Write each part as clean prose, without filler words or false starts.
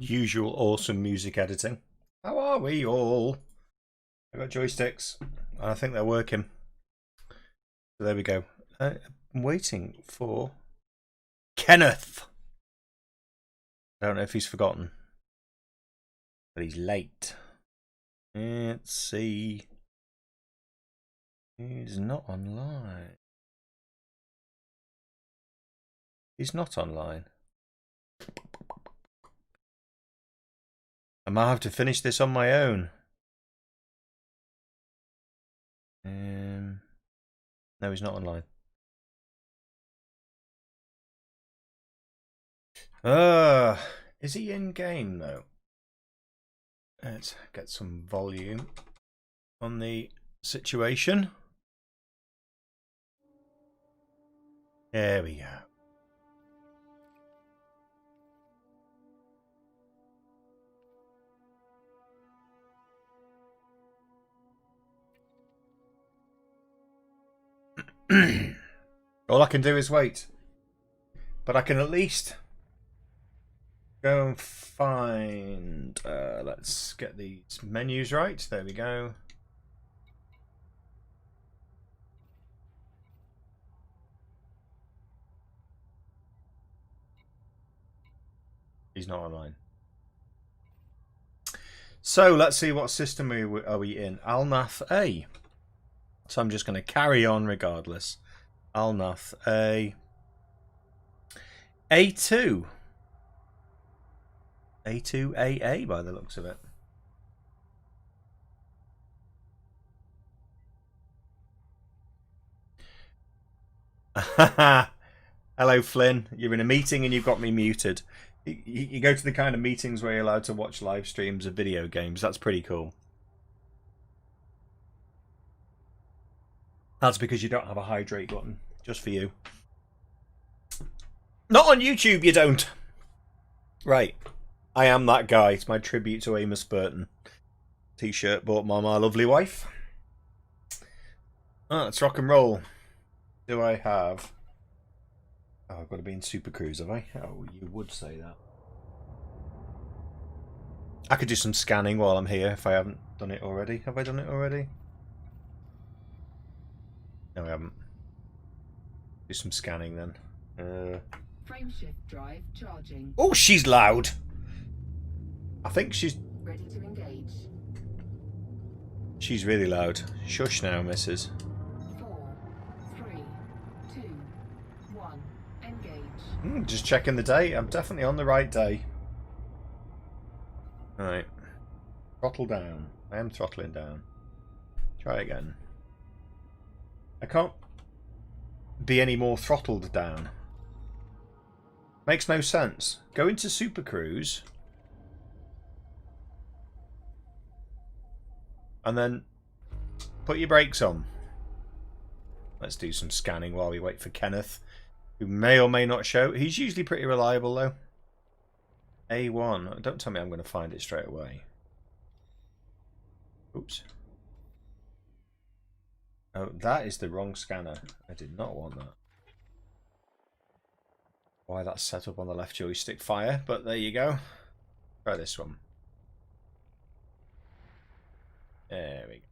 Usual awesome music editing. How are we all? I've got joysticks. I think they're working. So there we go. I'm waiting for Kenneth. I don't know if he's forgotten, but he's late. Let's see. He's not online. He's not online. I might have to finish this on my own. No, he's not online. Is he in game though? Let's get some volume on the situation. There we go. All I can do is wait, but I can at least go and find, let's get these menus right. There we go. He's not online. So let's see what system are we in. Alnath A. So I'm just going to carry on regardless. Alnath A. A2. A2AA by the looks of it. Hello, Flynn. You're in a meeting and you've got me muted. You go to the kind of meetings where you're allowed to watch live streams of video games. That's pretty cool. That's because you don't have a hydrate button, just for you. Not on YouTube, you don't. Right. I am that guy. It's my tribute to Amos Burton. T-shirt bought by my lovely wife. Let's rock and roll. Do I have... Oh, I've got to be in Super Cruise, have I? Oh, you would say that. I could do some scanning while I'm here if I haven't done it already. Have I done it already? No, I haven't. Do some scanning then. Frameshift drive charging. Oh, she's loud. I think she's ready to engage. She's really loud. Shush now, missus. 4, 3, 2, 1. Engage. Just checking the date. I'm definitely on the right day. Right. Throttle down. I am throttling down. Try again. I can't be any more throttled down. Makes no sense. Go into Super Cruise. And then put your brakes on. Let's do some scanning while we wait for Kenneth, who may or may not show. He's usually pretty reliable though. A1. Don't tell me I'm going to find it straight away. Oops. Oh, that is the wrong scanner. I did not want that. Why that's set up on the left joystick fire, but there you go. Try this one. There we go.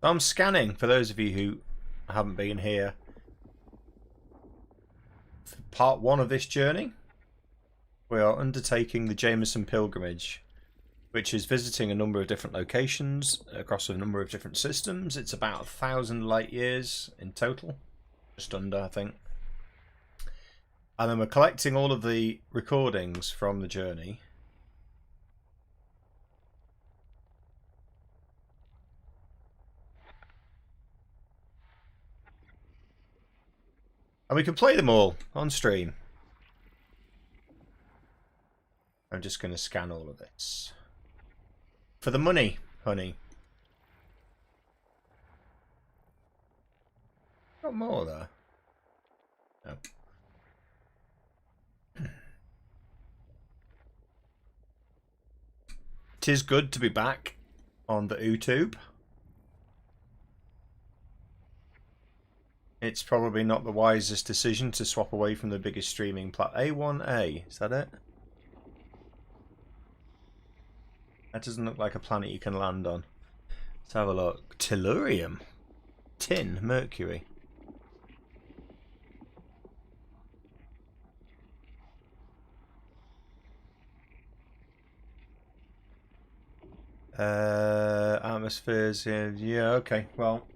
I'm scanning, for those of you who haven't been here. For part 1 of this journey, we are undertaking the Jameson Pilgrimage, which is visiting a number of different locations across a number of different systems. It's about 1,000 light years in total, just under, I think. And then we're collecting all of the recordings from the journey. And we can play them all on stream. I'm just going to scan all of this. For the money, honey. Got more there. No. Tis good to be back on the YouTube. It's probably not the wisest decision to swap away from the biggest streaming platform. A1A, is that it? That doesn't look like a planet you can land on. Let's have a look. Tellurium. Tin. Mercury. Atmospheres. Yeah, okay. Well.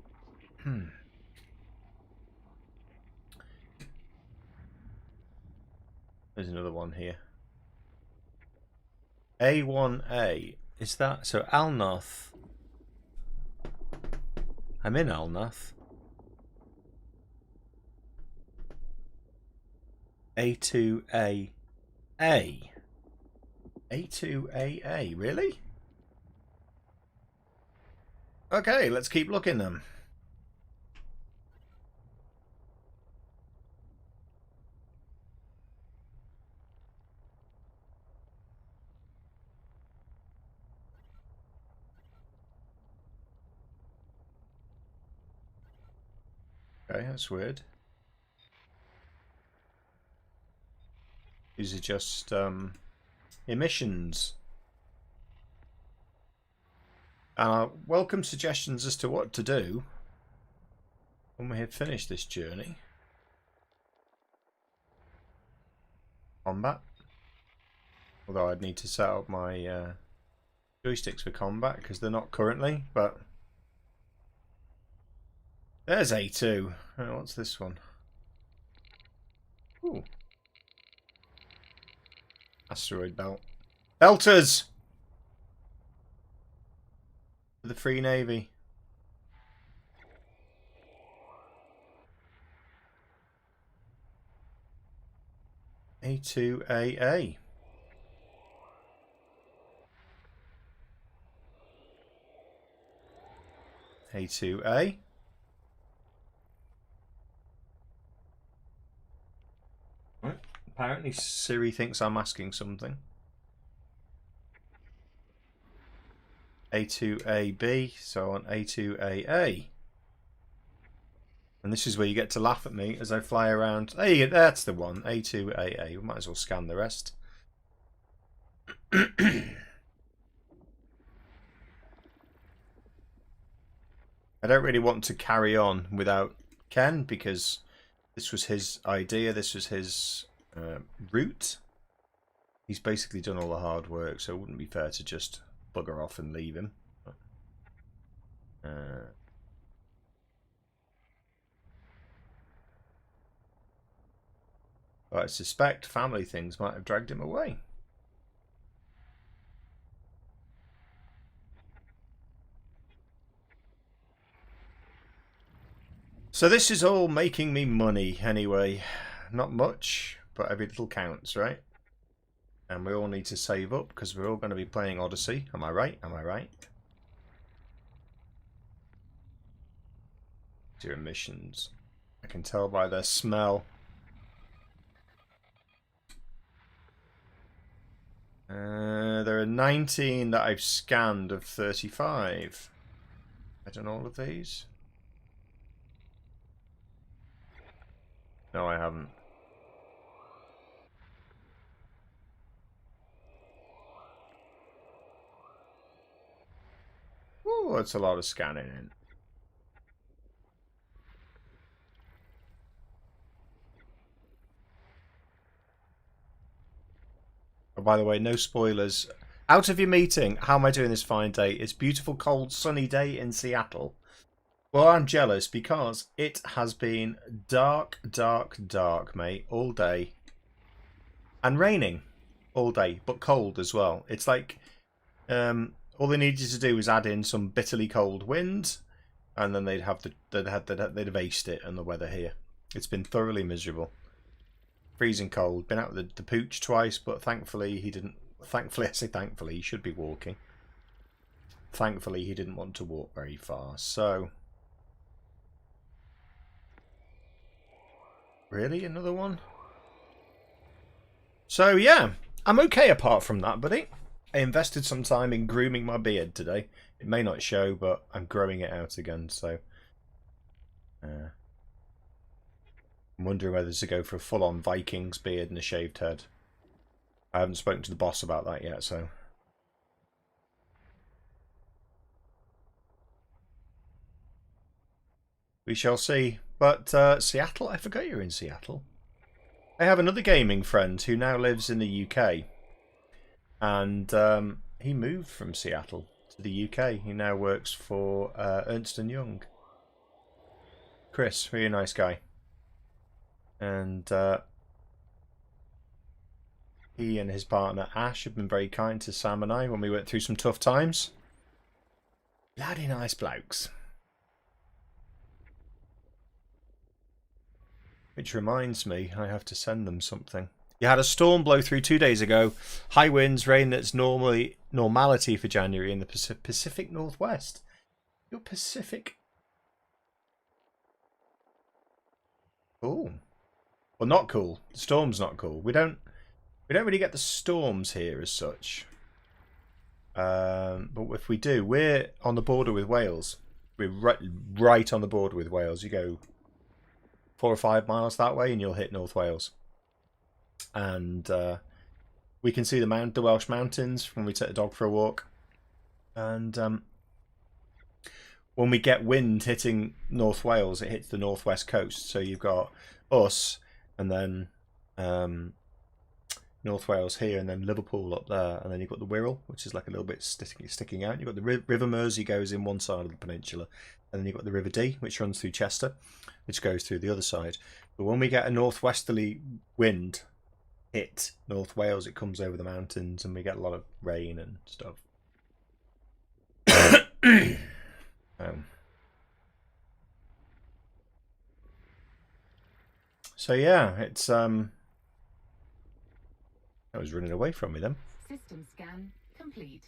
There's another one here. A1A. Is that... So, Alnoth. I'm in Alnoth. A2AA. A2AA. Really? Okay, let's keep looking then. Okay, that's weird. These are just emissions. Welcome suggestions as to what to do when we have finished this journey. Combat. Although I'd need to set up my joysticks for combat because they're not currently, but there's A2. Oh, what's this one? Ooh. Asteroid belt. Belters! For the Free Navy. A2AA. A2A. Right. Apparently Siri thinks I'm asking something. A2AB, so on A2AA. And this is where you get to laugh at me as I fly around. Hey, that's the one, A2AA. We might as well scan the rest. I don't really want to carry on without Ken because this was his idea, this was his route. He's basically done all the hard work, so it wouldn't be fair to just bugger off and leave him. But I suspect family things might have dragged him away. So this is all making me money anyway. Not much, but every little counts, right? And we all need to save up because we're all going to be playing Odyssey. Am I right? Am I right? Your emissions. I can tell by their smell. There are 19 that I've scanned of 35. I done all of these? No, I haven't. Ooh, that's a lot of scanning in. Oh, by the way, no spoilers. Out of your meeting, how am I doing this fine day? It's beautiful, cold, sunny day in Seattle. Well, I'm jealous because it has been dark, dark, dark, mate, all day. And raining all day, but cold as well. It's like all they needed to do was add in some bitterly cold wind, and then they'd have aced it and the weather here. It's been thoroughly miserable. Freezing cold. Been out with the pooch twice, but thankfully he didn't. Thankfully, I say thankfully, he should be walking. Thankfully, he didn't want to walk very far, so... Really? Another one? So, yeah. I'm okay apart from that, buddy. I invested some time in grooming my beard today. It may not show, but I'm growing it out again, so... I'm wondering whether to go for a full-on Vikings beard and a shaved head. I haven't spoken to the boss about that yet, so... We shall see. But Seattle, I forgot you're in Seattle. I have another gaming friend who now lives in the UK. And he moved from Seattle to the UK. He now works for Ernst & Young. Chris, really nice guy. And he and his partner Ash have been very kind to Sam and I when we went through some tough times. Bloody nice blokes. Which reminds me, I have to send them something. You had a storm blow through 2 days ago. High winds, rain that's normality for January in the Pacific Northwest. Your Pacific... Cool. Well, not cool. The storm's not cool. We don't really get the storms here as such. But if we do, we're on the border with Wales. We're right on the border with Wales. You go 4 or 5 miles that way and you'll hit North Wales. And we can see the Welsh mountains when we take the dog for a walk. And when we get wind hitting North Wales, it hits the northwest coast. So you've got us and then North Wales here and then Liverpool up there. And then you've got the Wirral, which is like a little bit sticking out. You've got the River Mersey goes in one side of the peninsula. And then you've got the River Dee, which runs through Chester, which goes through the other side. But when we get a northwesterly wind hit North Wales, it comes over the mountains and we get a lot of rain and stuff. So yeah, it's I was running away from me then. System scan complete.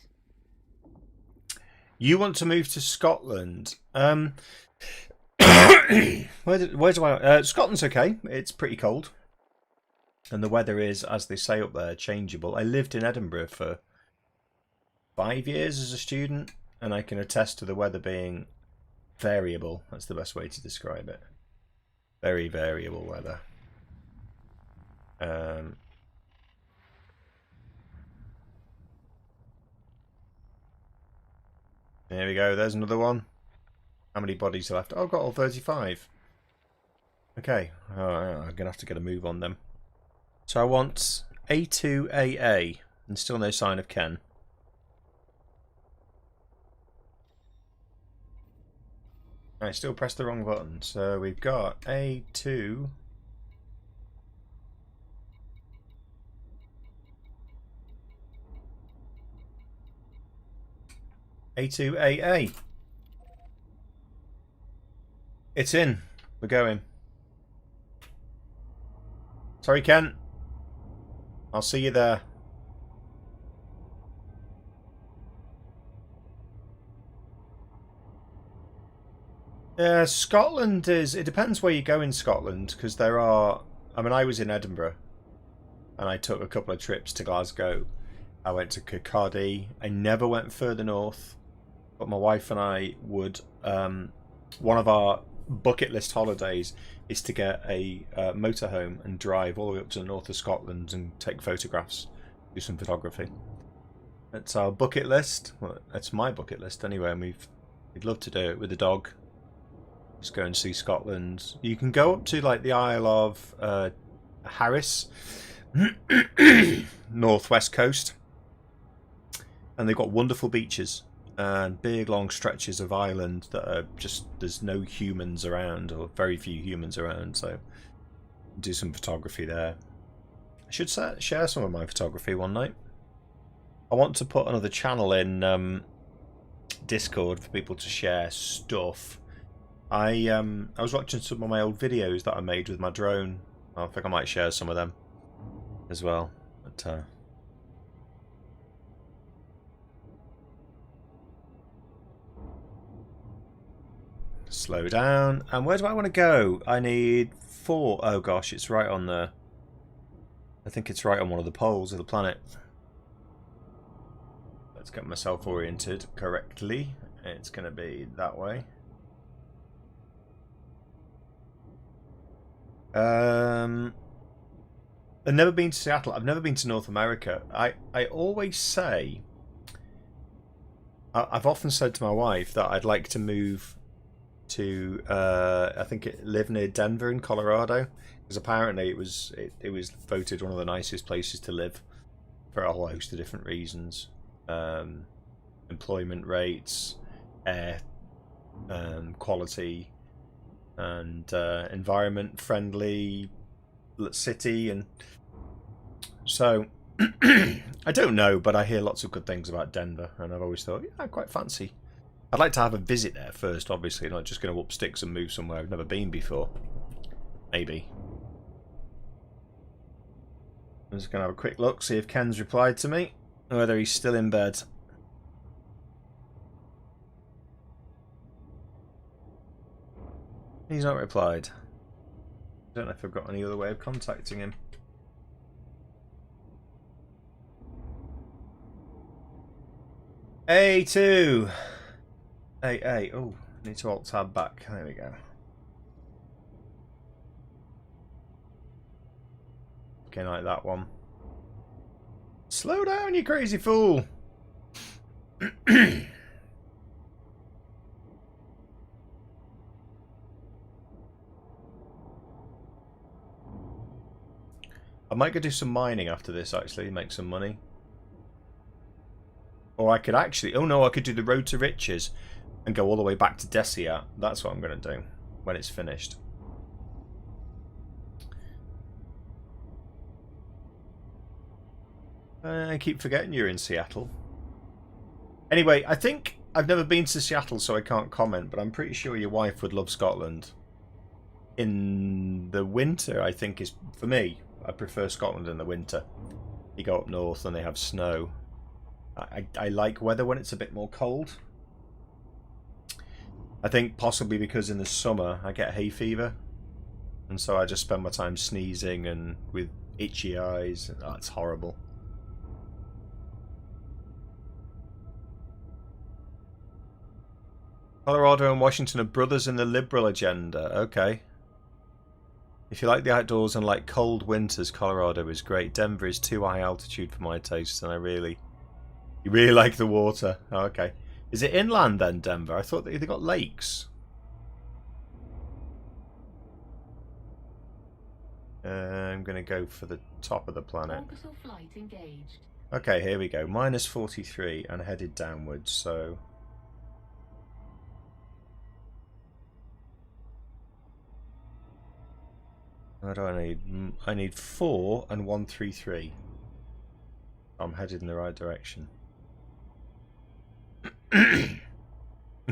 You want to move to Scotland? Where do I? Scotland's okay. It's pretty cold, and the weather is, as they say up there, changeable. I lived in Edinburgh for 5 years as a student, and I can attest to the weather being variable. That's the best way to describe it. Very variable weather. There we go. There's another one. How many bodies are left? Oh, I've got all 35. Okay. Oh, I'm going to have to get a move on them. So I want A2AA, and still no sign of Ken. I still pressed the wrong button. So we've got A2. A2AA. It's in. We're going. Sorry, Ken. I'll see you there. Yeah, Scotland is... It depends where you go in Scotland, because there are... I mean, I was in Edinburgh, and I took a couple of trips to Glasgow. I went to Kirkcaldy. I never went further north, but my wife and I would... one of our bucket list holidays is to get a motorhome and drive all the way up to the north of Scotland and take photographs, do some photography. That's our bucket list. Well, that's my bucket list anyway, and we'd love to do it with the dog. Just go and see Scotland. You can go up to like the Isle of Harris, northwest coast, and they've got wonderful beaches and big long stretches of island that are just, there's no humans around, or very few humans around, so do some photography there. I should share some of my photography one night. I want to put another channel in Discord for people to share stuff. I was watching some of my old videos that I made with my drone. I think I might share some of them as well. But slow down. And where do I want to go? I need 4. Oh gosh, it's right on the... I think it's right on one of the poles of the planet. Let's get myself oriented correctly. It's going to be that way. I've never been to Seattle. I've never been to North America. I always say... I've often said to my wife that I'd like to move to I think live near Denver in Colorado, because apparently it was voted one of the nicest places to live for a whole host of different reasons. Employment rates, air quality, and environment friendly city. And so I don't know, but I hear lots of good things about Denver, and I've always thought, yeah, I quite fancy. I'd like to have a visit there first, obviously, not just going to up sticks and move somewhere I've never been before. Maybe. I'm just going to have a quick look, see if Ken's replied to me, or whether he's still in bed. He's not replied. I don't know if I've got any other way of contacting him. A2! Hey, oh, I need to alt tab back. There we go. Okay, like that one. Slow down, you crazy fool! I might go do some mining after this, actually, make some money. Or I could actually... Oh no, I could do the Road to Riches and go all the way back to Desia. That's what I'm going to do when it's finished. I keep forgetting you're in Seattle. Anyway, I think I've never been to Seattle, so I can't comment, but I'm pretty sure your wife would love Scotland. In the winter, I think is... For me, I prefer Scotland in the winter. You go up north and they have snow. I like weather when it's a bit more cold. I think possibly because in the summer I get hay fever, and so I just spend my time sneezing and with itchy eyes. Oh, it's horrible. Colorado and Washington are brothers in the liberal agenda. Okay. If you like the outdoors and like cold winters, Colorado is great. Denver is too high altitude for my taste, and you really like the water. Oh, okay. Is it inland then, Denver? I thought they got lakes. I'm going to go for the top of the planet. Orbital flight engaged. Okay, here we go. Minus 43 and headed downwards, so... What do I need? I need 4 and 133. I'm headed in the right direction.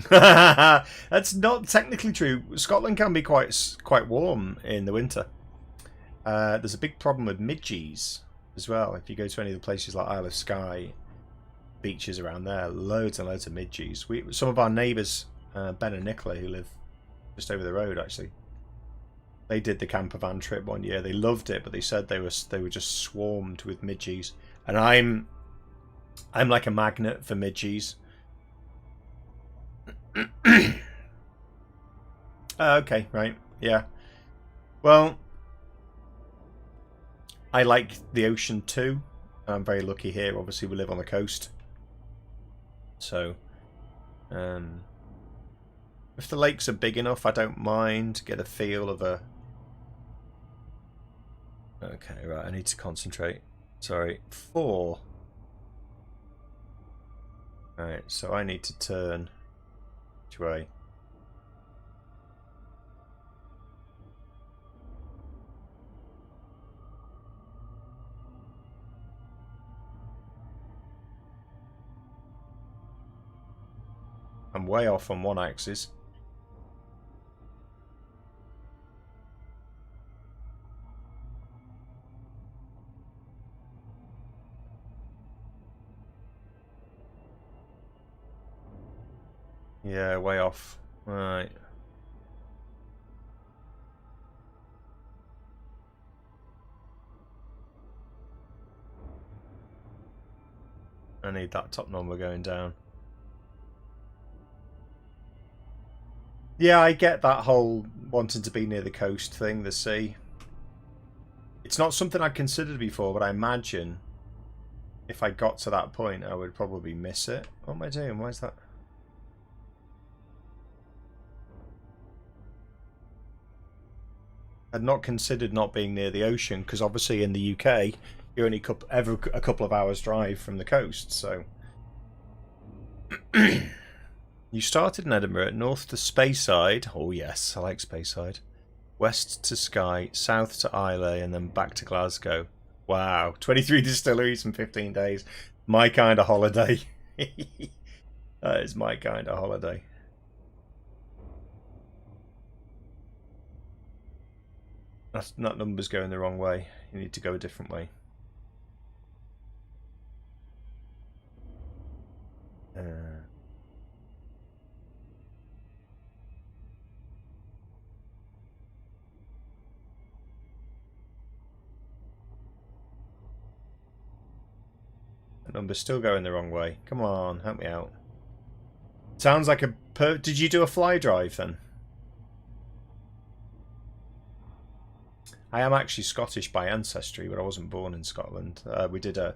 That's not technically true. Scotland can be quite warm in the winter. There's a big problem with midges as well. If you go to any of the places like Isle of Skye, beaches around there, loads and loads of midges. Some of our neighbours, Ben and Nicola, who live just over the road, actually, they did the camper van trip one year. They loved it, but they said they were just swarmed with midges. And I'm like a magnet for midges. Okay, right, yeah. Well, I like the ocean too. I'm very lucky here. Obviously, we live on the coast. So, if the lakes are big enough, I don't mind. Get a feel of a... Okay, right, I need to concentrate. Sorry, 4. Right, so I need to turn... Which way? I'm way off on one axis. Yeah, way off. Right. I need that top number going down. Yeah, I get that whole wanting to be near the coast thing, the sea. It's not something I'd considered before, but I imagine if I got to that point, I would probably miss it. What am I doing? Why is that? I'd not considered not being near the ocean, because obviously in the UK, you're only a couple of hours drive from the coast, so... You started in Edinburgh, north to Speyside. Oh yes, I like Speyside. West to Skye, south to Islay, and then back to Glasgow. Wow, 23 distilleries in 15 days. My kind of holiday. That is my kind of holiday. That number's going the wrong way. You need to go a different way. That number's still going the wrong way. Come on, help me out. Sounds like a... Did you do a fly drive then? I am actually Scottish by ancestry, but I wasn't born in Scotland. We did a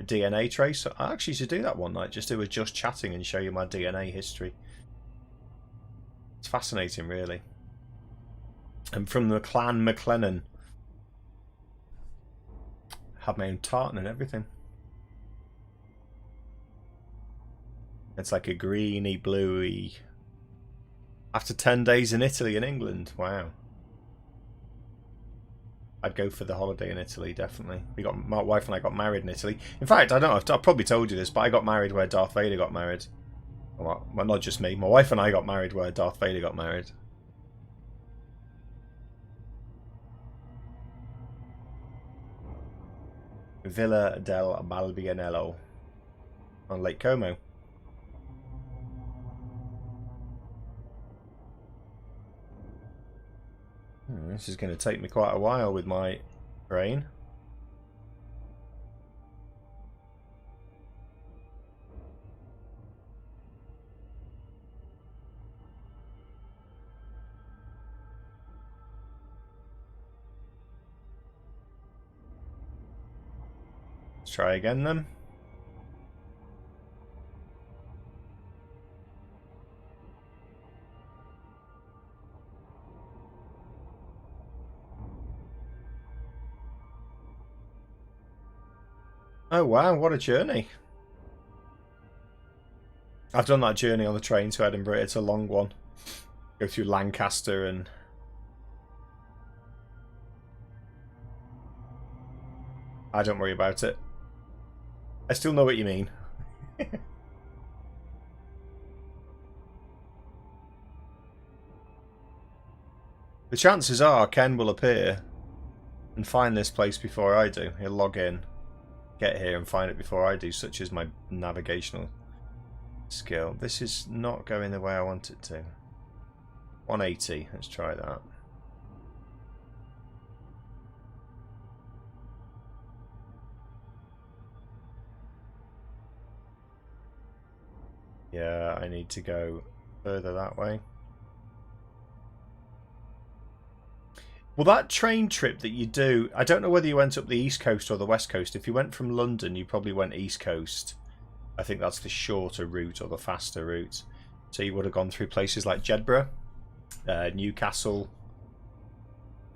DNA trace. I actually should do that one night, just do a just chatting and show you my DNA history. It's fascinating, really. I'm from the clan MacLennan. Have my own tartan and everything. It's like a greeny, bluey. After 10 days in Italy and England, wow. I'd go for the holiday in Italy, definitely. My wife and I got married in Italy. In fact, I don't know, I've probably told you this, but I got married where Darth Vader got married. Well, not just me. My wife and I got married where Darth Vader got married. Villa del Balbianello on Lake Como. This is going to take me quite a while with my brain. Let's try again then. Oh wow, what a journey. I've done that journey on the train to Edinburgh. It's a long one. Go through Lancaster and... I don't worry about it. I still know what you mean. The chances are Ken will appear and find this place before I do. He'll log in, get here and find it before I do, such as my navigational skill. This is not going the way I want it to. 180, let's try that. Yeah, I need to go further that way. Well, that train trip that you do, I don't know whether you went up the East Coast or the West Coast. If you went from London, you probably went East Coast. I think that's the shorter route or the faster route. So you would have gone through places like Jedburgh, Newcastle,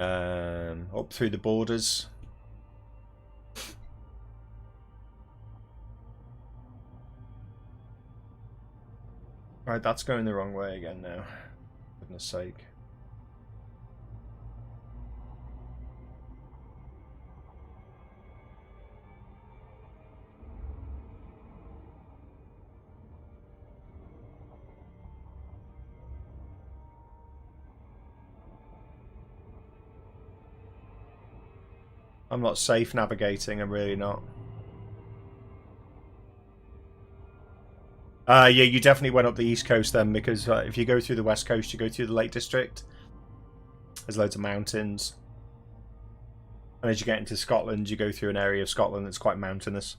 up through the borders. Right, that's going the wrong way again now. For goodness sake. I'm not safe navigating, I'm really not. Yeah, you definitely went up the East Coast then, because if you go through the West Coast, you go through the Lake District. There's loads of mountains. And as you get into Scotland, you go through an area of Scotland that's quite mountainous.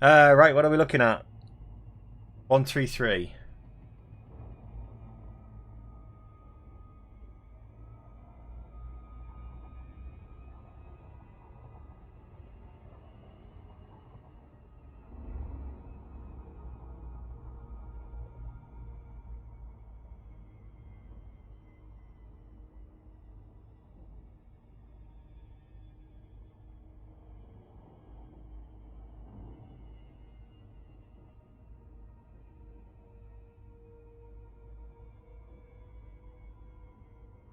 Right, what are we looking at? 133.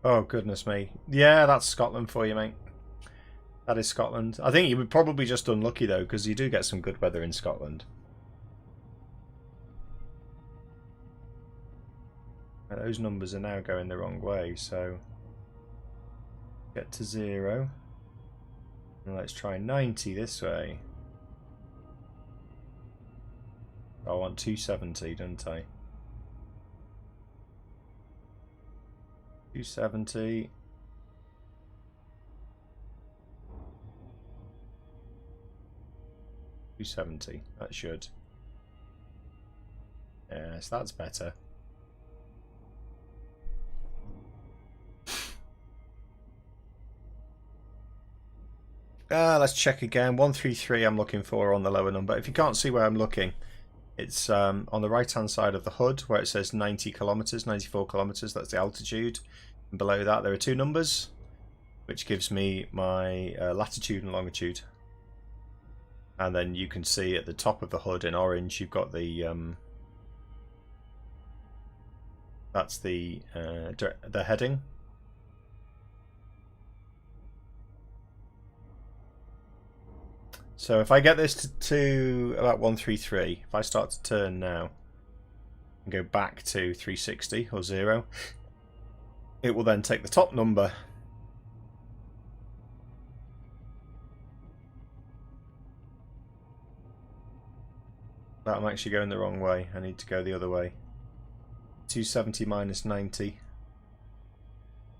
Oh, goodness me. Yeah, that's Scotland for you, mate. That is Scotland. I think you were probably just unlucky, though, because you do get some good weather in Scotland. Those numbers are now going the wrong way, so... Get to 0. And let's try 90 this way. I want 270, don't I? 270. That should. Yes, that's better. Let's check again. 133 I'm looking for on the lower number. If you can't see where I'm looking, it's on the right hand side of the HUD where it says 90 kilometers, 94 kilometers. That's the altitude. And below that there are 2 numbers, which gives me my latitude and longitude. And then you can see at the top of the HUD in orange, you've got the that's the heading. So if I get this to about 133, if I start to turn now and go back to 360 or 0, it will then take the top number. But I'm actually going the wrong way. I need to go the other way. 270 minus 90.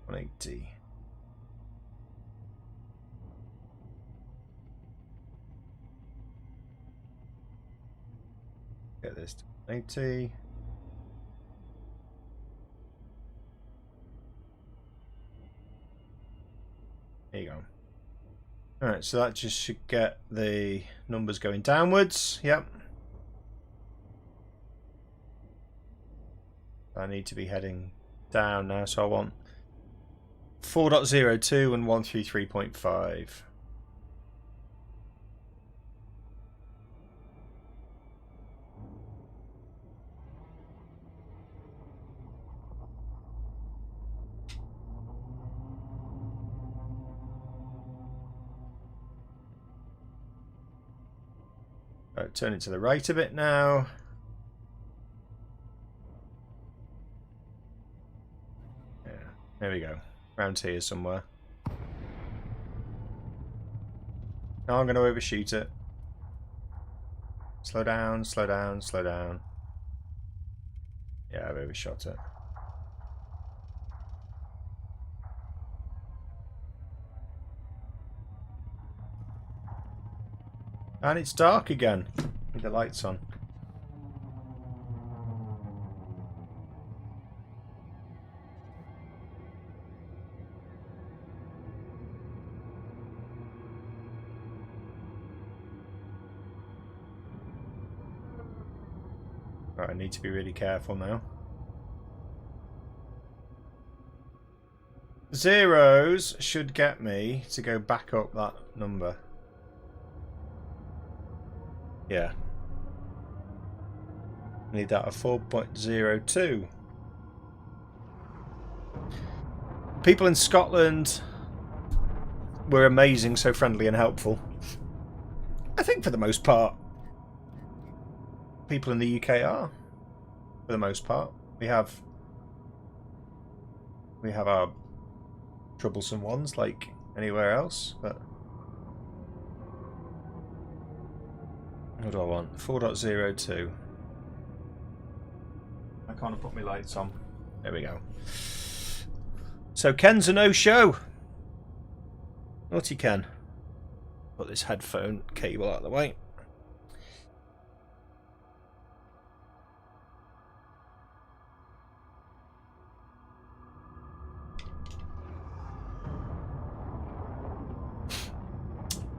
180. Get this to 80. There you go. Alright, so that just should get the numbers going downwards. Yep. I need to be heading down now, so I want 4.02 and 133.5. Right, turn it to the right a bit now. Yeah, there we go. Around here somewhere. Now I'm going to overshoot it. Slow down, slow down, slow down. Yeah, I've overshot it. And it's dark again with the lights on. Right, I need to be really careful now. Zeros should get me to go back up that number. Yeah. Need that at 4.02. People in Scotland were amazing, so friendly and helpful. I think for the most part. People in the UK are. For the most part. We have our troublesome ones like anywhere else, but what do I want? 4.02. I can't put my lights on. There we go. So Ken's a no-show. Naughty Ken. Put this headphone cable out of the way.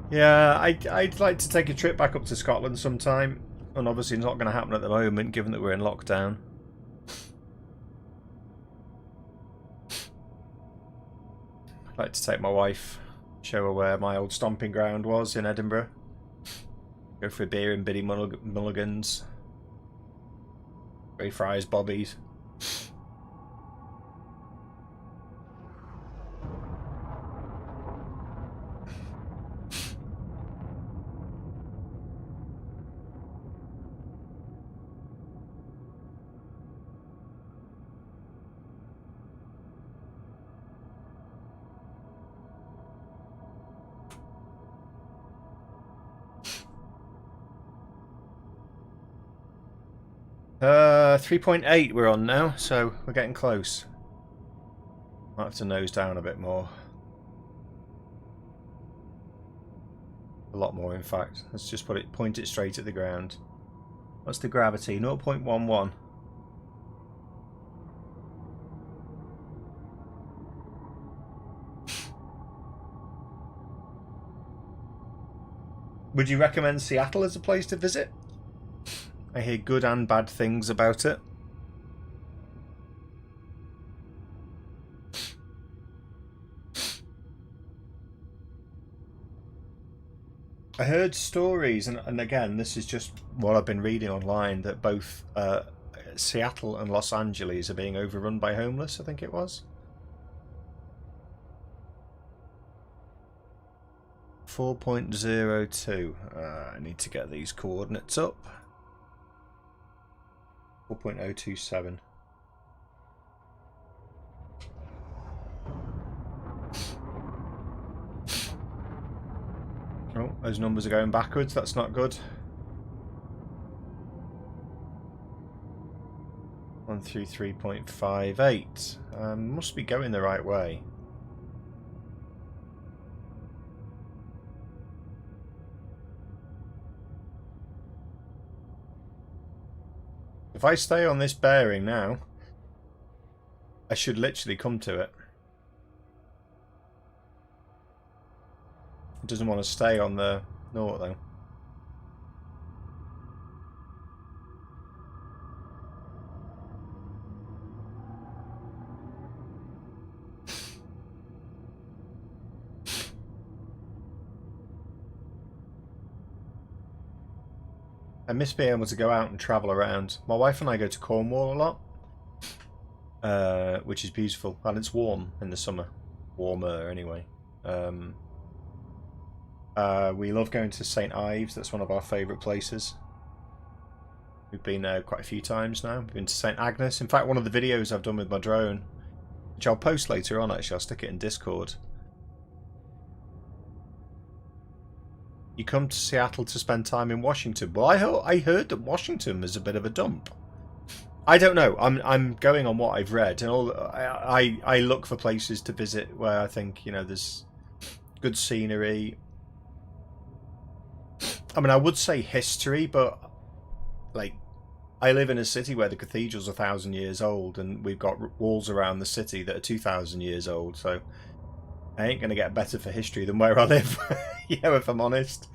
Yeah, I'd like to take a trip back up to Scotland sometime. And obviously it's not going to happen at the moment, given that we're in lockdown. I'd like to take my wife, show her where my old stomping ground was in Edinburgh. Go for a beer in Biddy Mulligan's. Ray Fry's Bobby's. Uh, 3.8 we're on now, so we're getting close. Might have to nose down a bit more. A lot more, in fact. Let's just point it straight at the ground. What's the gravity? 0.11. Would you recommend Seattle as a place to visit? I hear good and bad things about it. I heard stories, and again, this is just what I've been reading online, that both Seattle and Los Angeles are being overrun by homeless, I think it was. 4.02. I need to get these coordinates up. 4.027. Oh, those numbers are going backwards. That's not good. 133.58. Must be going the right way. If I stay on this bearing now, I should literally come to it. It doesn't want to stay on the north though. I miss being able to go out and travel around. My wife and I go to Cornwall a lot, which is beautiful, and it's warm in the summer. Warmer, anyway. We love going to St Ives. That's one of our favourite places. We've been there quite a few times now. We've been to St Agnes. In fact, one of the videos I've done with my drone, which I'll post later on, actually, I'll stick it in Discord. You come to Seattle to spend time in Washington. Well, I heard that Washington is a bit of a dump. I don't know. I'm going on what I've read, and I look for places to visit where I think, you know, there's good scenery. I mean, I would say history, but like, I live in a city where the cathedral's 1,000 years old, and we've got walls around the city that are 2,000 years old. So I ain't gonna get better for history than where I live, you know, if I'm honest.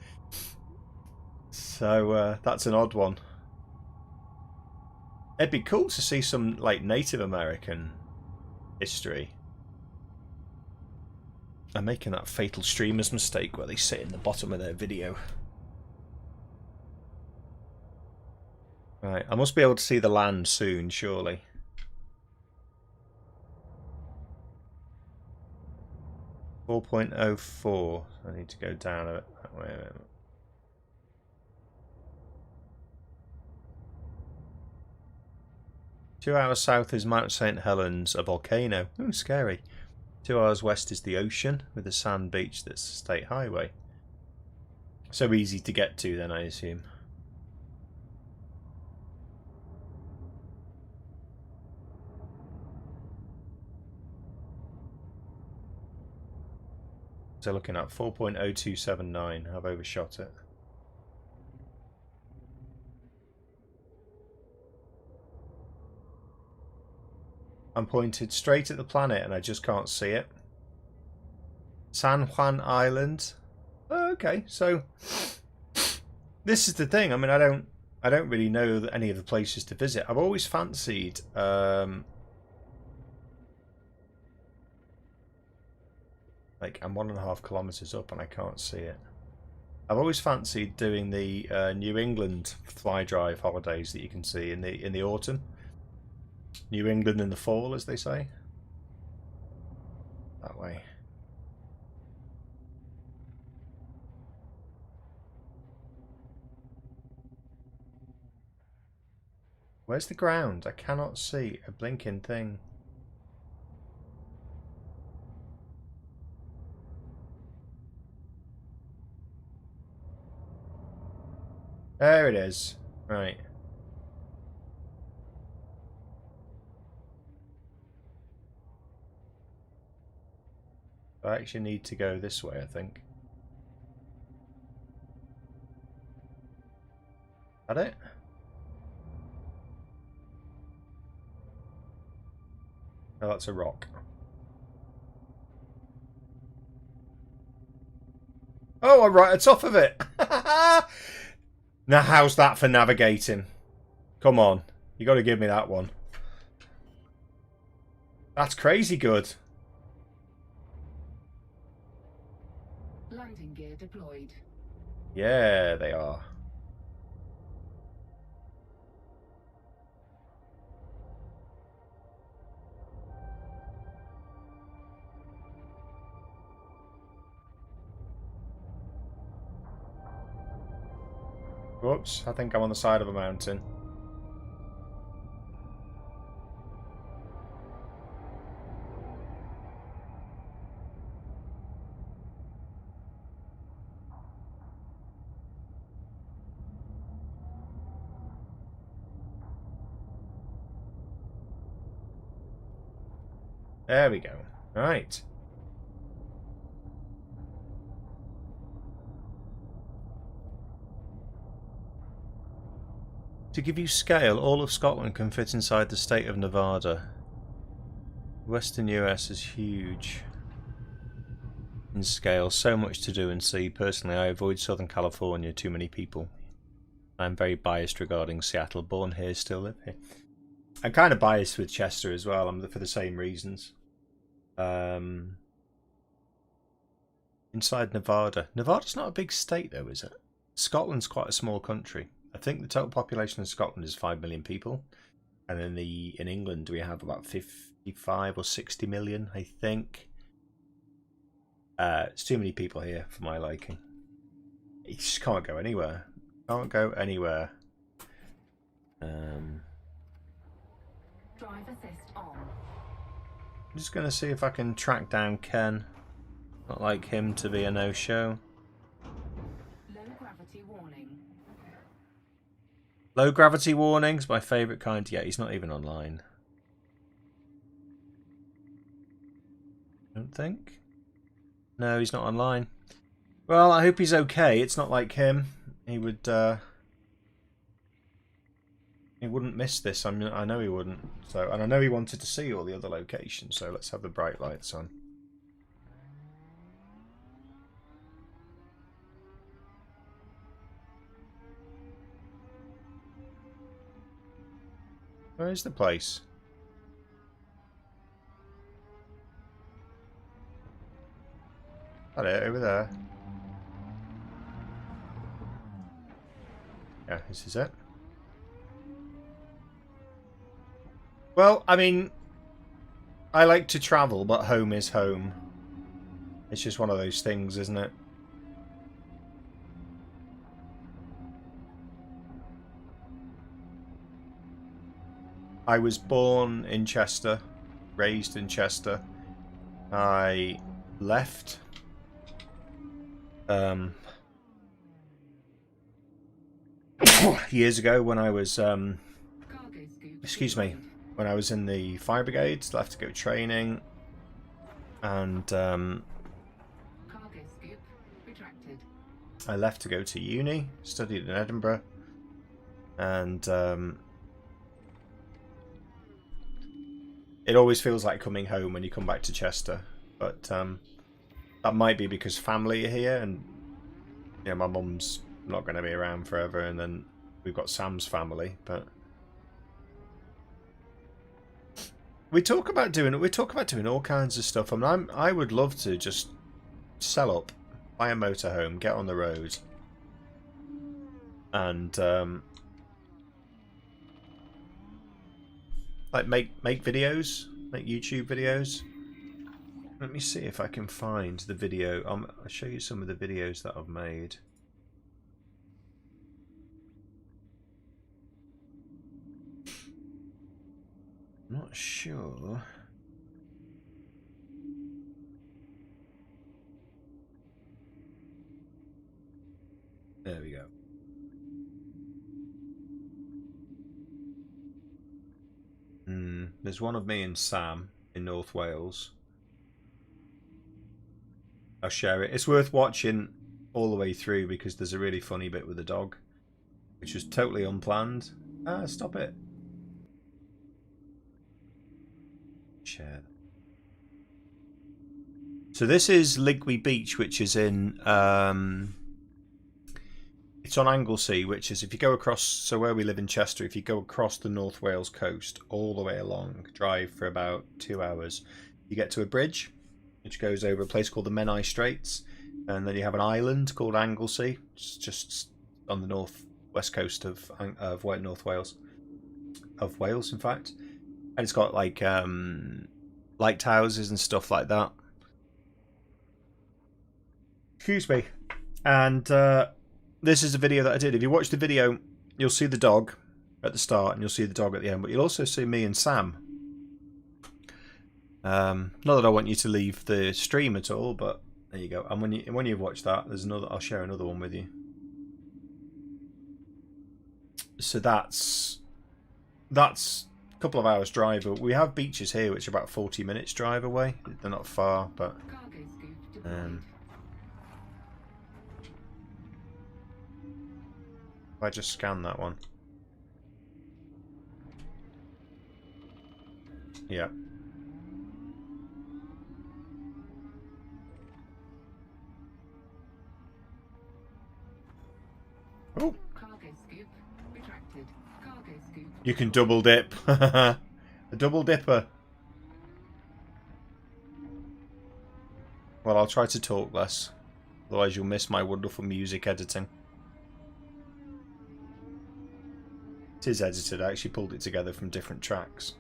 So that's an odd one. It'd be cool to see some like Native American history. I'm making that fatal streamer's mistake where they sit in the bottom of their video. Right, I must be able to see the land soon, surely. .04. I need to go down a bit. Wait a minute. Two hours south is Mount St. Helens, a volcano. Ooh, scary. 2 hours west is the ocean with a sand beach that's a state highway. So easy to get to then, I assume. So looking at 4.0279, I've overshot it. I'm pointed straight at the planet and I just can't see it. San Juan Island. Oh, okay, so this is the thing. I mean, I don't really know any of the places to visit. I've always fancied like, I'm 1.5 kilometers up and I can't see it. I've always fancied doing the New England fly drive holidays that you can see in the autumn. New England in the fall, as they say. That way. Where's the ground? I cannot see a blinking thing. There it is. Right. I actually need to go this way, I think. Is that it? No, that's a rock. Oh, I'm right on top of it. Now, how's that for navigating? Come on. You got to give me that one. That's crazy good. Landing gear deployed. Yeah, they are. Whoops, I think I'm on the side of a mountain. There we go. Right. To give you scale, all of Scotland can fit inside the state of Nevada. Western US is huge in scale, so much to do and see. Personally, I avoid Southern California, too many people. I'm very biased regarding Seattle, born here, still live here. I'm kind of biased with Chester as well, for the same reasons. Inside Nevada. Nevada's not a big state though, is it? Scotland's quite a small country. I think the total population of Scotland is 5 million people. And in England we have about 55 or 60 million, I think. It's too many people here for my liking. You just can't go anywhere. Can't go anywhere. Drive assist on. I'm just going to see if I can track down Ken. Not like him to be a no-show. Low gravity warning. Low gravity warnings, my favourite kind. Yeah, he's not even online. Don't think. No, he's not online. Well, I hope he's okay. It's not like him. He would. He wouldn't miss this. I mean, I know he wouldn't. So, and I know he wanted to see all the other locations. So let's have the bright lights on. Where is the place? That it over there. Yeah, this is it. Well, I mean, I like to travel, but home is home. It's just one of those things, isn't it? I was born in Chester, raised in Chester. I left years ago when I was excuse me, when I was in the fire brigades, left to go training, and Cargo scoop retracted. I left to go to uni, studied in Edinburgh, and it always feels like coming home when you come back to Chester, but that might be because family are here, and you know, my mum's not going to be around forever, and then we've got Sam's family, but we talk about doing all kinds of stuff. I mean, I would love to just sell up, buy a motorhome, get on the road, and like make videos, make YouTube videos. Let me see if I can find the video. I'll show you some of the videos that I've made. I'm not sure. There we go. There's one of me and Sam in North Wales. I'll share it. It's worth watching all the way through because there's a really funny bit with the dog, which was totally unplanned. Ah, stop it. Share. So this is Ligwy Beach, which is in it's on Anglesey, which is if you go across, so where we live in Chester, if you go across the North Wales coast all the way along, drive for about 2 hours, you get to a bridge which goes over a place called the Menai Straits, and then you have an island called Anglesey, just on the northwest coast of North Wales, in fact, and it's got like lighthouses and stuff like that. Excuse me. And this is a video that I did. If you watch the video, you'll see the dog at the start and you'll see the dog at the end, but you'll also see me and Sam. Not that I want you to leave the stream at all, but there you go. And when you've watched that, there's another. I'll share another one with you. So that's a couple of hours drive. We have beaches here which are about 40 minutes drive away. They're not far, but if I just scan that one. Yeah. Oh. Cargo scoop retracted. Cargo scoop. You can double dip. A double dipper. Well, I'll try to talk less. Otherwise you'll miss my wonderful music editing. It is edited. I actually pulled it together from different tracks.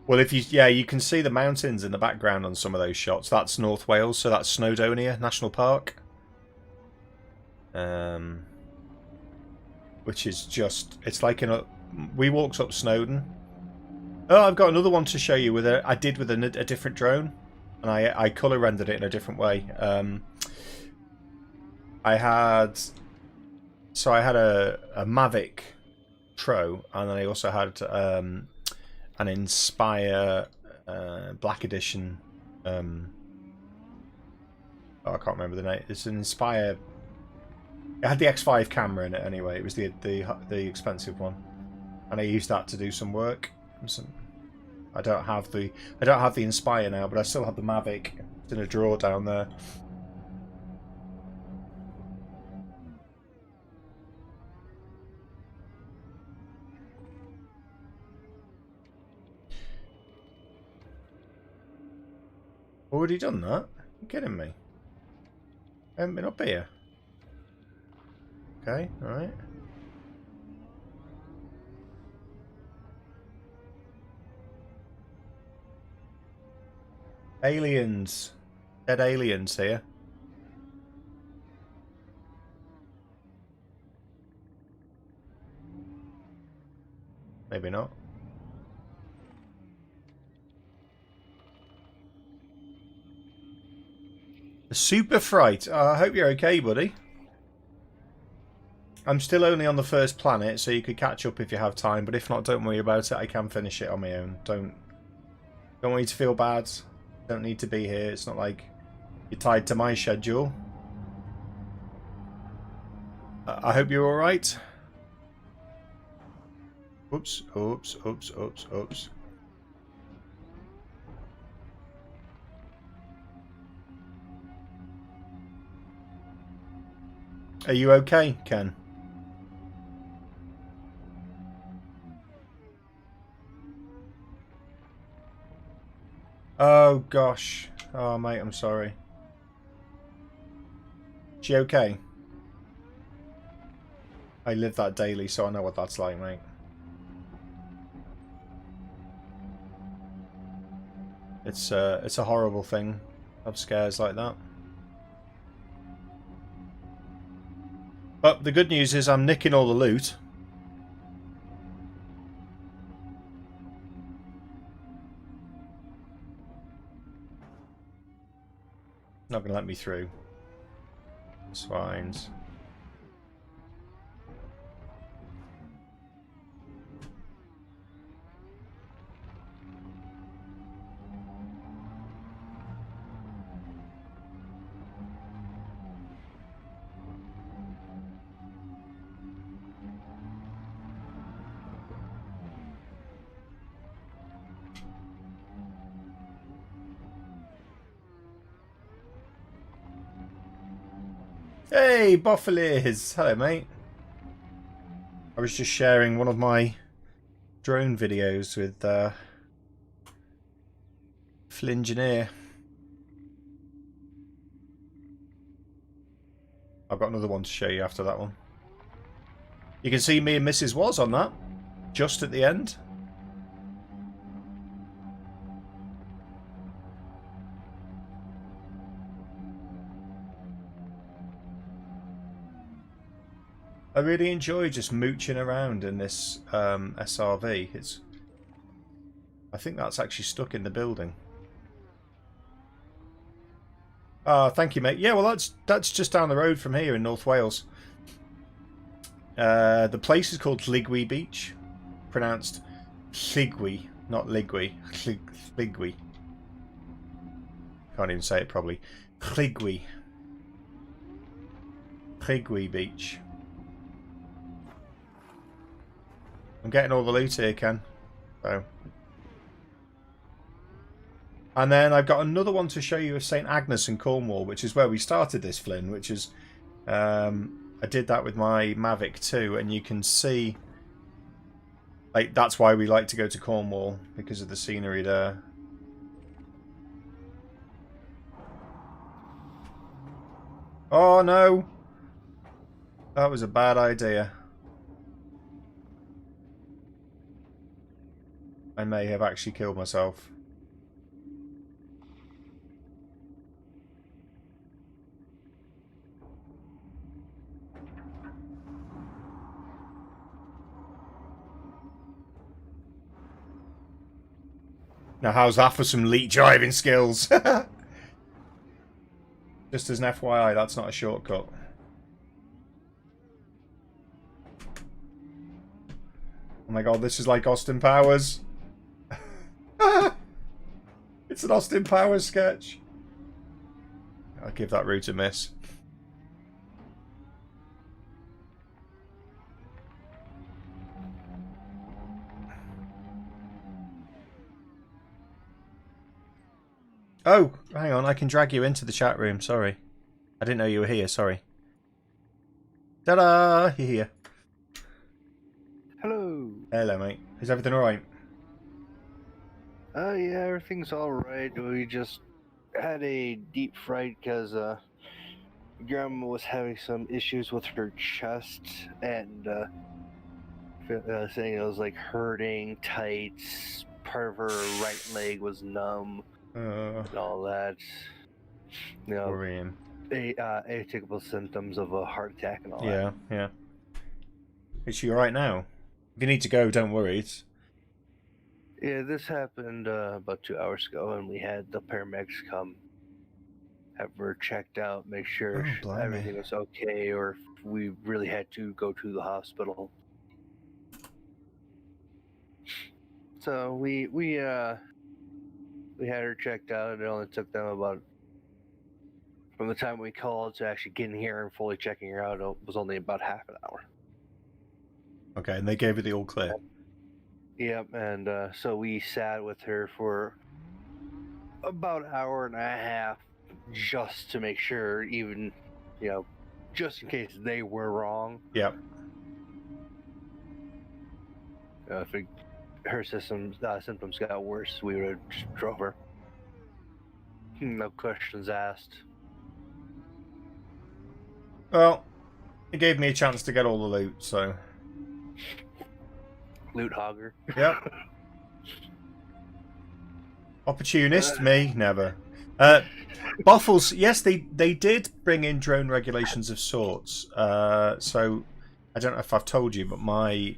Well, if you can see the mountains in the background on some of those shots. That's North Wales, so that's Snowdonia National Park. Which is just, it's like we walked up Snowdon. Oh, I've got another one to show you I did with a different drone, and I color rendered it in a different way. I had a Mavic Pro, and then I also had an Inspire Black Edition. I can't remember the name. It's an Inspire. It had the X5 camera in it anyway. It was the expensive one, and I used that to do some work. I don't have the Inspire now, but I still have the Mavic. It's in a drawer down there. Already done that? You're kidding me? I haven't been up here. Okay, alright. Aliens. Dead aliens here. Maybe not. The Super Fright. I hope you're okay, buddy. I'm still only on the first planet, so you could catch up if you have time. But if not, don't worry about it. I can finish it on my own. Don't want you to feel bad. Don't need to be here. It's not like you're tied to my schedule. I hope you're all right. Oops, oops, oops, oops, oops. Are you okay, Ken? Oh, gosh. Oh, mate, I'm sorry. Is she okay? I live that daily, so I know what that's like, mate. It's a horrible thing. Have scares like that. But the good news is I'm nicking all the loot. Not going to let me through. Swines. Hey, Boffaliers! Hello, mate. I was just sharing one of my drone videos with Flingineer. I've got another one to show you after that one. You can see me and Mrs. Was on that, just at the end. I really enjoy just mooching around in this SRV. I think that's actually stuck in the building. Thank you, mate. Yeah, well, that's just down the road from here in North Wales. The place is called Ligui Beach, pronounced Ligui, not Ligui. Ligui. Can't even say it properly. Ligui. Ligui Beach. I'm getting all the loot here, Ken. So. And then I've got another one to show you of St. Agnes in Cornwall, which is where we started this, Flynn, which is... I did that with my Mavic 2, and you can see... Like, that's why we like to go to Cornwall, because of the scenery there. Oh, no! That was a bad idea. I may have actually killed myself. Now, how's that for some lead driving skills? Just as an FYI, that's not a shortcut. Oh my god, this is like Austin Powers. It's an Austin Powers sketch. I'll give that route a miss. Oh, hang on, I can drag you into the chat room, sorry. I didn't know you were here, sorry. Ta-da! You're here. Hello. Hello, mate. Is everything alright? Yeah, everything's alright. We just had a deep fright because Grandma was having some issues with her chest and saying it was like hurting, tight, part of her right leg was numb, and all that. You know, Worrying. atypical symptoms of a heart attack and all that. Yeah, yeah. Is she alright now? If you need to go, don't worry. Yeah, this happened about 2 hours ago, and we had the paramedics come, have her checked out, make sure everything was okay, or if we really had to go to the hospital. So we had her checked out, and it only took them about, from the time we called to actually getting here and fully checking her out, it was only about half an hour. Okay, and they gave her the all clear. Yep, and so we sat with her for about an hour and a half just to make sure, even, you know, just in case they were wrong. Yep. If her symptoms got worse, we would have just drove her. No questions asked. Well, it gave me a chance to get all the loot, so... Loot hogger. Yep. Opportunist? Me? Never. Boffles, yes, they did bring in drone regulations of sorts. So, I don't know if I've told you, but my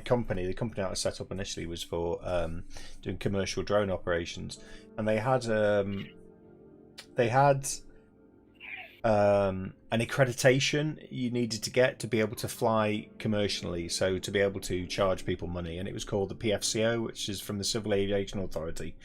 company, the company that I set up initially was for doing commercial drone operations. And they had an accreditation you needed to get to be able to fly commercially, so to be able to charge people money, and it was called the PFCO, which is from the Civil Aviation Authority.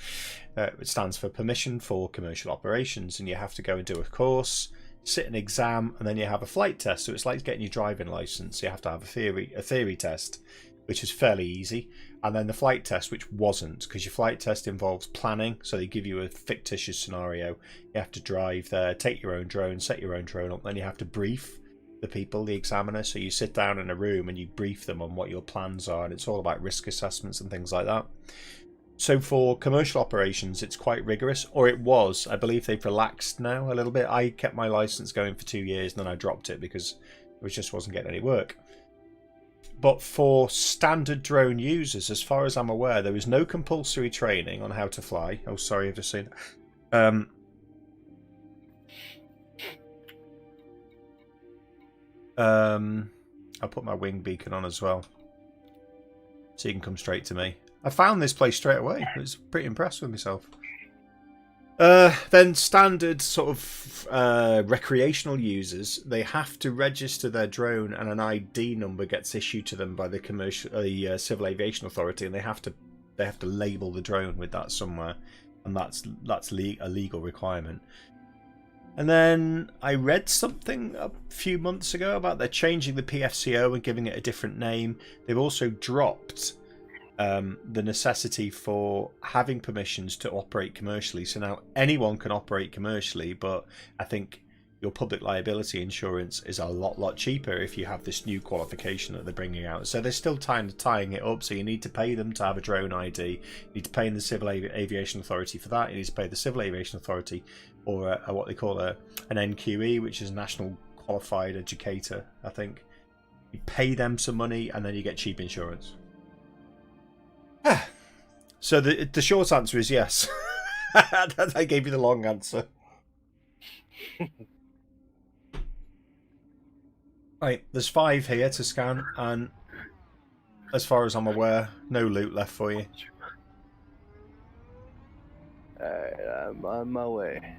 It stands for Permission for Commercial Operations, and you have to go and do a course, sit an exam, and then you have a flight test. So it's like getting your driving license. You have to have a theory test, which is fairly easy, and then the flight test, which wasn't, because your flight test involves planning. So they give you a fictitious scenario. You have to drive there, take your own drone, set your own drone up, then you have to brief the people, the examiner. So you sit down in a room and you brief them on what your plans are, and it's all about risk assessments and things like that. So for commercial operations, it's quite rigorous, or it was. I believe they've relaxed now a little bit. I kept my license going for 2 years, and then I dropped it because it just wasn't getting any work. But for standard drone users, as far as I'm aware, there is no compulsory training on how to fly. Oh, sorry, I've just seen that. I'll put my wing beacon on as well, so you can come straight to me. I found this place straight away. I was pretty impressed with myself. Then standard sort of recreational users, they have to register their drone, and an ID number gets issued to them by the Civil Aviation Authority, and they have to label the drone with that somewhere, and that's a legal requirement. And then I read something a few months ago about they're changing the PFCO and giving it a different name. They've also dropped the necessity for having permissions to operate commercially. So now anyone can operate commercially, but I think your public liability insurance is a lot cheaper if you have this new qualification that they're bringing out. So they're still tying it up. So you need to pay them to have a drone ID. You need to pay the Civil Aviation Authority for that. You need to pay the Civil Aviation Authority, or what they call an NQE, which is National Qualified Educator, I think. You pay them some money and then you get cheap insurance. So the short answer is yes. I gave you the long answer. Right, there's 5 here to scan, and as far as I'm aware, no loot left for you. Alright, I'm on my way.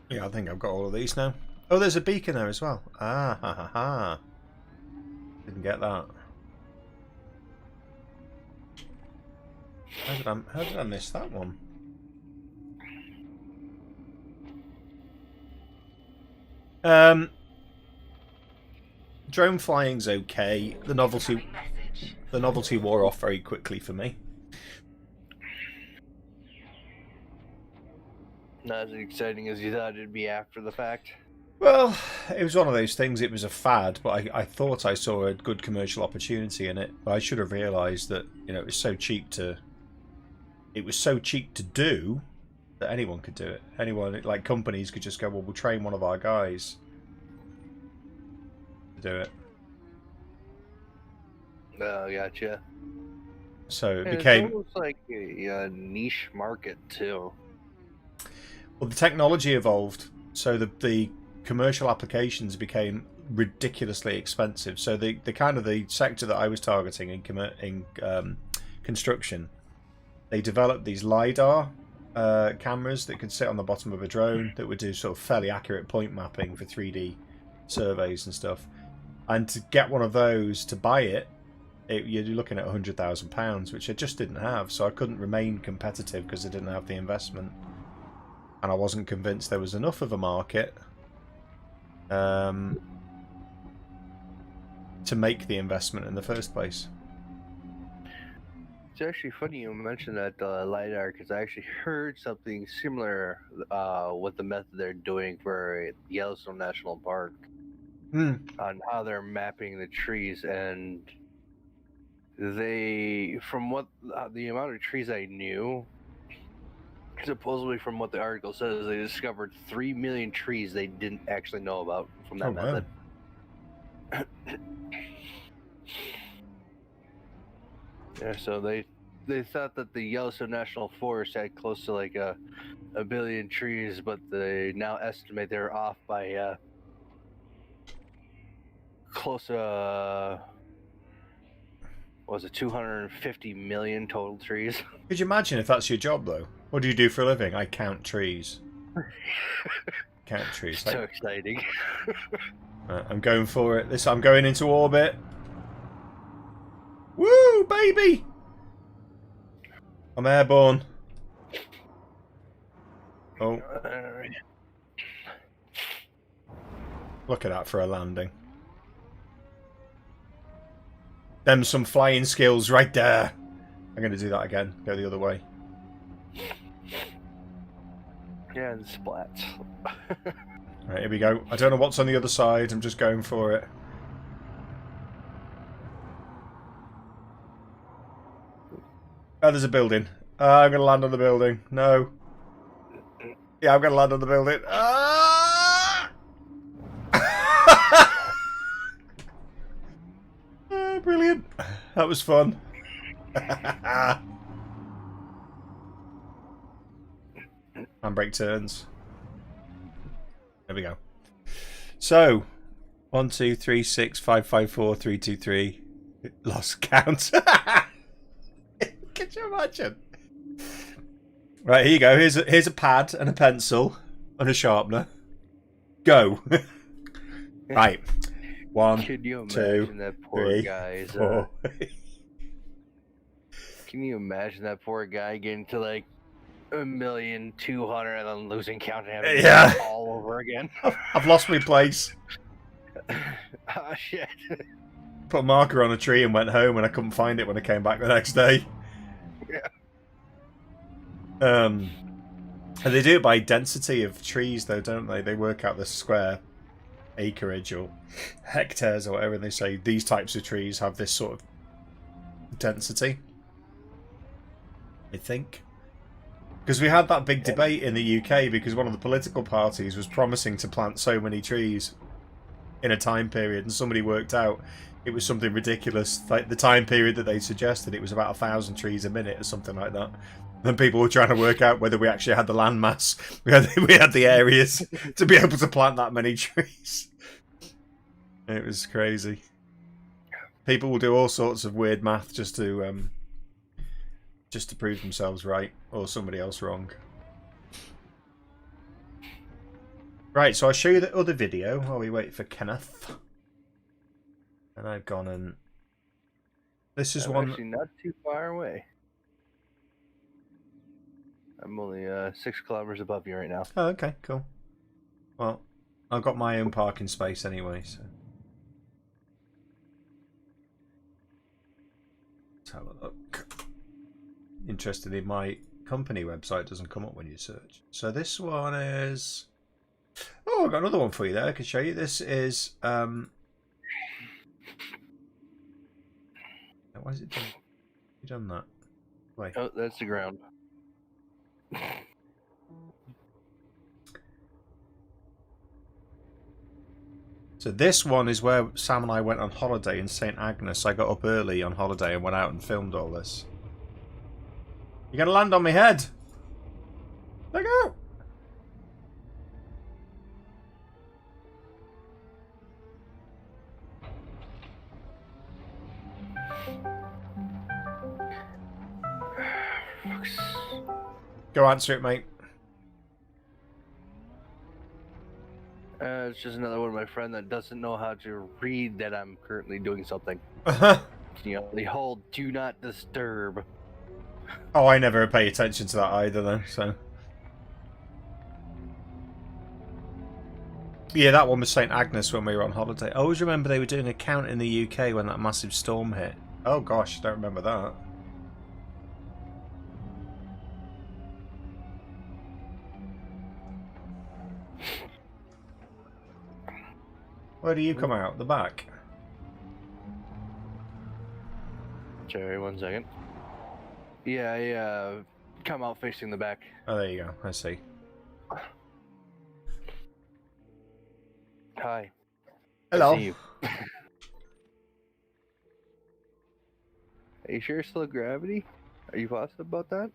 Yeah, I think I've got all of these now. Oh, there's a beacon there as well. Ah, ha, ha, ha. Didn't get that. How did I miss that one? Drone flying's okay. The novelty wore off very quickly for me. Not as exciting as you thought it'd be after the fact. Well, it was one of those things. It was a fad, but I thought I saw a good commercial opportunity in it. But I should have realised that, you know, it was so cheap to do that anyone could do it. Anyone, like companies, could just go, well, we'll train one of our guys to do it. Oh, gotcha. So it And became it's almost like a niche market too. Well, the technology evolved, so the commercial applications became ridiculously expensive. So the kind of the sector that I was targeting in construction, they developed these LiDAR cameras that could sit on the bottom of a drone that would do sort of fairly accurate point mapping for 3D surveys and stuff. And to get one of those, to buy it, you're looking at £100,000, which I just didn't have. So I couldn't remain competitive because I didn't have the investment. And I wasn't convinced there was enough of a market to make the investment in the first place. It's actually funny you mentioned that LiDAR, because I actually heard something similar with the method they're doing for Yellowstone National Park on how they're mapping the trees, and they, from what the amount of trees I knew, supposedly from what the article says, they discovered 3 million trees they didn't actually know about from that method. Wow. Yeah, so they thought that the Yellowstone National Forest had close to like a billion trees, but they now estimate they're off by close to what was it, 250 million total trees. Could you imagine if that's your job, though? What do you do for a living? I count trees. Count trees. So exciting. I'm going for it. I'm going into orbit. Woo, baby! I'm airborne. Oh. Look at that for a landing. Them some flying skills right there. I'm going to do that again. Go the other way. Yeah, and splats. Right, here we go. I don't know what's on the other side. I'm just going for it. Oh, there's a building. I'm going to land on the building. No. Yeah, I'm going to land on the building. Ah! Oh, brilliant. That was fun. Handbrake turns. There we go. So, 1, 2, 3, 6, 5, 5, 4, 3, 2, 3. Lost count. Could you imagine? Right, here you go. Here's a pad and a pencil and a sharpener. Go. Right. 1, Could you 2, imagine that poor 3, guy's 4. Can you imagine that poor guy getting to like 1,200,000 and then losing count and having to do it all over again? I've lost my place. Oh shit. Put a marker on a tree and went home, and I couldn't find it when I came back the next day. Yeah. And they do it by density of trees, though, don't they? They work out the square acreage or hectares or whatever, and they say these types of trees have this sort of density. I think. Because we had that big debate in the UK because one of the political parties was promising to plant so many trees in a time period, and somebody worked out it was something ridiculous. Like the time period that they suggested, it was about 1,000 trees a minute or something like that. And people were trying to work out whether we actually had the land mass, we had the areas to be able to plant that many trees. It was crazy. People will do all sorts of weird math just to prove themselves right or somebody else wrong. Right, so I'll show you the other video while we wait for Kenneth. And I've gone and this is one actually not too far away. I'm only 6 kilometers above you right now. Oh, okay, cool. Well, I've got my own parking space anyway, so let's have a look. Interested in my company website, doesn't come up when you search. So this one is, oh, I've got another one for you there. I can show you. This is why is it done? You done that? Wait. Oh, that's the ground. So this one is where Sam and I went on holiday in St. Agnes. I got up early on holiday and went out and filmed all this. You're gonna land on my head. Look out! Go answer it, mate. It's just another one of my friend that doesn't know how to read that I'm currently doing something. You know, the whole "do not disturb." Oh, I never pay attention to that either, though. So, yeah, that one was St. Agnes when we were on holiday. I always remember they were doing a count in the UK when that massive storm hit. Oh gosh, I don't remember that. Where do you come out? The back? Sorry, 1 second. Yeah, I come out facing the back. Oh, there you go. I see. Hi. Hello. I see you. Are you sure it's still gravity? Are you positive about that?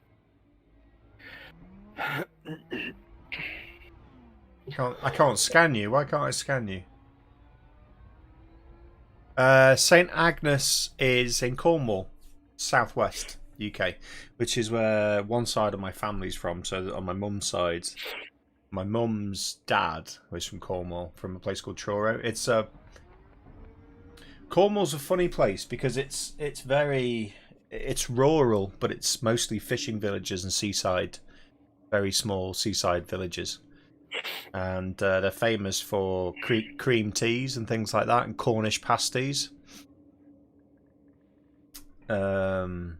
I can't scan you. Why can't I scan you? St. Agnes is in Cornwall, southwest UK, which is where one side of my family's from. So on my mum's side, my mum's dad was from Cornwall, from a place called Truro. It's Cornwall's a funny place because it's rural, but it's mostly fishing villages and seaside, very small seaside villages. And they're famous for cream teas and things like that, and Cornish pasties. And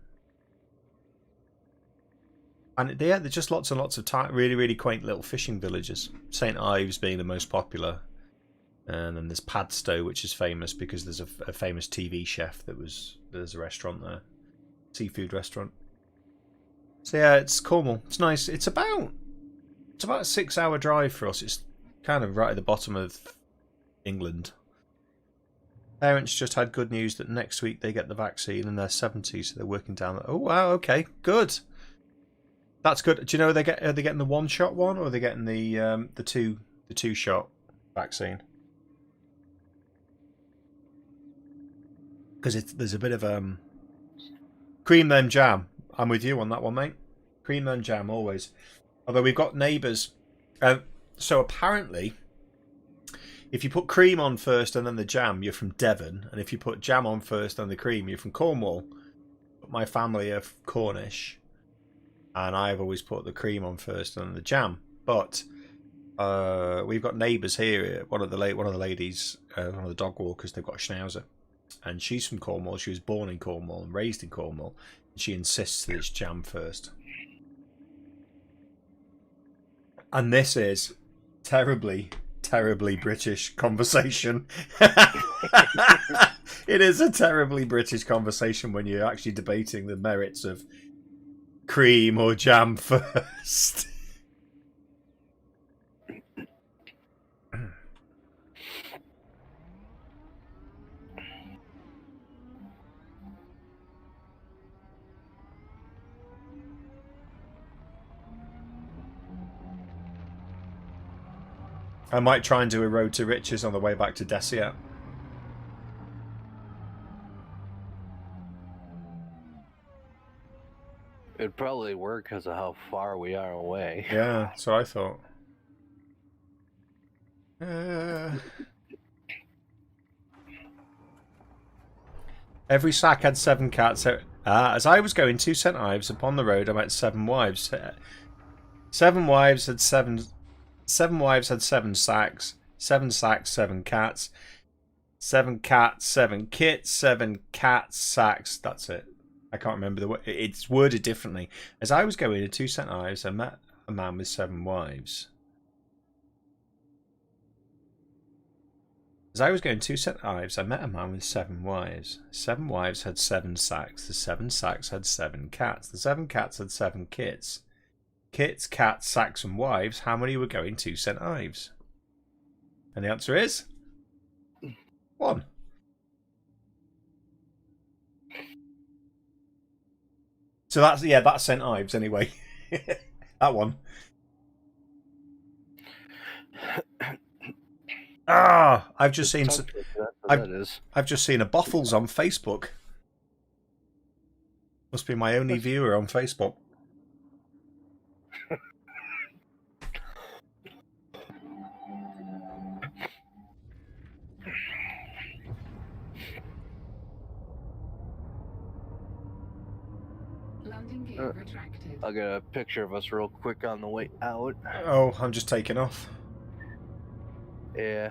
they're just lots and lots of really, really quaint little fishing villages. St. Ives being the most popular. And then there's Padstow, which is famous because there's a famous TV chef there's a restaurant there. Seafood restaurant. So yeah, it's Cornwall. It's nice. It's about a 6-hour drive for us. It's kind of right at the bottom of England. Parents just had good news that next week they get the vaccine and they're 70, so they're working down. Oh wow, okay, good. That's good. Do you know are they getting the 1-shot one or are they getting the the 2-shot vaccine. Because there's a bit of cream then jam. I'm with you on that one, mate. Cream then jam always. Although we've got neighbours. So apparently, if you put cream on first and then the jam, you're from Devon. And if you put jam on first and the cream, you're from Cornwall. But my family are Cornish. And I've always put the cream on first and then the jam. But we've got neighbours here. One of the ladies, one of the dog walkers, they've got a schnauzer. And she's from Cornwall. She was born in Cornwall and raised in Cornwall. And she insists that it's jam first. And this is terribly British conversation. It is a terribly British conversation when you're actually debating the merits of cream or jam first. I might try and do a road to riches on the way back to Dessia. It'd probably work because of how far we are away. Yeah, that's what I thought. Every sack had 7 cats. As I was going 2 St. Ives upon the road, I met 7 wives. 7 wives had 7. 7 wives had 7 sacks. 7 sacks, 7 cats. 7 cats, 7 kits. 7 cats, sacks. That's it. I can't remember the word. It's worded differently. As I was going to 2 St. Ives, I met a man with 7 wives. As I was going 2 St. Ives, I met a man with 7 wives. 7 wives had 7 sacks. The 7 sacks had 7 cats. The 7 cats had 7 kits. Kits, cats, sacks, and wives. How many were going to St. Ives? And the answer is 1. So that's St. Ives anyway. That one. I've just seen I've just seen a Boffles on Facebook. Must be my only viewer on Facebook. Landing gear retracted. I'll get a picture of us real quick on the way out. Oh, I'm just taking off. Yeah.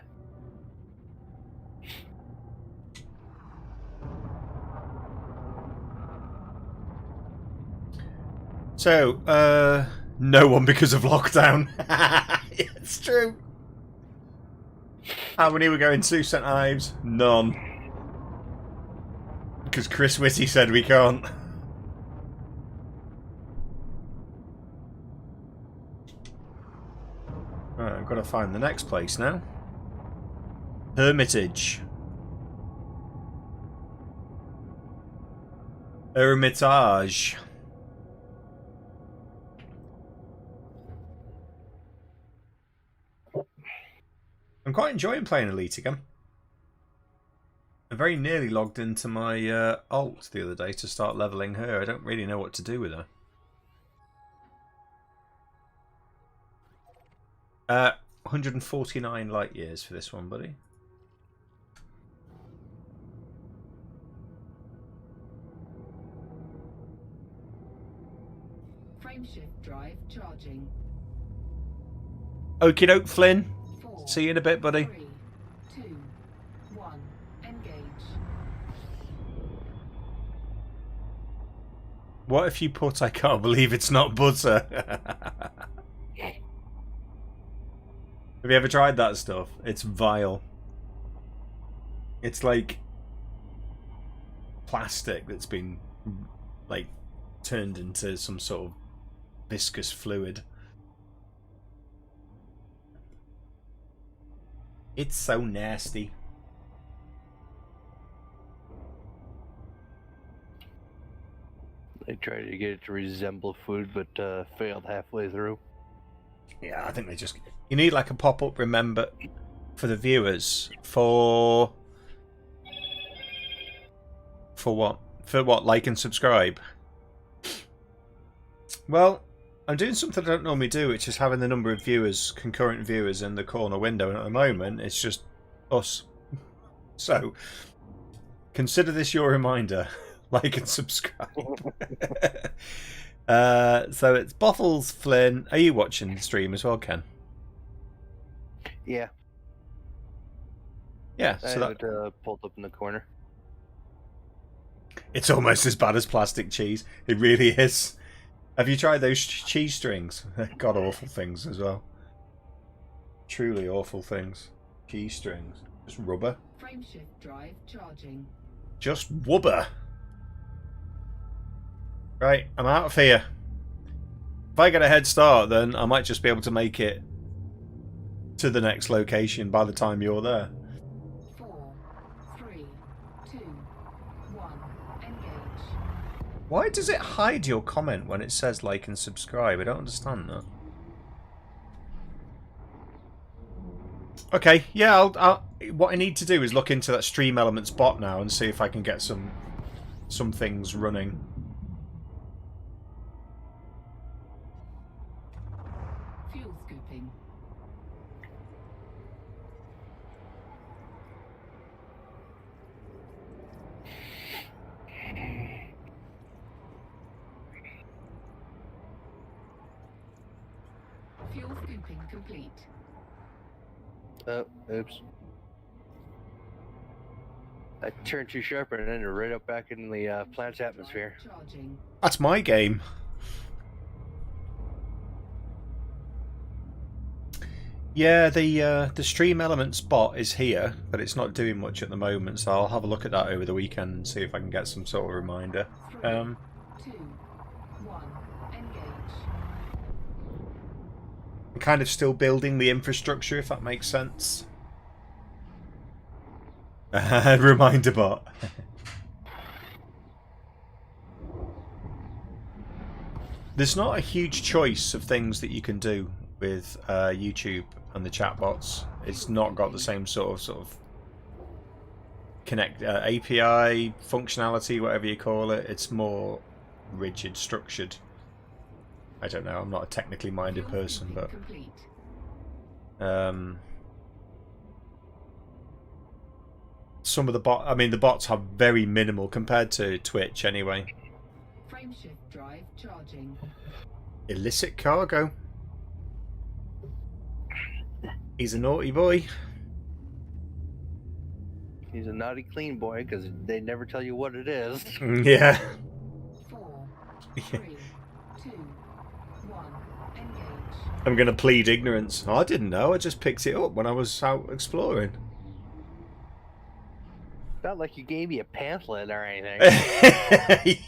So, no one because of lockdown. It's true. How many were going to St. Ives? None. Because Chris Whitty said we can't. Right, I've got to find the next place now. Hermitage. Hermitage. I'm quite enjoying playing Elite again. I very nearly logged into my alt the other day to start leveling her. I don't really know what to do with her. 149 light years for this one, buddy. Frameshift drive charging. Okie doke, Flynn. 4, See you in a bit, buddy. 3, 2, 1. Engage. What if you put I can't believe it's not butter? Have you ever tried that stuff? It's vile. It's like plastic that's been like turned into some sort of viscous fluid. It's so nasty. They tried to get it to resemble food, but failed halfway through. Yeah, I think they just... You need like a pop-up remember for the viewers. For what? For what? Like and subscribe? Well, I'm doing something I don't normally do, which is having the number of viewers, concurrent viewers in the corner window. And at the moment, it's just us. So, consider this your reminder. Like and subscribe. So it's Bottles, Flynn. Are you watching the stream as well, Ken? Yeah. Yeah, I so have it pulled up in the corner. It's almost as bad as plastic cheese. It really is. Have you tried those cheese strings? God awful things as well. Truly awful things. Cheese strings. Just rubber. Frameshift drive charging. Just wubber. Right, I'm out of here. If I get a head start, then I might just be able to make it to the next location by the time you're there. 4, 3, 2, 1. Engage. Why does it hide your comment when it says like and subscribe? I don't understand that. Okay, yeah, I'll what I need to do is look into that Stream Elements bot now and see if I can get some things running. Fuel scooping. Fuel scooping complete. Oh, oops. I turned too sharp and ended right up back in the planet's atmosphere. Charging. That's my game. Yeah, the Stream Elements bot is here, but it's not doing much at the moment, so I'll have a look at that over the weekend and see if I can get some sort of reminder. 3, 2, 1. Engage. I'm kind of still building the infrastructure, if that makes sense. Reminder bot. There's not a huge choice of things that you can do with YouTube and the chatbots. It's not got the same sort of connect API functionality, whatever you call it. It's more rigid, structured. I don't know. I'm not a technically minded person, but some of the the bots have very minimal compared to Twitch anyway. Frameshift drive charging. Illicit cargo. He's a naughty boy. He's a naughty clean boy because they never tell you what it is. Yeah. 4, 3, 2, 1. Engage. I'm going to plead ignorance. Oh, I didn't know. I just picked it up when I was out exploring. Not like you gave me a pamphlet or anything.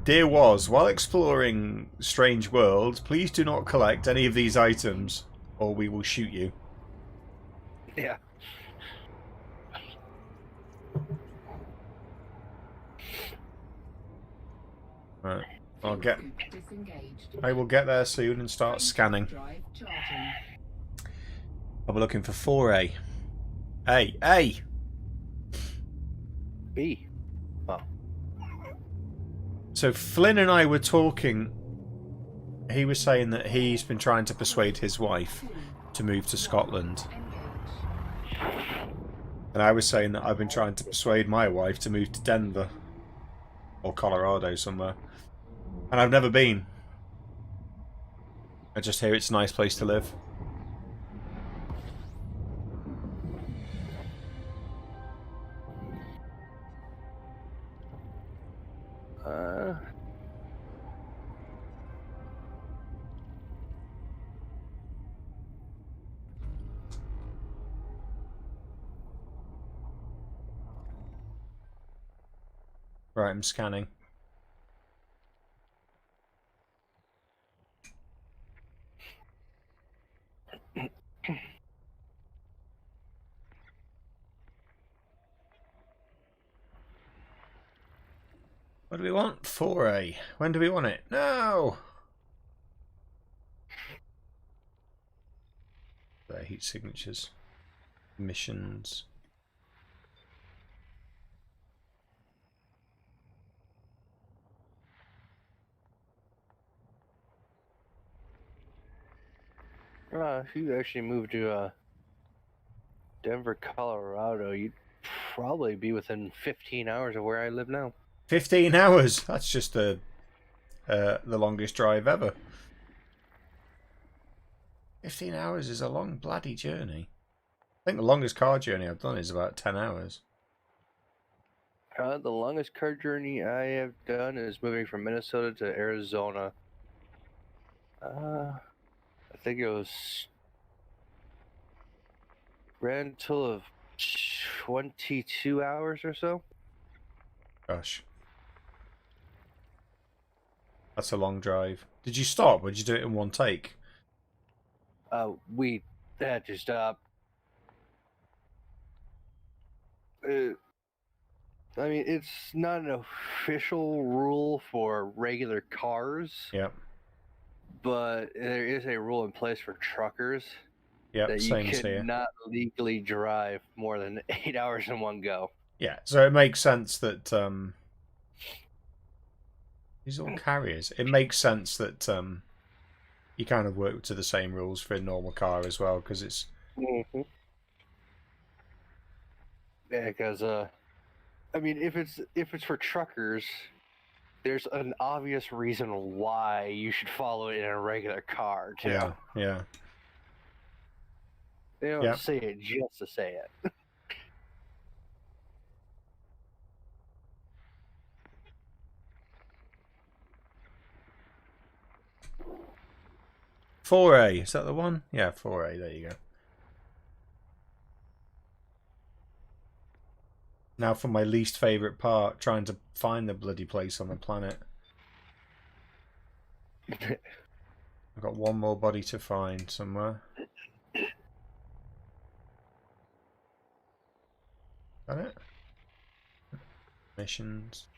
Dear Was, while exploring strange worlds, please do not collect any of these items, or we will shoot you. Yeah. Right. Disengaged. I will get there soon and start scanning. Drive charging. I'll be looking for 4A. A! B. Oh. So Flynn and I were talking. He was saying that he's been trying to persuade his wife to move to Scotland. And I was saying that I've been trying to persuade my wife to move to Denver. Or Colorado somewhere. And I've never been. I just hear it's a nice place to live. Right, I'm scanning. What do we want? 4A. When do we want it? No! There, heat signatures. Missions. If you actually moved to Denver, Colorado, you'd probably be within 15 hours of where I live now. 15 hours? That's just the longest drive ever. 15 hours is a long bloody journey. I think the longest car journey I've done is about 10 hours. The longest car journey I have done is moving from Minnesota to Arizona. I think it was grand total of 22 hours or so. Gosh. That's a long drive. Did you stop or did you do it in one take? We had to stop. I mean, it's not an official rule for regular cars. Yep. But there is a rule in place for truckers. Yep, that you same here. cannot legally drive more than 8 hours in one go. Yeah, so it makes sense that these are all carriers. It makes sense that you kind of work to the same rules for a normal car as well, because it's. Mm-hmm. Yeah, because I mean, if it's for truckers, there's an obvious reason why you should follow it in a regular car too. Yeah, yeah. They don't say it just to say it. 4A, is that the one? Yeah, 4A, there you go. Now for my least favourite part, trying to find the bloody place on the planet. I've got one more body to find somewhere. Is that it? Missions.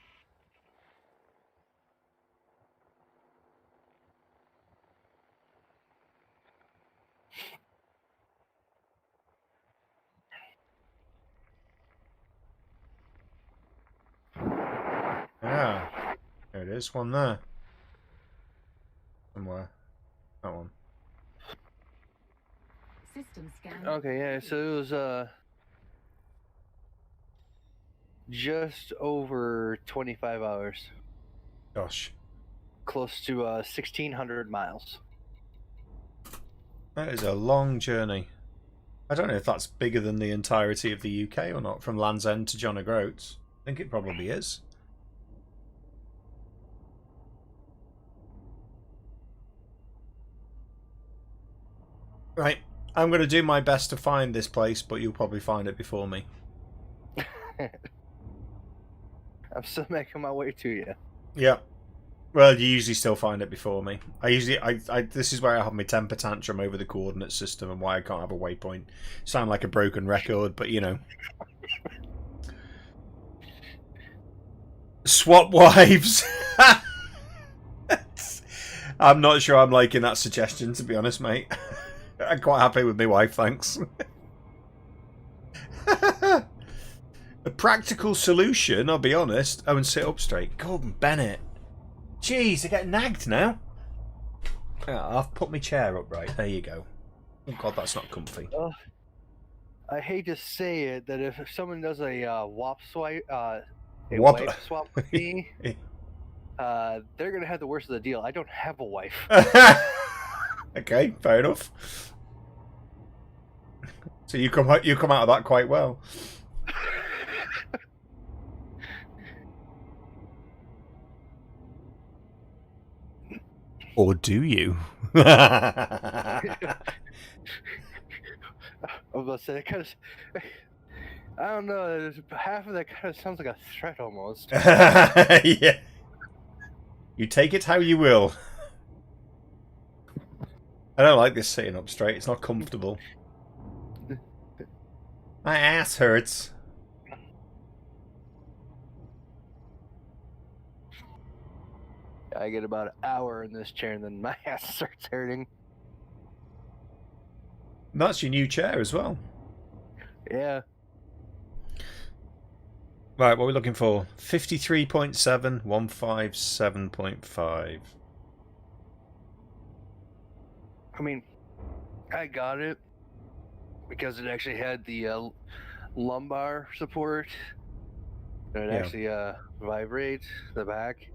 Ah, there it is, one there. Somewhere. That one. System scan. Okay, yeah, so it was just over 25 hours. Gosh. Close to 1,600 miles. That is a long journey. I don't know if that's bigger than the entirety of the UK or not, from Land's End to John O'Groats. I think it probably is. Right, I'm going to do my best to find this place, but you'll probably find it before me. I'm still making my way to you. Yeah. Well, you usually still find it before me. This is where I have my temper tantrum over the coordinate system and why I can't have a waypoint. Sound like a broken record, but you know. Swap wives. I'm not sure I'm liking that suggestion, to be honest, mate. I'm quite happy with my wife, thanks. A practical solution, I'll be honest. Oh, and sit up straight. Gordon Bennett. Jeez, I get nagged now. I've put my chair up right. There you go. Oh God, that's not comfy. I hate to say it, that if someone does a wife swap with me, they're gonna have the worst of the deal. I don't have a wife. Okay, fair enough. So you come out of that quite well. Or do you? I was about to say, I don't know, half of that kind of sounds like a threat almost. Yeah. You take it how you will. I don't like this sitting up straight. It's not comfortable. My ass hurts. I get about an hour in this chair and then my ass starts hurting. And that's your new chair as well. Yeah. Right, what are we looking for? 53.7, 157.5. I mean, I got it because it actually had the lumbar support. And it actually vibrates the back.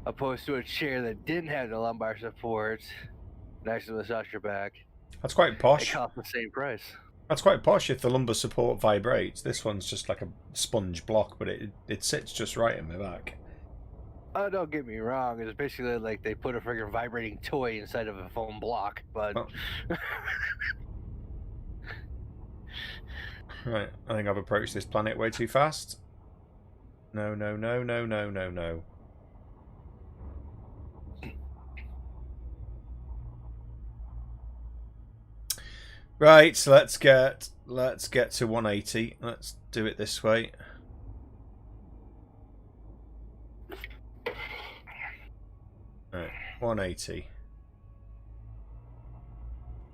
Opposed to a chair that didn't have the lumbar support and actually massage your back. That's quite It posh. cost the same price. That's quite posh if the lumbar support vibrates. This one's just like a sponge block, but it sits just right in my back. Oh, don't get me wrong. It's basically like they put a freaking vibrating toy inside of a foam block, but... Oh. Right, I think I've approached this planet way too fast. No, no, no, no, no, no, no. Right, so let's get to 180. Let's do it this way. Right, 180.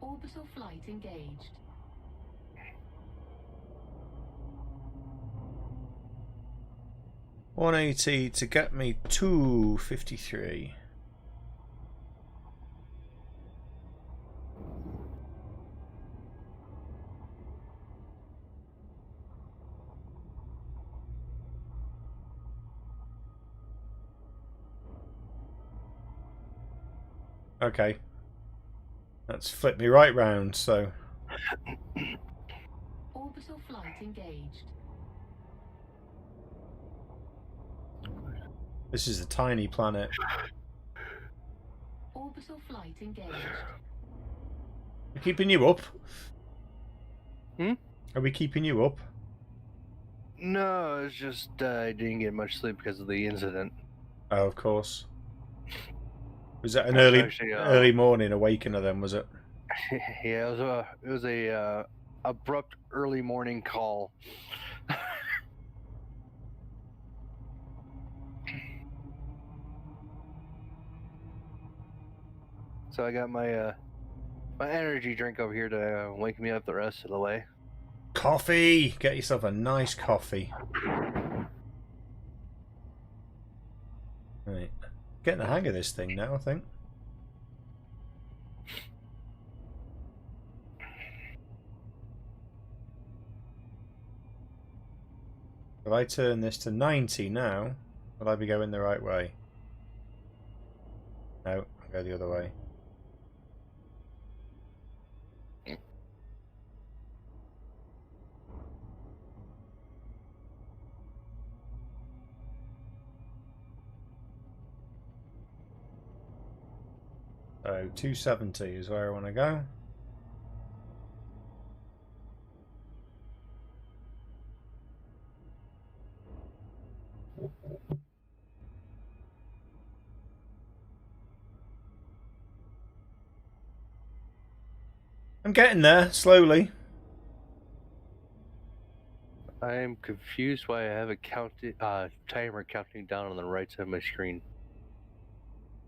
Orbital flight engaged. $180 to get me to 53. Okay. Let's flip me right round, so. Orbital flight engaged. This is a tiny planet. Orbital flight engaged. We're keeping you up? Hmm? Are we keeping you up? No, it's just I didn't get much sleep because of the incident. Oh, of course. Was that an Actually, early morning awakener then, was it? Yeah, it was a abrupt early morning call. So I got my my energy drink over here to wake me up the rest of the way. Coffee! Get yourself a nice coffee. Right. Getting the hang of this thing now, I think. If I turn this to 90 now, will I be going the right way? No, I'll go the other way. So 270 is where I want to go. I'm getting there, slowly. I am confused why I have a timer counting down on the right side of my screen.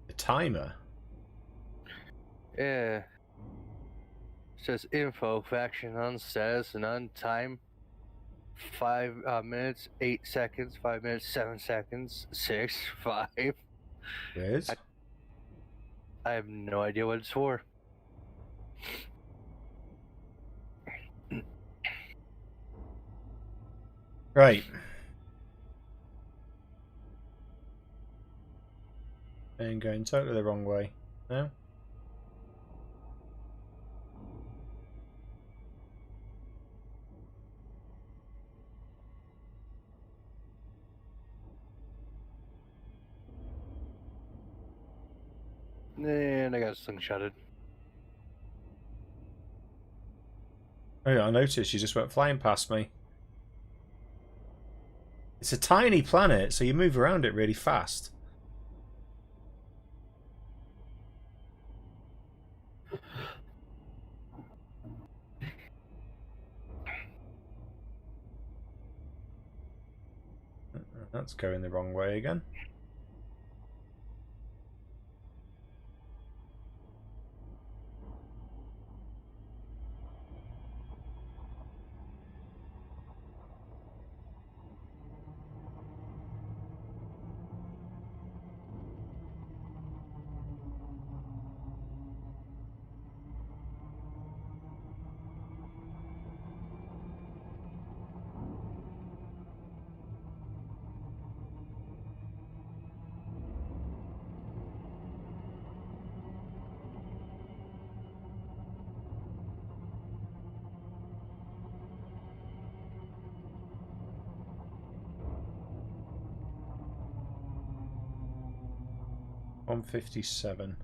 The timer? Yeah. It says info, faction on status and on time. 5 minutes, 8 seconds, 5 minutes, 7 seconds, 6, 5. Weird. I have no idea what it's for. Right. I'm going totally the wrong way now. And I got slingshotted. Oh yeah, I noticed you just went flying past me. It's a tiny planet, so you move around it really fast. That's going the wrong way again. 157.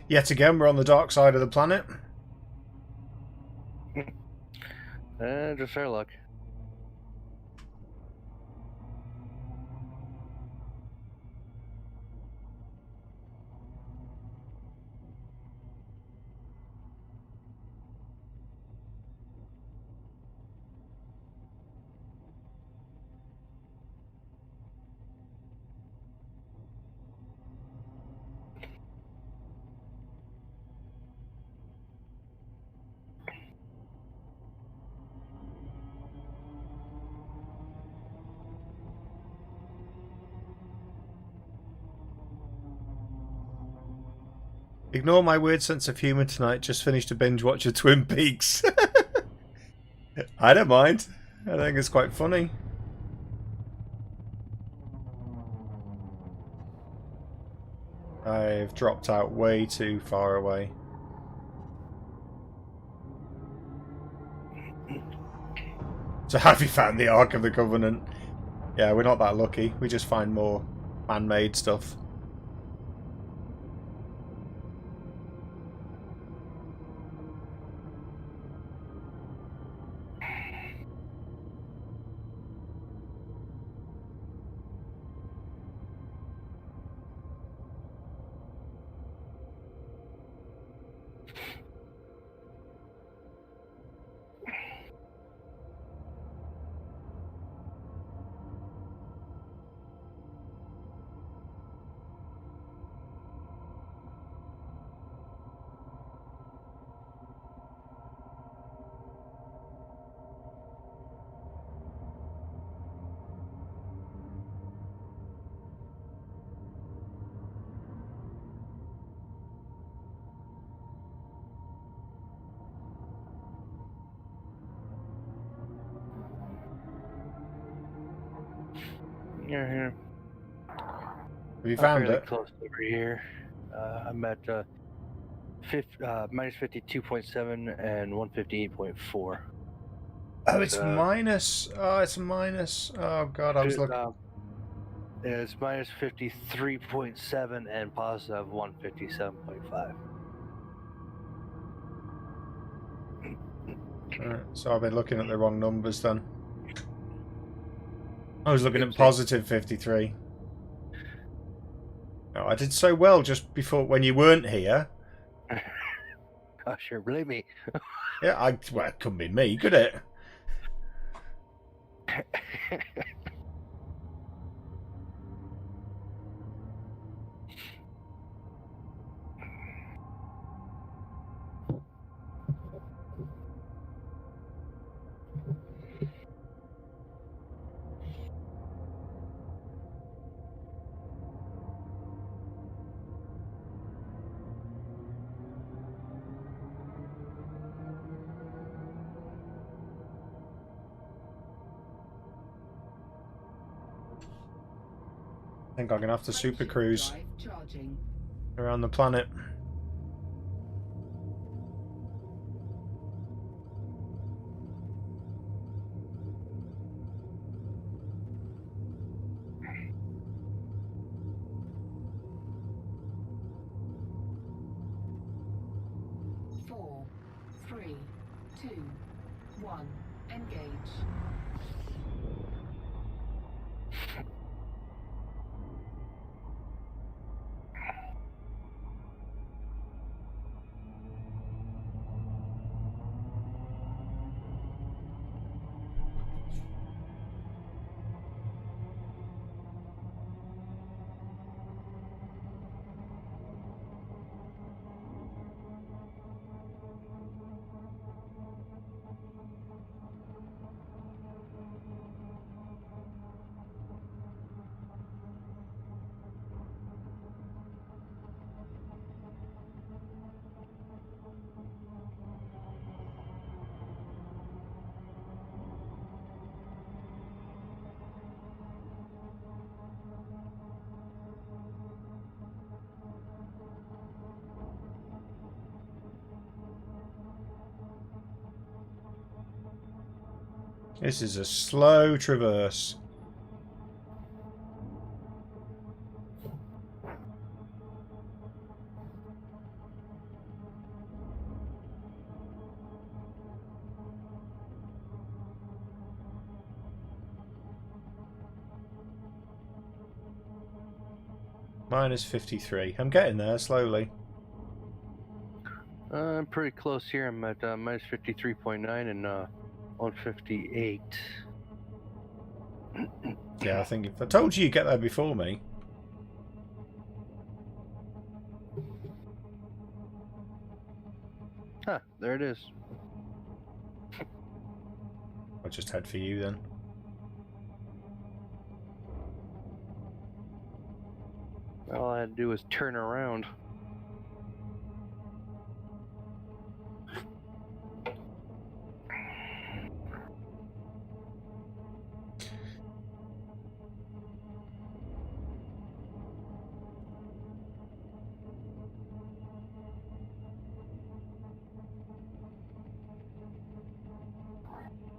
Yet again, we're on the dark side of the planet. Just our luck. Ignore my weird sense of humour tonight. Just finished a binge watch of Twin Peaks. I don't mind. I think it's quite funny. I've dropped out way too far away. So have you found the Ark of the Covenant? Yeah, we're not that lucky. We just find more man-made stuff. Here. Have you found it? Close over here. I'm at minus 52.7 and 158.4. Oh, it's minus. Oh, it's minus. Oh god, I was looking. It's minus 53.7 and positive 157.5. Alright, so I've been looking at the wrong numbers then. I was looking at positive 53. Oh, I did so well just before when you weren't here. Oh, sure, believe me. Yeah, well, it couldn't be me, could it? I think I'm going to have to super cruise around the planet. 2, 1, engage. This is a slow traverse. Minus 53. I'm getting there slowly. I'm pretty close here. I'm at minus 53.9 and 158. Yeah, I think if I told you get there before me. Huh, there it is. I'll just head for you then. All I had to do was turn around.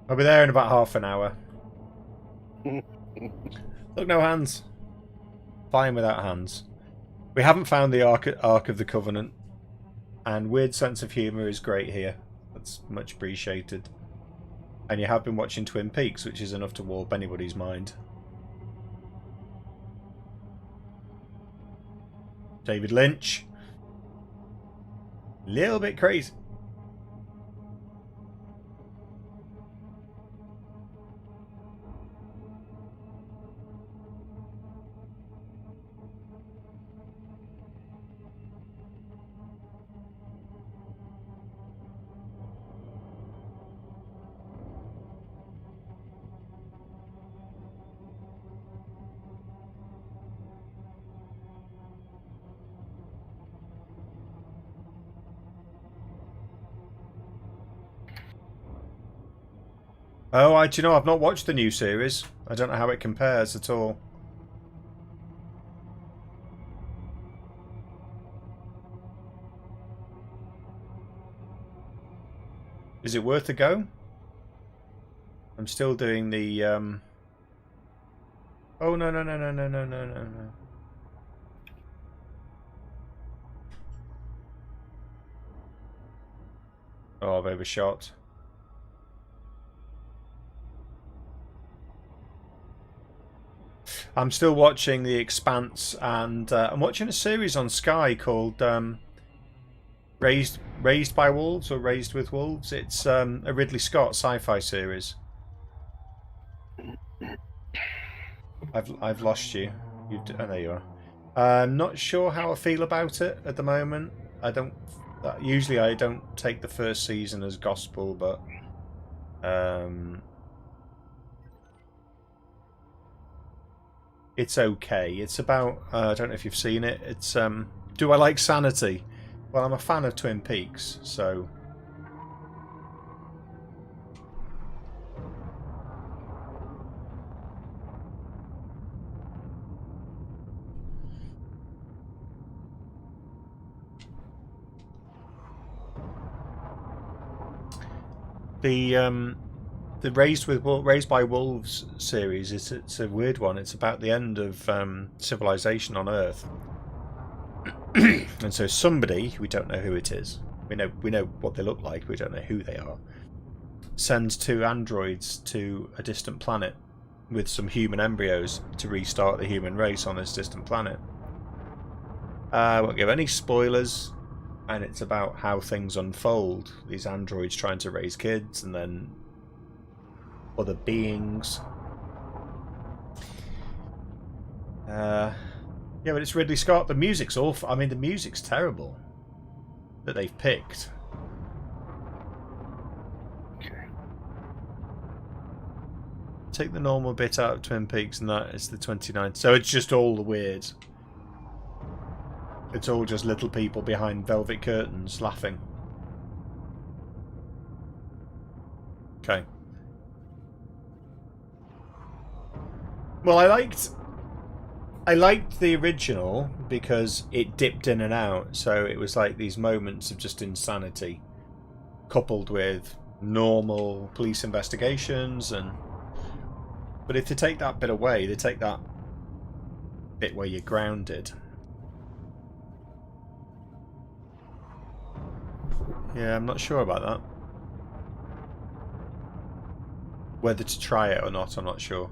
I'll be there in about half an hour. Look, no hands. Flying without hands. We haven't found the Ark of the Covenant. And weird sense of humour is great here. That's much appreciated. And you have been watching Twin Peaks, which is enough to warp anybody's mind. David Lynch. Little bit crazy. Oh, do you know, I've not watched the new series. I don't know how it compares at all. Is it worth a go? I'm still doing the... Oh, no, no, no, no, no, no, no, no, no. Oh, I've overshot. I'm still watching The Expanse, and I'm watching a series on Sky called Raised by Wolves or Raised with Wolves. It's a Ridley Scott sci-fi series. I've lost you. Oh, there you are. I'm not sure how I feel about it at the moment. Usually I don't take the first season as gospel, but it's okay. It's about I don't know if you've seen it. It's do I like sanity? Well, I'm a fan of Twin Peaks, so the Raised by Wolves series it's a weird one. It's about the end of civilization on Earth, and so somebody, we don't know who it is. We know what they look like. We don't know who they are. sends 2 androids to a distant planet with some human embryos to restart the human race on this distant planet. I won't give any spoilers, and it's about how things unfold. These androids trying to raise kids, and then other beings. Yeah, but it's Ridley Scott. The music's awful. I mean, the music's terrible that they've picked. Okay. Take the normal bit out of Twin Peaks, and that is the 29th. So it's just all the weird. It's all just little people behind velvet curtains laughing. Okay. Well, I liked the original because it dipped in and out, so it was like these moments of just insanity coupled with normal police investigations. But if they take that bit away, they take that bit where you're grounded. Yeah, I'm not sure about that. Whether to try it or not, I'm not sure.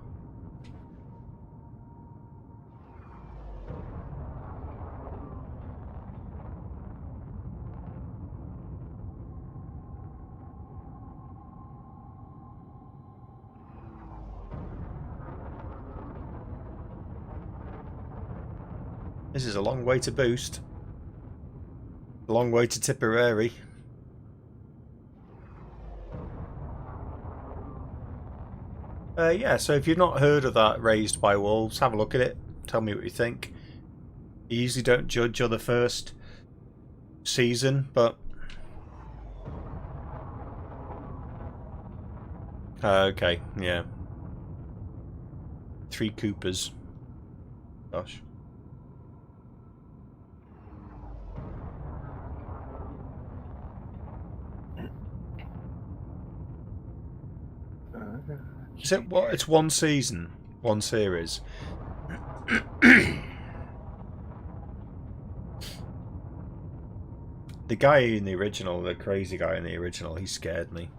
This is a long way to Boost. A long way to Tipperary. Yeah, so if you've not heard of that, Raised by Wolves, have a look at it. Tell me what you think. You usually don't judge on the first season, but... okay, yeah. 3 Coopers. Gosh. Is it what? It's 1 season, 1 series. The guy in the original, the crazy guy in the original, he scared me.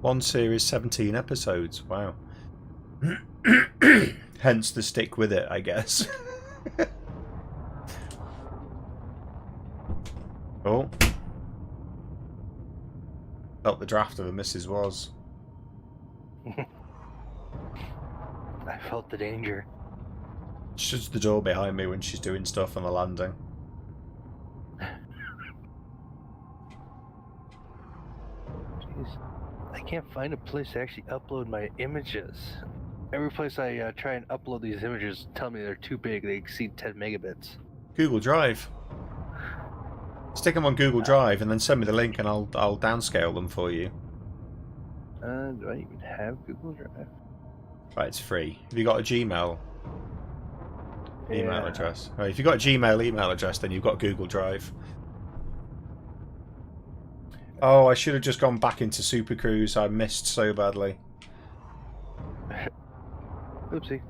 One series, 17 episodes. Wow. Hence the stick with it, I guess. Oh. Felt the draft of a Mrs. Was. I felt the danger. Shuts the door behind me when she's doing stuff on the landing. Jeez. I can't find a place to actually upload my images. Every place I try and upload these images tell me they're too big. They exceed 10 megabits. Google Drive. Stick them on Google Drive and then send me the link and I'll downscale them for you. Do I even have Google Drive? Right, it's free. Have you got a Gmail email Yeah. address? Right, if you've got a Gmail email address, then you've got Google Drive. Oh, I should have just gone back into Super Cruise. I missed so badly. Oopsie.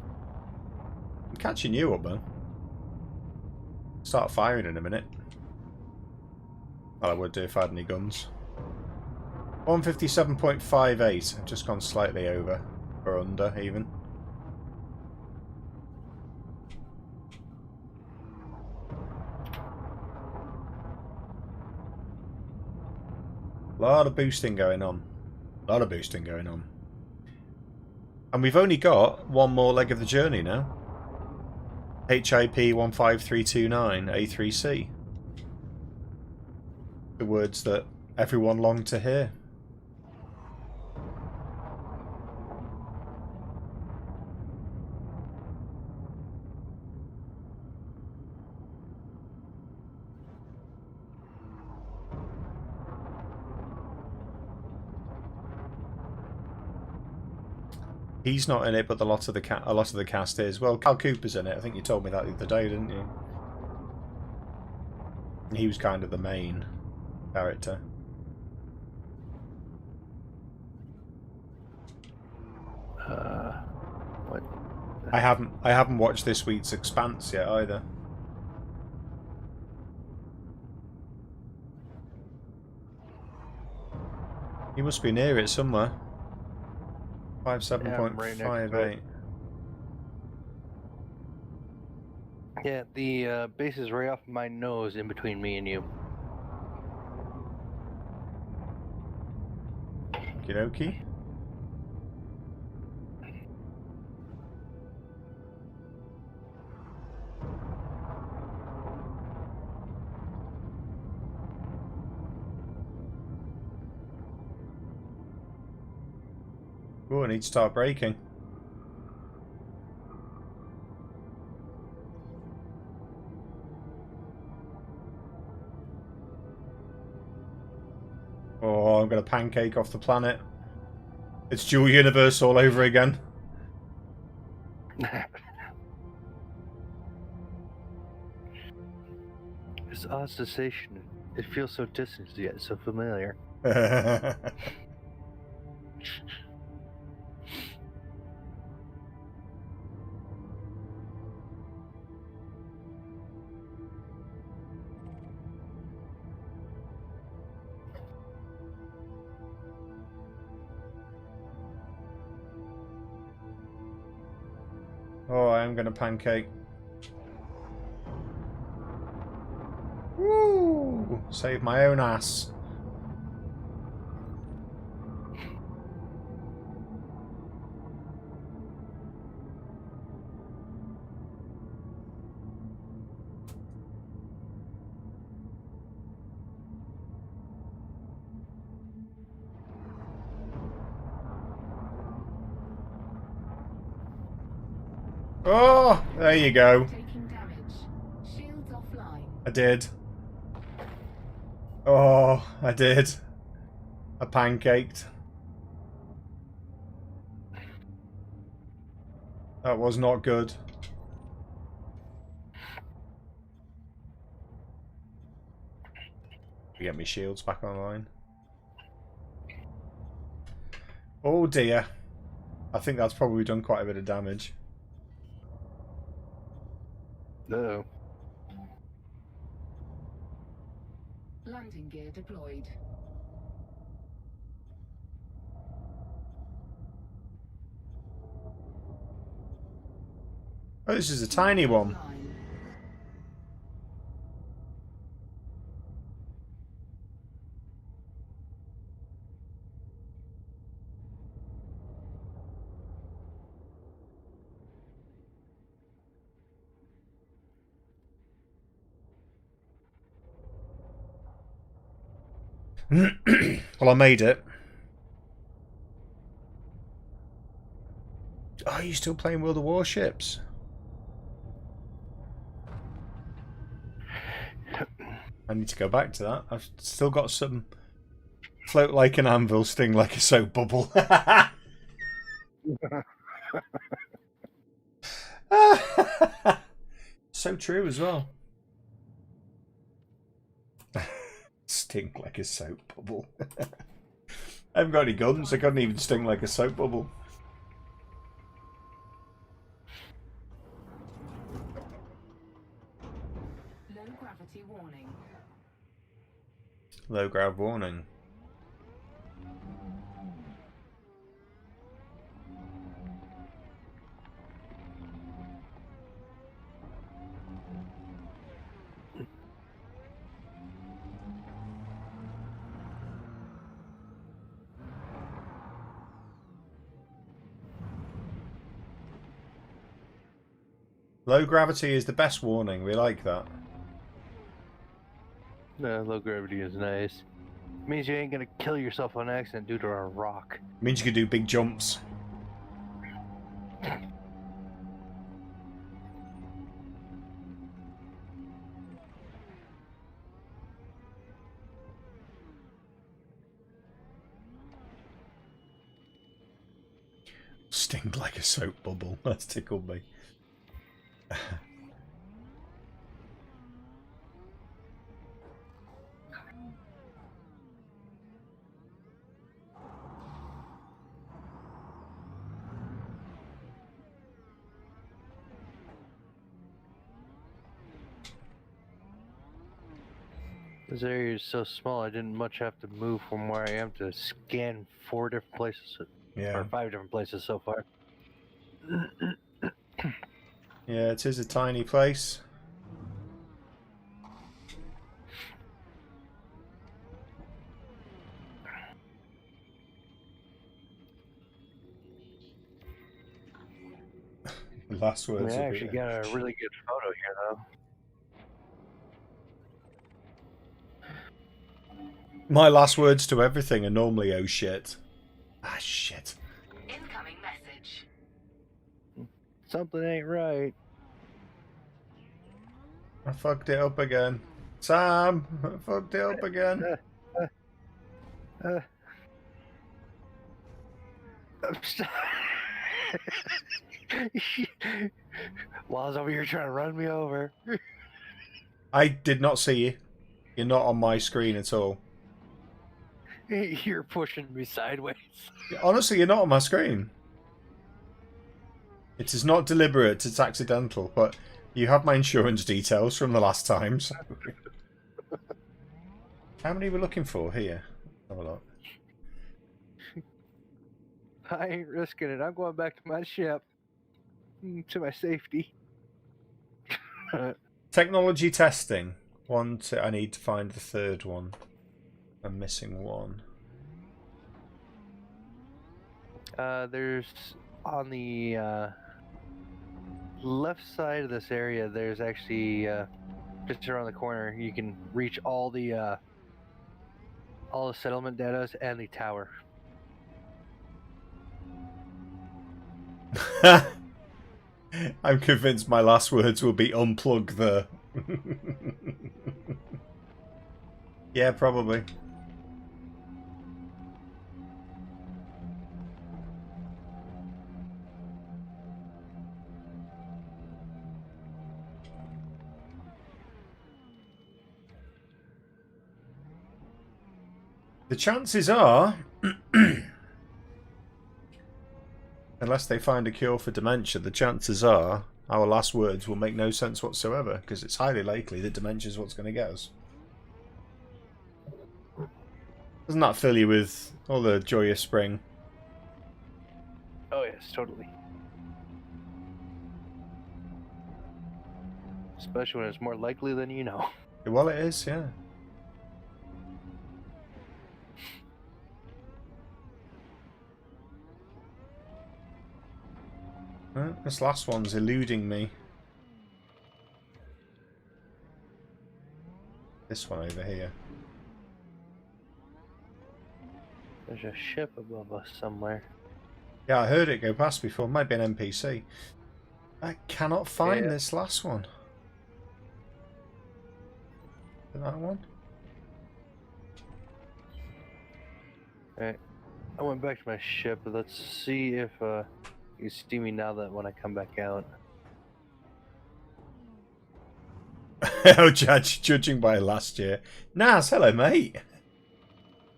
I'm catching you up, man. Start firing in a minute. Well, I would do if I had any guns. 157.58. I've just gone slightly over. Or under, even. A lot of boosting going on. A lot of boosting going on. And we've only got one more leg of the journey now. HIP 15329 A3C. The words that everyone longed to hear. He's not in it, but a lot of the cast is. Well, Cal Cooper's in it. I think you told me that the other day, didn't you? He was kind of the main character. What? I haven't watched this week's Expanse yet either. He must be near it somewhere. 57.58. Yeah, the base is right off my nose in between me and you. Okie dokie. Oh, I need to start braking. Oh, I'm going to pancake off the planet. It's dual universe all over again. This odd sensation. It feels so distant yet so familiar. Oh, I am going to pancake. Woo! Save my own ass. Oh, there you go. Taking damage. Shields offline. I did. Oh, I did. I pancaked. That was not good. Get my shields back online. Oh dear. I think that's probably done quite a bit of damage. No. Landing gear deployed. Oh, this is a tiny one. Well, I made it. Oh, are you still playing World of Warships? I need to go back to that. I've still got some float like an anvil, sting like a soap bubble. So true as well. Sting like a soap bubble. I haven't got any guns. I couldn't even sting like a soap bubble. Low gravity warning. Low grav warning. Low gravity is the best warning. We like that. No, low gravity is nice. Means you ain't gonna kill yourself on accident due to a rock. Means you can do big jumps. Sting like a soap bubble. That's tickled me. This area is so small, I didn't much have to move from where I am to scan 4 different places, Yeah. or 5 different places so far. Yeah, it is a tiny place. Last words. I actually got a really good photo here, though. My last words to everything are normally, oh shit. Ah, shit. Incoming message. Something ain't right. I fucked it up again. Sam, I fucked it up again. Wild's over here trying to run me over. I did not see you. You're not on my screen at all. You're pushing me sideways. Honestly, you're not on my screen. It is not deliberate, it's accidental, but you have my insurance details from the last time, so... How many are we looking for here? Have a look. I ain't risking it. I'm going back to my ship. To my safety. Technology testing. I need to find the third one. I'm missing one. There's on the left side of this area. There's actually just around the corner. You can reach all the settlement data and the tower. I'm convinced my last words will be unplug the... Yeah, probably. The chances are, unless they find a cure for dementia, the chances are our last words will make no sense whatsoever, because it's highly likely that dementia is what's going to get us. Doesn't that fill you with all the joy of spring? Oh yes, totally. Especially when it's more likely than you know. Well, it is, yeah. This last one's eluding me. This one over here. There's a ship above us somewhere. Yeah, I heard it go past before. Might be an NPC. I cannot find this last one. Is that one? Alright. I went back to my ship, but let's see if you see me now that when I come back out. Oh, judging by last year. Naz, hello, mate.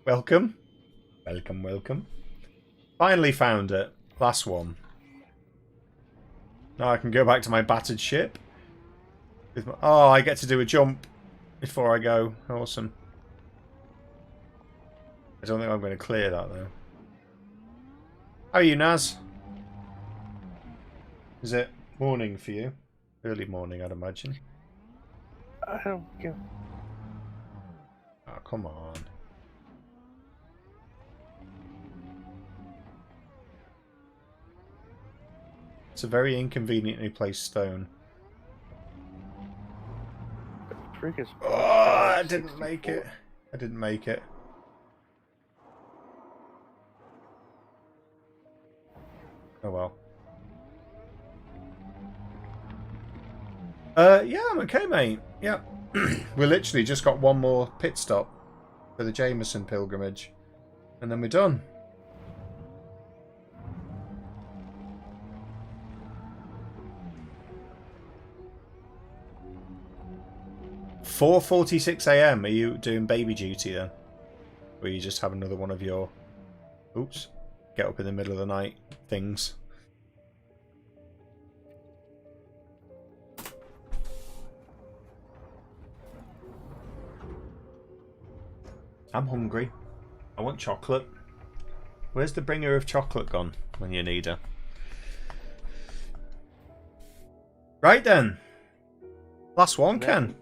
Welcome. Welcome, welcome. Finally found it. Last one. Now I can go back to my battered ship. With my... Oh, I get to do a jump before I go. Awesome. I don't think I'm going to clear that, though. How are you, Naz? Is it morning for you? Early morning, I'd imagine. I don't give. Oh, come on. It's a very inconveniently placed stone. The freak is. Oh, I didn't make it. I didn't make it. Oh well. Yeah, I'm okay, mate. Yeah. We literally just got one more pit stop for the Jameson Pilgrimage. And then we're done. 4:46 a.m. Are you doing baby duty then? Or you just have another one of your... Oops. Get up in the middle of the night things. I'm hungry. I want chocolate. Where's the bringer of chocolate gone when you need her? Right then. Last one, Ken.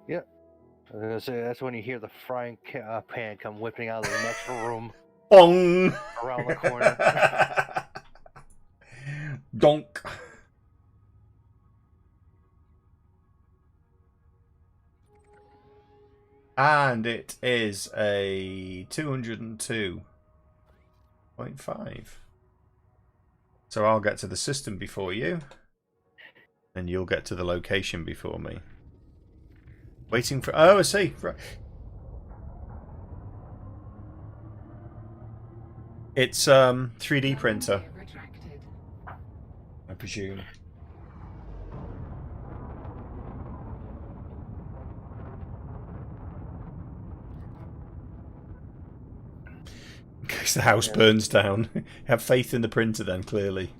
Yep. I was going to say, that's when you hear the frying pan come whipping out of the next room. Bong! Around the corner. Donk. And it is a 202.5. So I'll get to the system before you. And you'll get to the location before me. Waiting for... Oh, I see. Right. It's 3D printer. I presume. In case the house burns down. Have faith in the printer then, clearly.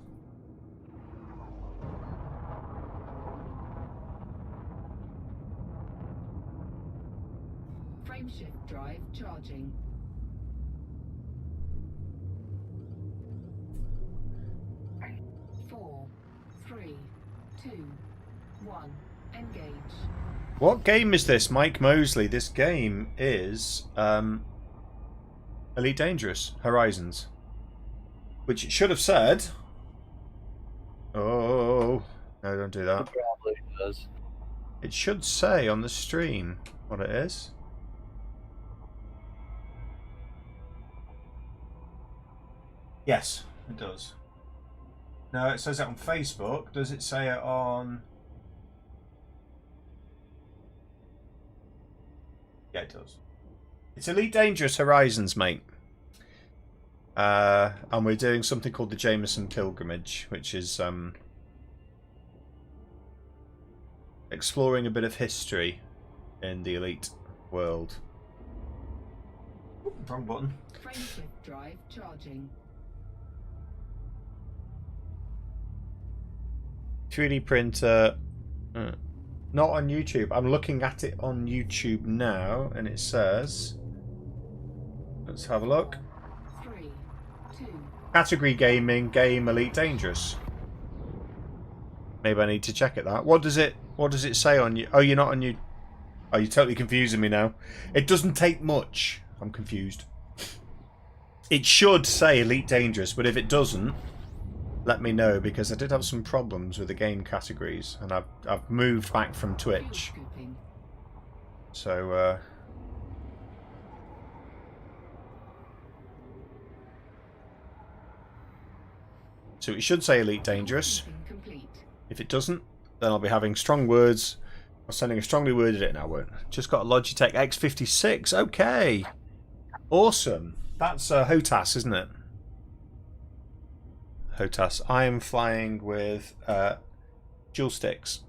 Frameshift drive charging. Four, three, two, one. Engage. What game is this, Mike Mosley? This game is Elite Dangerous Horizons, which it should have said. Oh no! Don't do that. It probably does. It should say on the stream what it is. Yes, it does. No, it says it on Facebook. Does it say it on... Yeah, it does. It's Elite Dangerous Horizons, mate. And we're doing something called the Jameson Pilgrimage, which is exploring a bit of history in the Elite world. Ooh, wrong button. Frameshift drive charging. 3D printer, not on YouTube. I'm looking at it on YouTube now, and it says, let's have a look. 3, 2. Category gaming, game Elite Dangerous. Maybe I need to check it. What does it say on you? Oh, you're not on you. Oh, you're totally confusing me now. It doesn't take much. I'm confused. It should say Elite Dangerous, but if it doesn't, let me know, because I did have some problems with the game categories, and I've moved back from Twitch. So so it should say Elite Dangerous. If it doesn't, then I'll be having strong words, or sending a strongly worded it, and I won't. Just got a Logitech X56. Okay, awesome. That's HOTAS, isn't it? HOTAS. I am flying with dual sticks,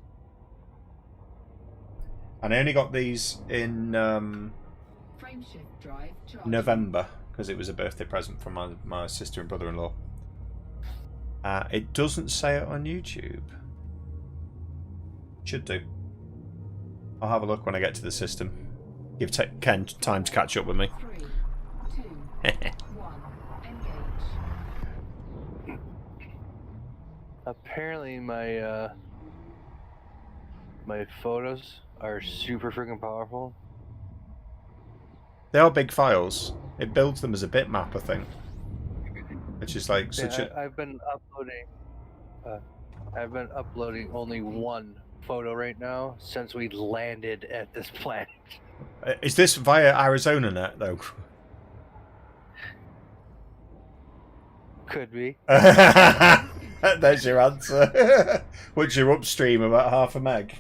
and I only got these in November because it was a birthday present from my sister and brother-in-law. It doesn't say it on YouTube. Should do. I'll have a look when I get to the system. Give Ken time to catch up with me. 3, 2, 1. Engage. Apparently my my photos are super freaking powerful. They are big files. It builds them as a bitmap, I think. Which is like such a... I've been uploading only one photo right now since we landed at this planet. Is this via Arizona Net, though? Could be. There's your answer. What's your upstream, about half a meg?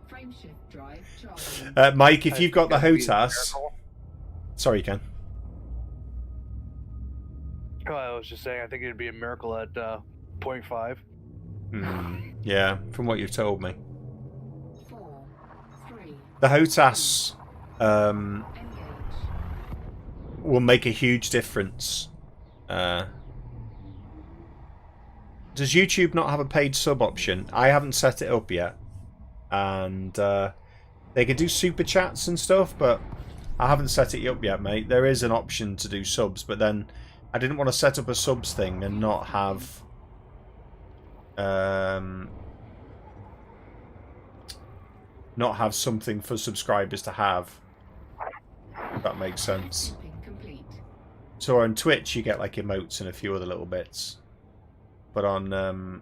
Frameshift drive charging. Mike, if you've got the HOTAS... Sorry, Ken. Oh, I was just saying, I think it'd be a miracle at 0.5. Yeah, from what you've told me. The HOTAS will make a huge difference. Does YouTube not have a paid sub option? I haven't set it up yet. And they can do super chats and stuff, but I haven't set it up yet, mate. There is an option to do subs, but then I didn't want to set up a subs thing and not have something for subscribers to have. If that makes sense. So on Twitch you get like emotes and a few other little bits, but on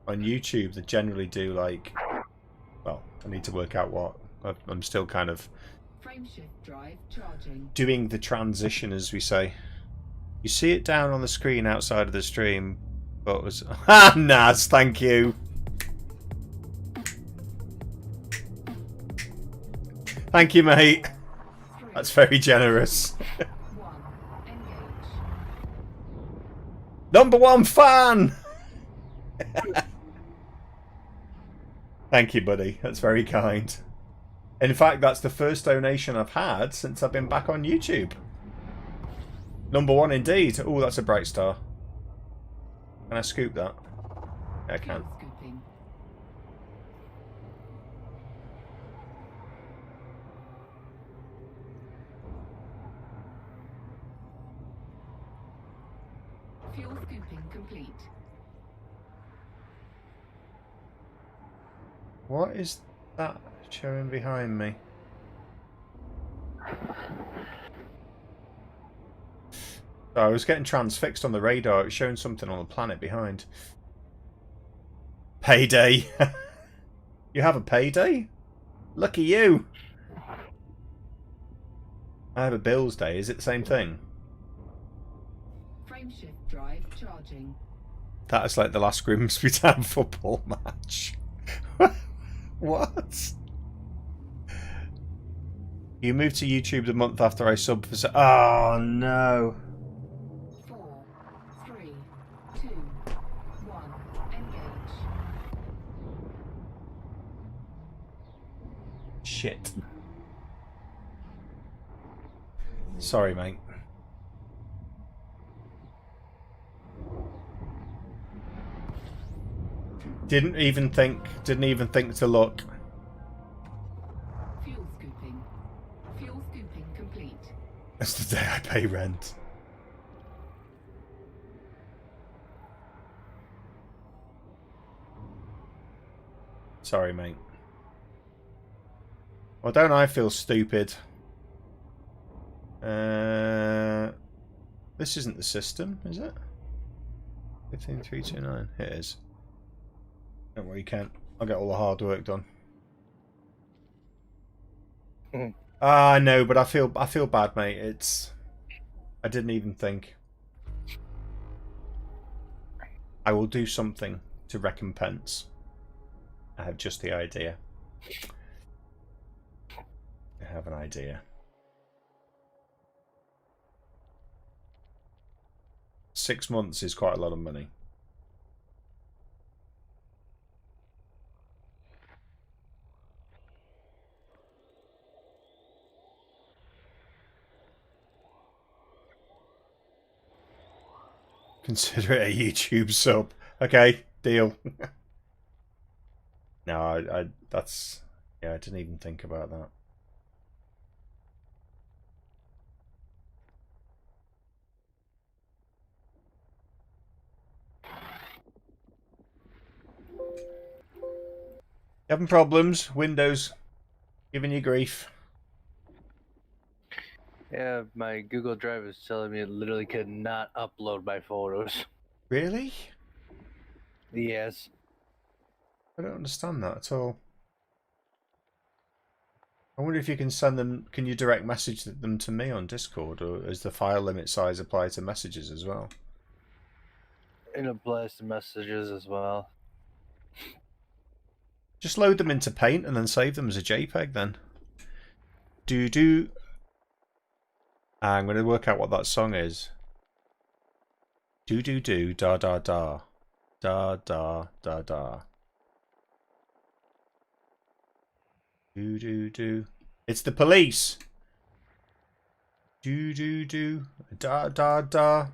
YouTube they generally do like, well, I need to work out what. I'm still kind of doing the transition, as we say. You see it down on the screen outside of the stream, but it was Naz, thank you. Thank you, mate. That's very generous. #1 fan! Thank you, buddy. That's very kind. In fact, that's the first donation I've had since I've been back on YouTube. #1 indeed. Oh, that's a bright star. Can I scoop that? Yeah, I can. Fuel scooping complete. What is that showing behind me? Oh, I was getting transfixed on the radar. It was showing something on the planet behind. Payday. You have a payday? Lucky you. I have a bills day. Is it the same thing? Frameshift drive charging. That is like the last Grimsby Town football match. What? You moved to YouTube the month after I subbed for... Oh, no. 4, 3, 2, 1, engage. Shit. Sorry, mate. Didn't even think to look. Fuel scooping. Fuel scooping complete. That's the day I pay rent. Sorry, mate. Well, don't I feel stupid? This isn't the system, is it? 15329. It is. Don't worry, Kent. I'll get all the hard work done. I know, but I feel bad, mate. I didn't even think. I will do something to recompense. I have just the idea. I have an idea. 6 months is quite a lot of money. Consider it a YouTube sub. Okay, deal. No, that's... Yeah, I didn't even think about that. You having problems? Windows giving you grief? Yeah, my Google Drive is telling me it literally could not upload my photos. Really? Yes. I don't understand that at all. I wonder if you can send them... Can you direct message them to me on Discord, or does the file limit size apply to messages as well? It applies to messages as well. Just load them into Paint and then save them as a JPEG then. Do. I'm going to work out what that song is. Do da da da. Da da da da. Do do do. It's the police. Do do do. Da da da.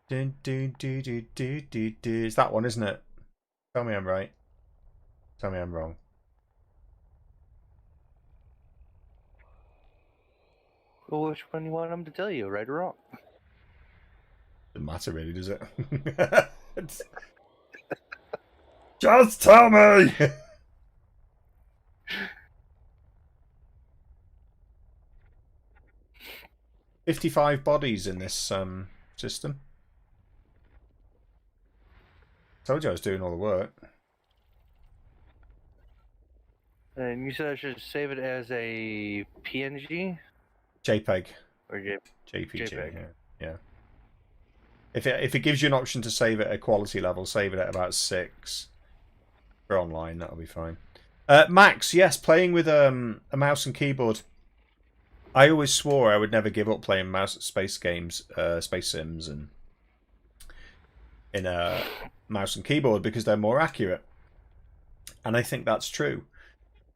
Do do do do do do do. It's that one, isn't it? Tell me I'm right. Tell me I'm wrong. Well, which one you want them to tell you, right or wrong? Doesn't matter really, does it? Just tell me. 55 bodies in this system. Told you I was doing all the work. And you said I should save it as a PNG JPEG. or JPG. JPEG. Yeah. If it gives you an option to save it at quality level, save it at about 6 for online. That'll be fine. Max, yes, playing with a mouse and keyboard. I always swore I would never give up playing space games, space sims, and in a mouse and keyboard because they're more accurate, and I think that's true.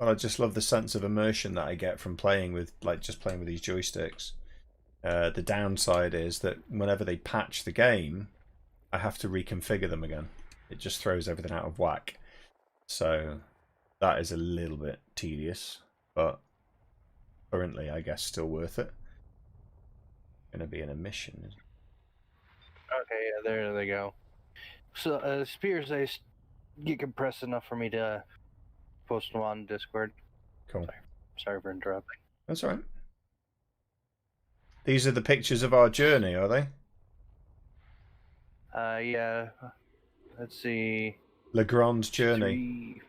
But I just love the sense of immersion that I get from playing with, like, just playing with these joysticks. The downside is that whenever they patch the game, I have to reconfigure them again. It just throws everything out of whack. So that is a little bit tedious, but currently, I guess, still worth it. Going to be an mission. Okay, yeah, there they go. So, Spears, they get compressed enough for me to post them on Discord. Cool. Sorry for interrupting. That's all right. These are the pictures of our journey, are they? Yeah. Let's see. Legrand's journey.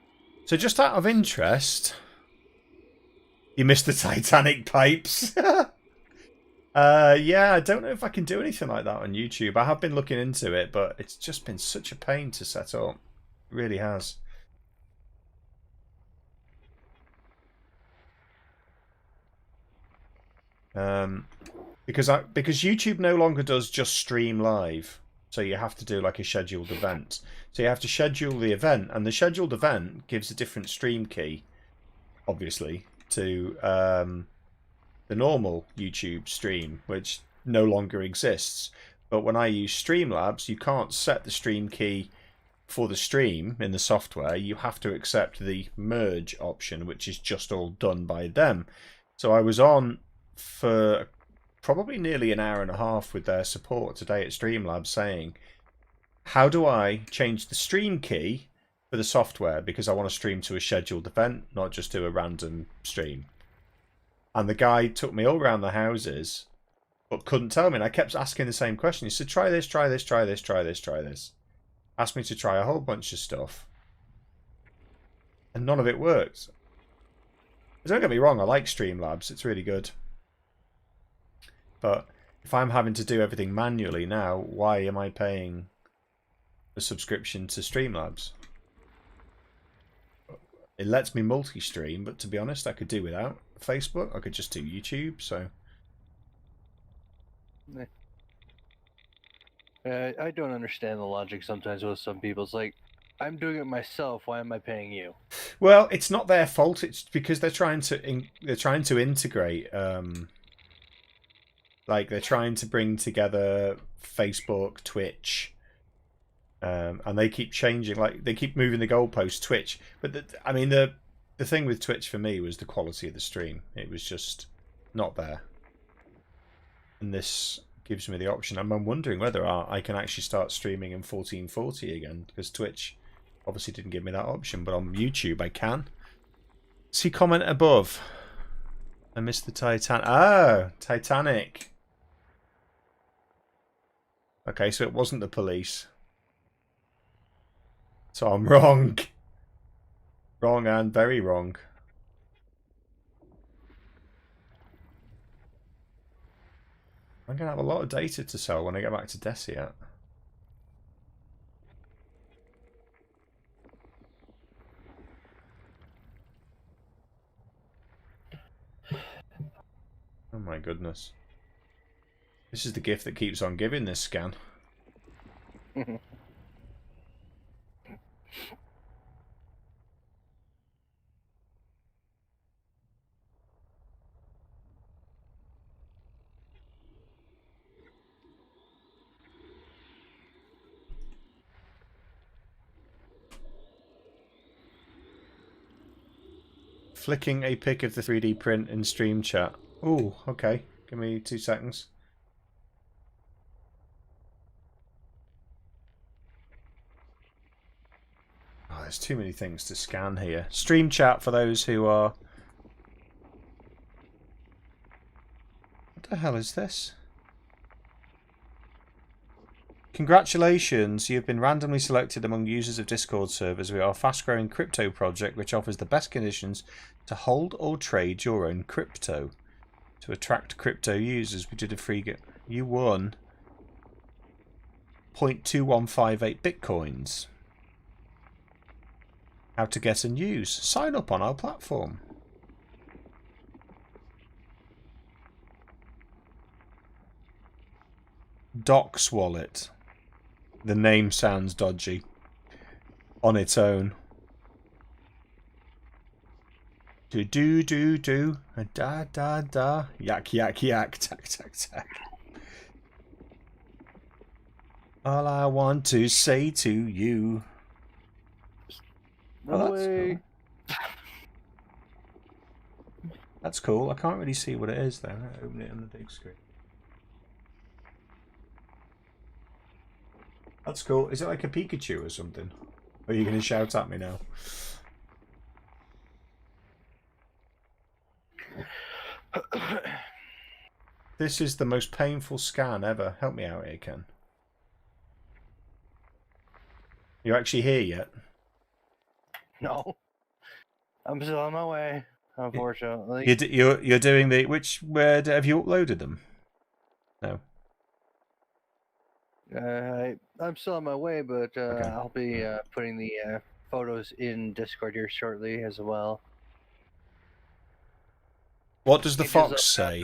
So just out of interest, you missed the Titanic pipes. Yeah, I don't know if I can do anything like that on YouTube. I have been looking into it, but it's just been such a pain to set up. It really has. Because YouTube no longer does just stream live. So you have to do like a scheduled event. So you have to schedule the event, and the scheduled event gives a different stream key, obviously, to the normal YouTube stream, which no longer exists. But when I use Streamlabs, you can't set the stream key for the stream in the software. You have to accept the merge option, which is just all done by them. So I was on for probably nearly an hour and a half with their support today at Streamlabs saying, how do I change the stream key for the software, because I want to stream to a scheduled event, not just to a random stream. And the guy took me all around the houses, but couldn't tell me. And I kept asking the same question. He said, try this, try this, try this, try this, try this. Asked me to try a whole bunch of stuff. And none of it worked. Don't get me wrong, I like Streamlabs. It's really good. But if I'm having to do everything manually now, why am I paying a subscription to Streamlabs? It lets me multi-stream, but to be honest, I could do without Facebook. I could just do YouTube, so... I don't understand the logic sometimes with some people. It's like, I'm doing it myself. Why am I paying you? Well, it's not their fault. It's because they're trying to integrate. Like they're trying to bring together Facebook, Twitch, and they keep changing. Like they keep moving the goalposts. Twitch, but the thing with Twitch for me was the quality of the stream. It was just not there, and this gives me the option. I'm wondering whether I can actually start streaming in 1440 again, because Twitch obviously didn't give me that option, but on YouTube I can. See comment above. I missed the Titanic. Oh, Titanic. Okay, so it wasn't the police. So I'm wrong. Wrong and very wrong. I'm going to have a lot of data to sell when I get back to Desiat. Oh my goodness. This is the gift that keeps on giving, this scan. Flicking a pic of the 3D print in stream chat. Ooh, okay. Give me 2 seconds. Oh, there's too many things to scan here. Stream chat for those who are... What the hell is this? Congratulations, you've been randomly selected among users of Discord servers. We are a fast-growing crypto project which offers the best conditions to hold or trade your own crypto. To attract crypto users, we did a free get. You won 0.2158 bitcoins. How to get and use. Sign up on our platform. Docs wallet. The name sounds dodgy. On its own. Do do do do. Da da da. Yak yak yak. Tak tak tak. All I want to say to you. Run away. Cool. That's cool. I can't really see what it is though. Open it on the big screen. That's cool. Is it like a Pikachu or something? Or are you going to shout at me now? This is the most painful scan ever. Help me out here, Ken. You actually here yet? No. I'm still on my way, unfortunately. You're doing the... Where have you uploaded them? No. I'm still on my way, but Okay. I'll be putting the photos in Discord here shortly as well. What does the fox say?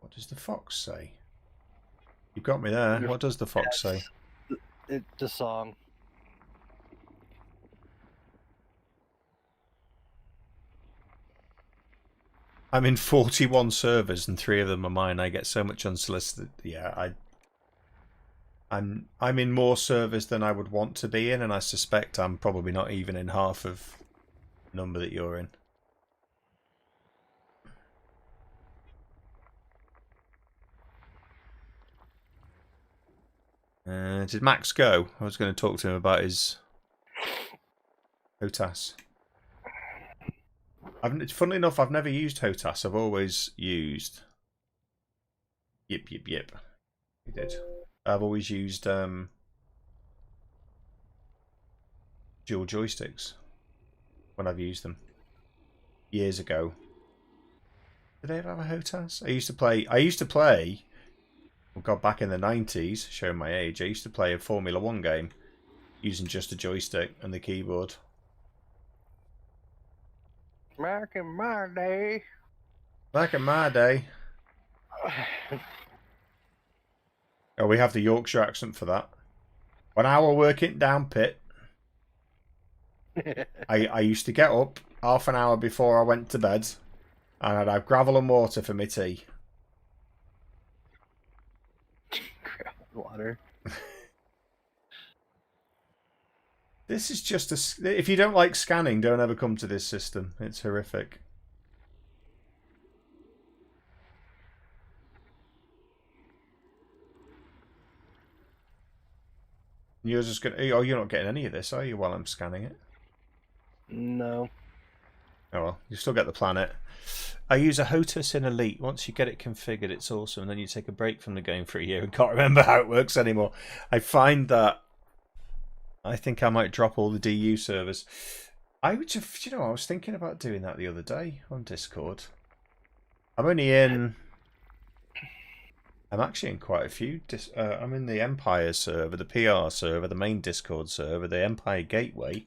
What does the fox say? You've got me there. What does the fox say? The song. I'm in 41 servers and 3 of them are mine. I get so much unsolicited. Yeah, I'm in more servers than I would want to be in, and I suspect I'm probably not even in half of the number that you're in. Did Max go? I was going to talk to him about his HOTAS. Funnily enough, I've never used HOTAS. I've always used... Yip. He did. I've always used dual joysticks when I've used them. Years ago. Did they ever have a HOTAS? I used to play... Oh God, back in the 90s, showing my age, I used to play a Formula 1 game using just a joystick and the keyboard. Back in my day. Back in my day. Oh, we have the Yorkshire accent for that. When I were working down pit, I used to get up half an hour before I went to bed and I'd have gravel and water for my tea. Water. This is just a... If you don't like scanning, don't ever come to this system. It's horrific. You're just going to... Oh, you're not getting any of this, are you, while I'm scanning it? No. Oh well, you still get the planet. I use a HOTAS in Elite. Once you get it configured, it's awesome. And then you take a break from the game for a year and can't remember how it works anymore. I find that I think I might drop all the DU servers. I was thinking about doing that the other day on Discord. I'm actually in quite a few. I'm in the Empire server, the PR server, the main Discord server, the Empire Gateway.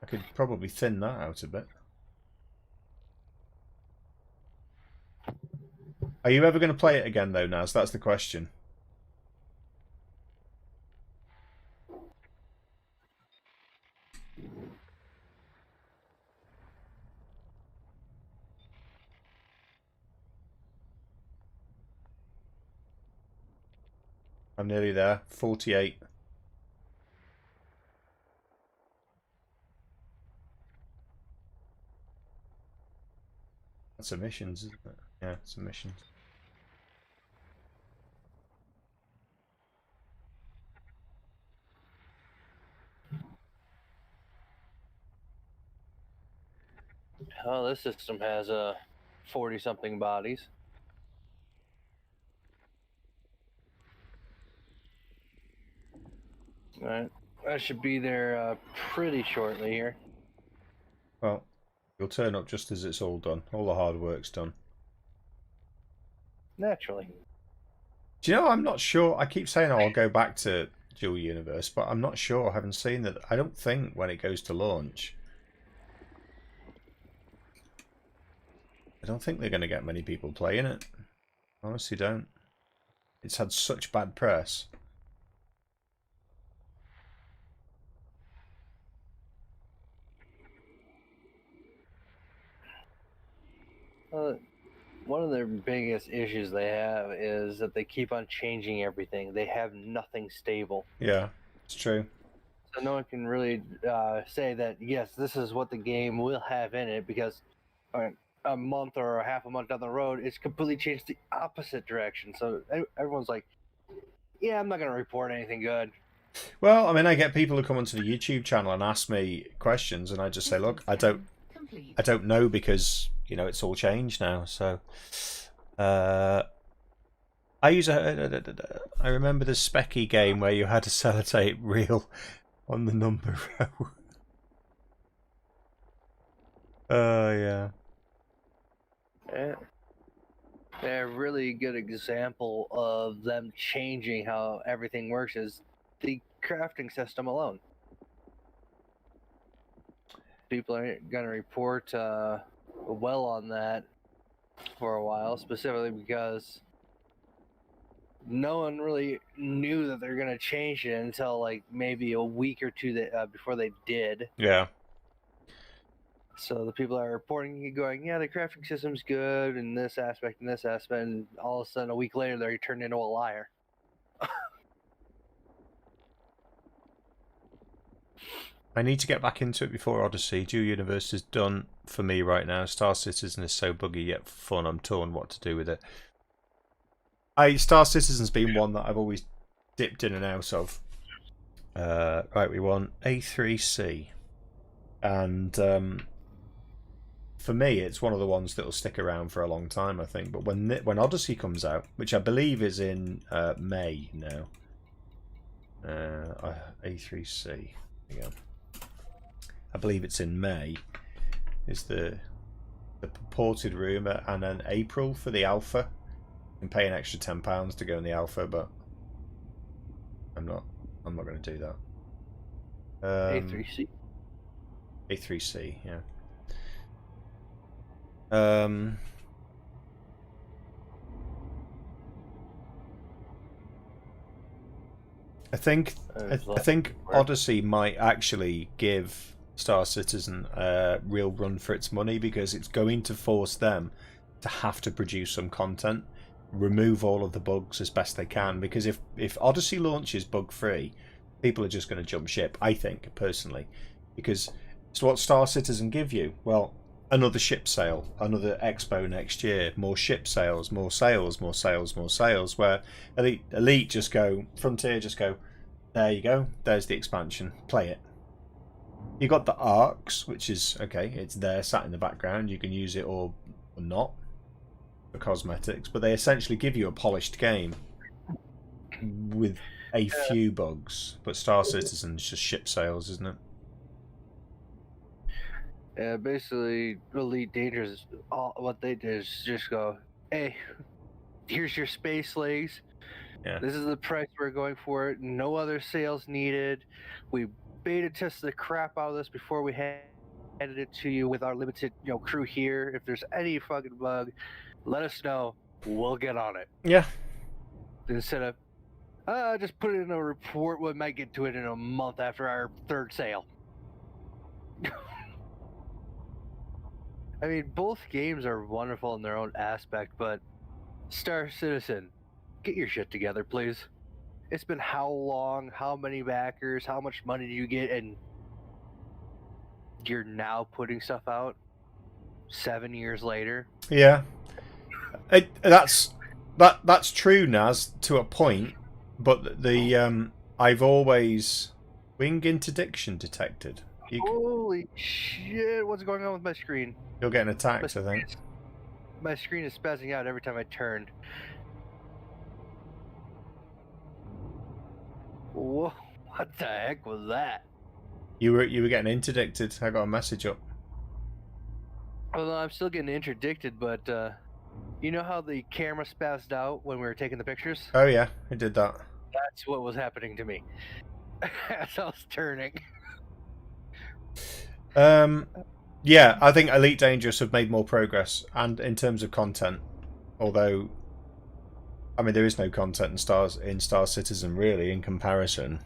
I could probably thin that out a bit. Are you ever going to play it again, though, Naz? That's the question. I'm nearly there. 48. That's emissions, isn't it? Yeah, it's emissions. Oh, this system has 40-something bodies. All right, I should be there pretty shortly here. Well, you'll turn up just as it's all done. All the hard work's done. Naturally. Do you know, I'm not sure. I keep saying, oh, I'll go back to Dual Universe, but I'm not sure. I haven't seen that. I don't think when it goes to launch, I don't think they're going to get many people playing it. I honestly don't. It's had such bad press. One of their biggest issues they have is that they keep on changing everything. They have nothing stable. Yeah, it's true. So no one can really say that, yes, this is what the game will have in it, because a month or a half a month down the road, it's completely changed the opposite direction. So everyone's like, yeah, I'm not going to report anything good. Well, I mean, I get people who come onto the YouTube channel and ask me questions, and I just say, look, I don't know, because it's all changed now. So, I remember the Specky game where you had a sellotape reel on the number row. Oh yeah. A really good example of them changing how everything works is the crafting system alone. People are going to report well on that for a while, specifically because no one really knew that they're going to change it until like maybe a week or two before they did. Yeah. So the people are reporting, going, yeah, the crafting system's good in this aspect and this aspect, and all of a sudden a week later they're turned into a liar. I need to get back into it before Odyssey. Dual Universe is done for me right now. Star Citizen is so buggy yet fun. I'm torn what to do with it. Star Citizen's been one that I've always dipped in and out of. Right, we want A3C. And for me, it's one of the ones that will stick around for a long time, I think. But when Odyssey comes out, which I believe is in May now, A3C, there you go. I believe it's in May, is the purported rumour, and then April for the alpha. You can pay an extra £10 to go in the alpha, but I'm not going to do that. A3C. A3C, yeah. I think Odyssey might actually give Star Citizen a real run for its money, because it's going to force them to have to produce some content, remove all of the bugs as best they can, because if Odyssey launches bug free, people are just going to jump ship, I think, personally, because it's what Star Citizen give you. Well, another ship sale, another expo next year, more ship sales, more sales, more sales, more sales, where Elite just go, Frontier just go, there you go, there's the expansion, play it. You got the arcs, which is okay, it's there sat in the background, you can use it or not for cosmetics, but they essentially give you a polished game with a few bugs. But Star Citizen's just ship sales, isn't it? Yeah, basically, Elite Dangerous, what they did is just go, hey, here's your space legs. Yeah. This is the price we're going for it. No other sales needed. We beta tested the crap out of this before we handed it to you with our limited, crew here. If there's any fucking bug, let us know. We'll get on it. Yeah. Instead of, just put it in a report. We might get to it in a month after our third sale. I mean, both games are wonderful in their own aspect, but Star Citizen, get your shit together, please. It's been how long, how many backers, how much money do you get, and you're now putting stuff out? 7 years later. Yeah, that's true, Naz, to a point. But I've always wing interdiction detected. Holy shit! What's going on with my screen? You're getting attacked, I think. My screen is spazzing out every time I turn. Whoa! What the heck was that? You were getting interdicted. I got a message up. Well, I'm still getting interdicted, but you know how the camera spazzed out when we were taking the pictures? Oh yeah, it did that. That's what was happening to me as I was turning. Yeah, I think Elite Dangerous have made more progress, and in terms of content, although, I mean, there is no content in Star Citizen really in comparison.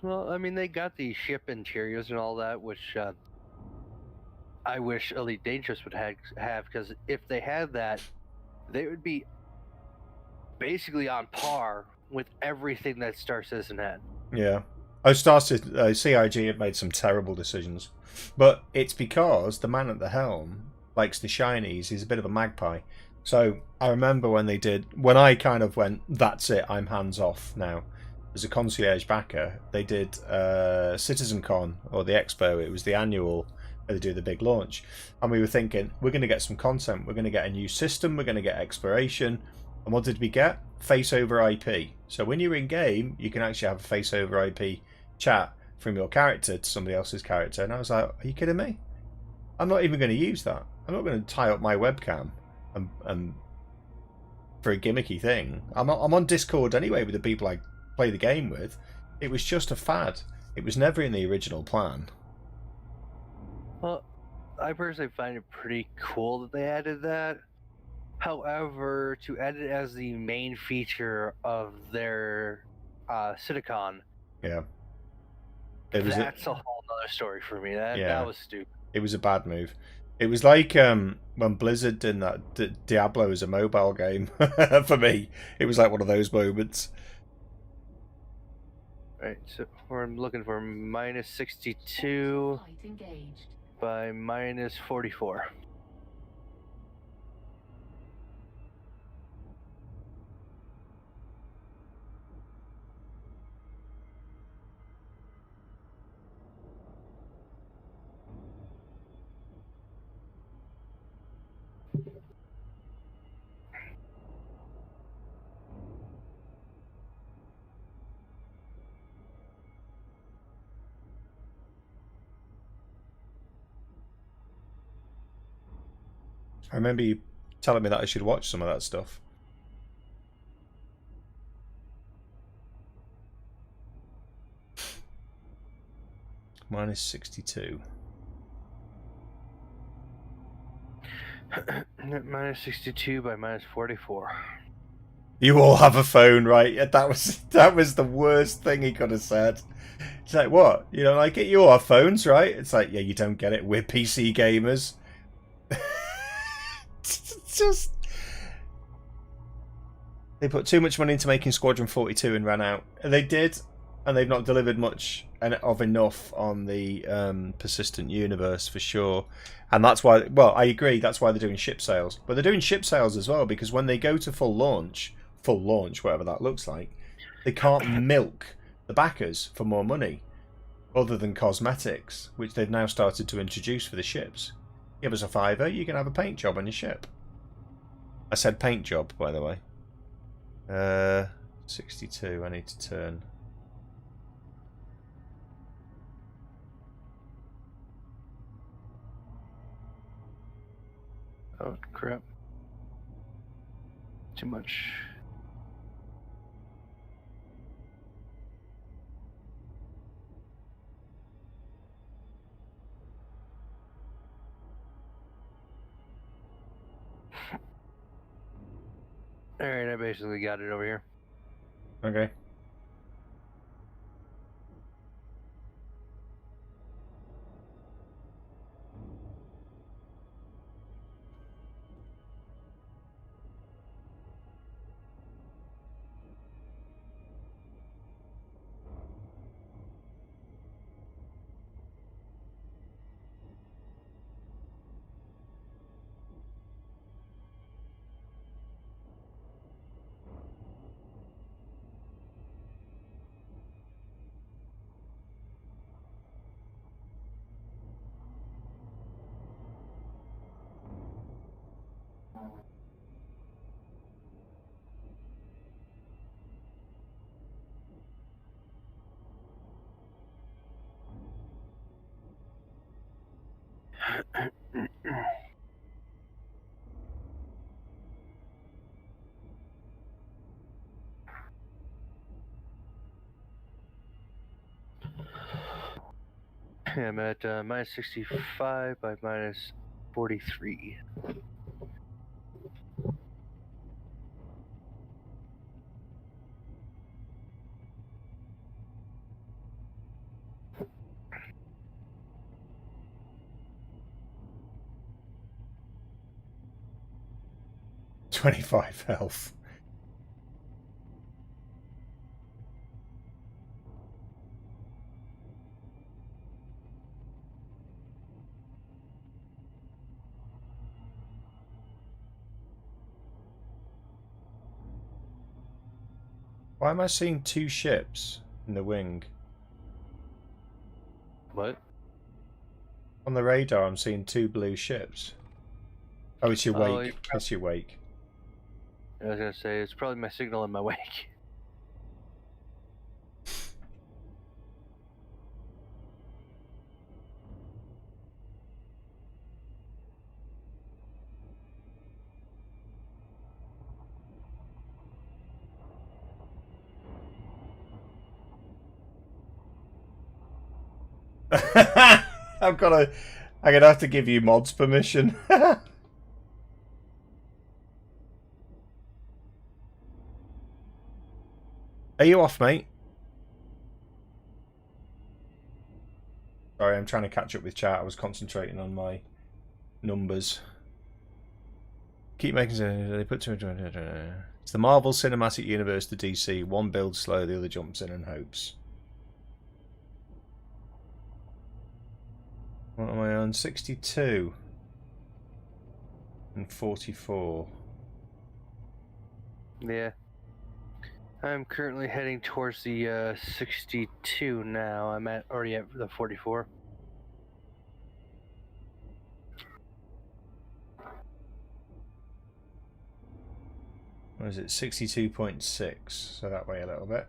Well, I mean, they got the ship interiors and all that, which I wish Elite Dangerous would have, because if they had that, they would be basically on par with everything that Star Citizen had. Yeah. CIG have made some terrible decisions, but it's because the man at the helm likes the shinies. He's a bit of a magpie. So I remember when I kind of went, that's it, I'm hands off now. As a concierge backer, they did CitizenCon, or the Expo. It was the annual where they do the big launch, and we were thinking, we're going to get some content. We're going to get a new system. We're going to get exploration. And what did we get? Face over IP. So when you're in game, you can actually have a face over IP chat from your character to somebody else's character. And I was like, are you kidding me? I'm not even going to use that. I'm not going to tie up my webcam and for a gimmicky thing. I'm on Discord anyway with the people I play the game with. It was just a fad. It was never in the original plan. Well, I personally find it pretty cool that they added that. However, to add it as the main feature of their Citicon, Yeah. That's a whole other story for me. That was stupid. It was a bad move. It was like when Blizzard did that Diablo as a mobile game. For me, it was like one of those moments. Right, so we're looking for minus 62 by minus 44. I remember you telling me that I should watch some of that stuff. Minus 62. Minus 62 by minus 44. You all have a phone, right? That was the worst thing he could have said. It's like, what? You don't like it? You all have phones, right? It's like, yeah, you don't get it. We're PC gamers. Just... They put too much money into making Squadron 42 and ran out. And they did, and they've not delivered much of enough on the persistent universe, for sure. And that's why, well, I agree, that's why they're doing ship sales. But they're doing ship sales as well, because when they go to full launch, whatever that looks like, they can't milk the backers for more money, other than cosmetics, which they've now started to introduce for the ships. Give us a fiver, you can have a paint job on your ship. I said paint job, by the way. 62, I need to turn. Oh, crap. Too much. Alright, I basically got it over here. Okay. I'm at minus 65 by minus 43. $25 health. Why am I seeing 2 ships in the wing? What? On the radar, I'm seeing 2 blue ships. Oh, it's your Oh, wake. It's your wake. I was gonna say it's probably my signal in my wake. I'm gonna have to give you mods permission. Are you off, mate? Sorry, I'm trying to catch up with chat. I was concentrating on my numbers. Keep making sense. They put too much. It's the Marvel Cinematic Universe to DC. One builds slow, the other jumps in and hopes. What am I on? 62 and 44. Yeah. I'm currently heading towards the 62 now. I'm already at the 44. What is it? 62.6. So that way a little bit.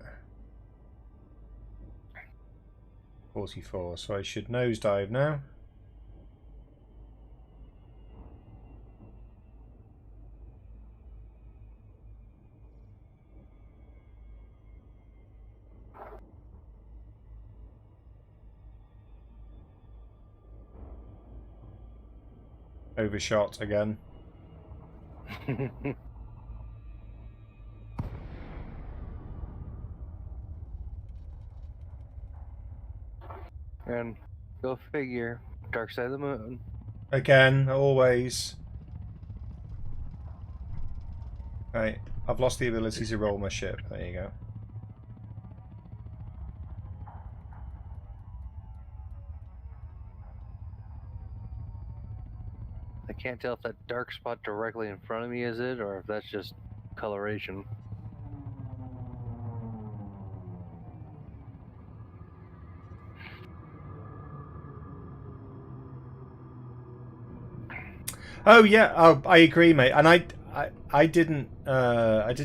44. So I should nosedive now. Overshot again. And go figure, dark side of the moon. Again, always. Right, I've lost the ability to roll my ship. There you go. I can't tell if that dark spot directly in front of me is it, or if that's just coloration. Oh yeah, I agree, mate. And I didn't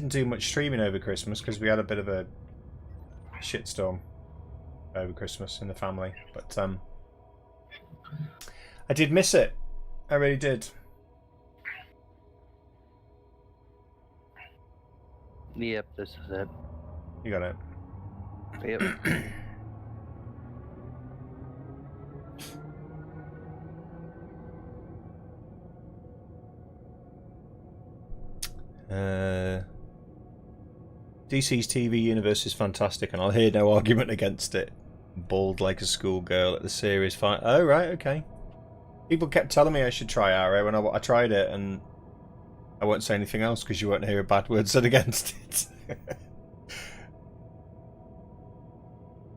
do much streaming over Christmas because we had a bit of a shitstorm over Christmas in the family. But I did miss it. I really did. Yep, this is it. You got it. Yep. DC's TV universe is fantastic, and I'll hear no argument against it. Bald like a schoolgirl at the series fight. Oh right, okay. People kept telling me I should try Arrow, and I tried it, and I won't say anything else because you won't hear a bad word said against it.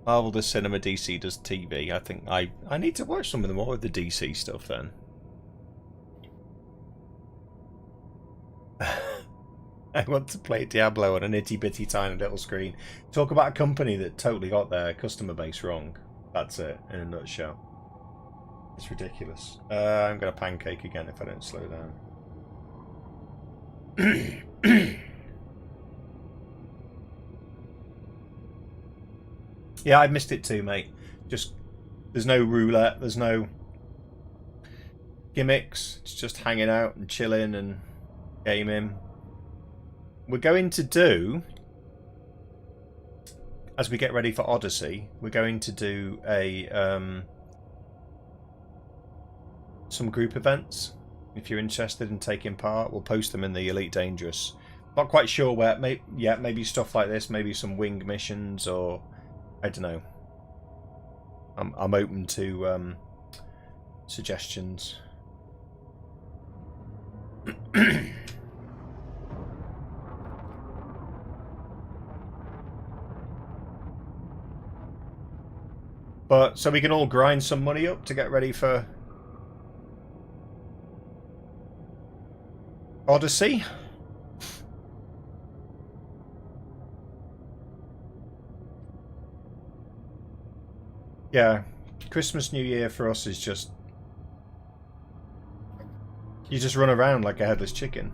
Marvel does cinema, DC does TV. I think I need to watch some of the more of the DC stuff then. I want to play Diablo on an itty-bitty tiny little screen. Talk about a company that totally got their customer base wrong. That's it, in a nutshell. It's ridiculous. I'm going to pancake again if I don't slow down. Yeah, I missed it too, mate. Just, there's no roulette, there's no gimmicks. It's just hanging out and chilling and gaming. We're going to do, as we get ready for Odyssey, we're going to do a some group events. If you're interested in taking part, we'll post them in the Elite Dangerous. Not quite sure where. Maybe stuff like this. Maybe some wing missions, or I don't know. I'm open to suggestions. But so we can all grind some money up to get ready for Odyssey. Yeah, Christmas, New Year for us is just... You just run around like a headless chicken.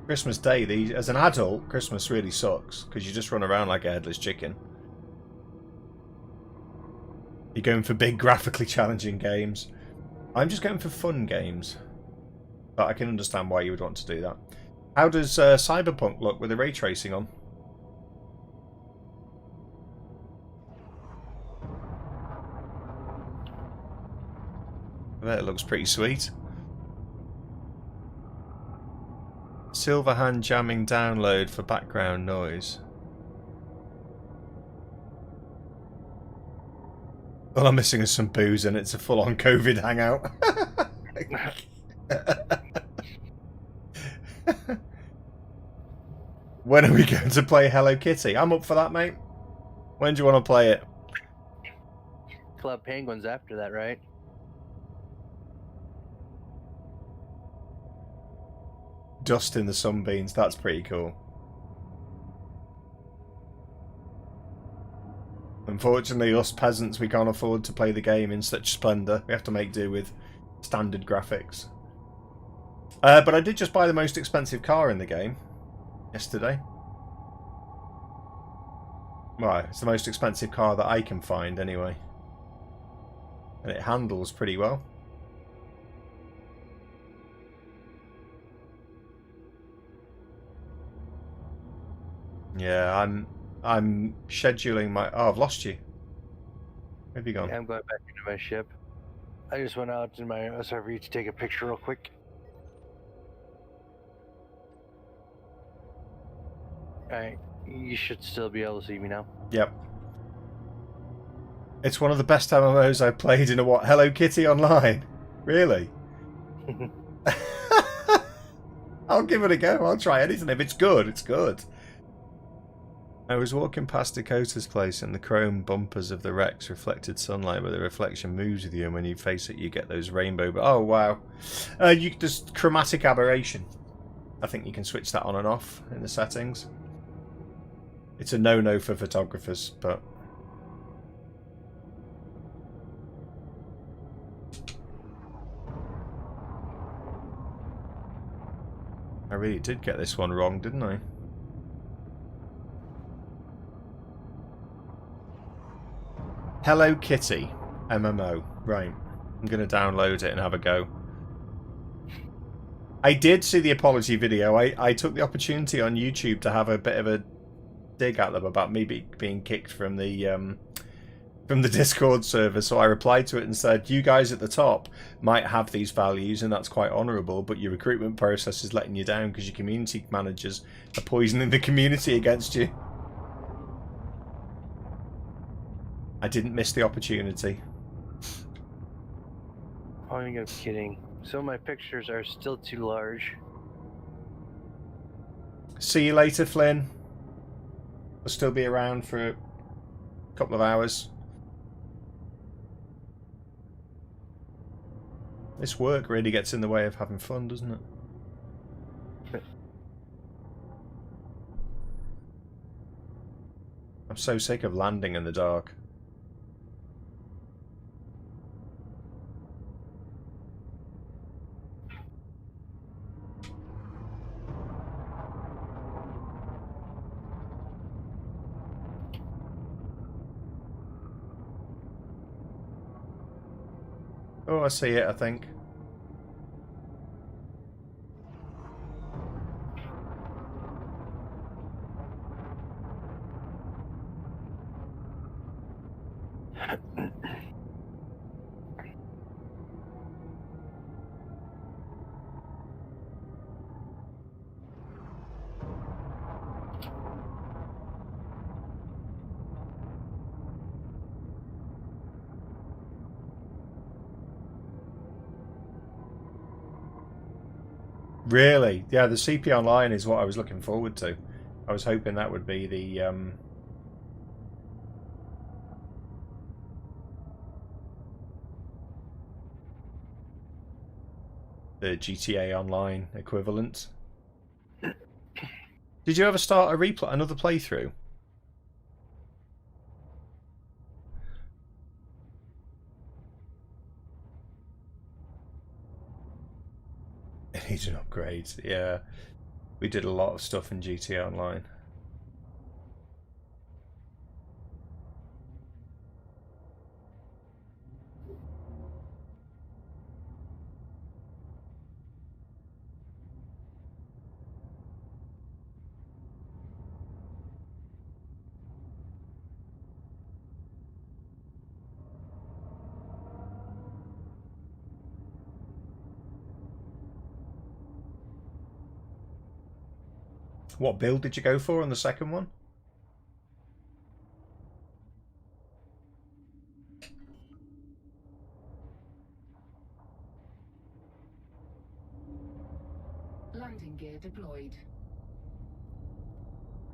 Christmas Day, as an adult, Christmas really sucks, because you just run around like a headless chicken. You're going for big, graphically challenging games. I'm just going for fun games. But I can understand why you would want to do that. How does Cyberpunk look with the ray tracing on? I bet it looks pretty sweet. Silverhand jamming download for background noise. All I'm missing is some booze and it's a full-on COVID hangout. When are we going to play Hello Kitty? I'm up for that, mate. When do you want to play it? Club Penguins after that, right? Dust in the Sunbeams. That's pretty cool. Unfortunately, us peasants, we can't afford to play the game in such splendour. We have to make do with standard graphics. But I did just buy the most expensive car in the game yesterday. Right, it's the most expensive car that I can find anyway. And it handles pretty well. Yeah, I'm scheduling my... Oh, I've lost you. Where have you gone? Yeah, I'm going back into my ship. I just went out in my SRV to take a picture real quick. Alright, you should still be able to see me now. Yep. It's one of the best MMOs I've played in a what? Hello Kitty Online? Really? I'll give it a go. I'll try anything. If it's good, it's good. I was walking past Dakota's place and the chrome bumpers of the wrecks reflected sunlight, but the reflection moves with you, and when you face it you get those rainbow... Oh, wow. There's chromatic aberration. I think you can switch that on and off in the settings. It's a no-no for photographers, but... I really did get this one wrong, didn't I? Hello Kitty MMO. Right. I'm going to download it and have a go. I did see the apology video. I took the opportunity on YouTube to have a bit of a dig at them about me being kicked from the Discord server. So I replied to it and said, you guys at the top might have these values and that's quite honourable, but your recruitment process is letting you down because your community managers are poisoning the community against you. I didn't miss the opportunity. Oh, you're kidding. So my pictures are still too large. See you later, Flynn. We'll still be around for a couple of hours. This work really gets in the way of having fun, doesn't it? I'm so sick of landing in the dark. Oh, I see it, I think. Really? Yeah, the CP Online is what I was looking forward to. I was hoping that would be the GTA Online equivalent. Did you ever start another playthrough? It needs an upgrade. Yeah, we did a lot of stuff in GTA Online. What build did you go for on the second one? Landing gear deployed.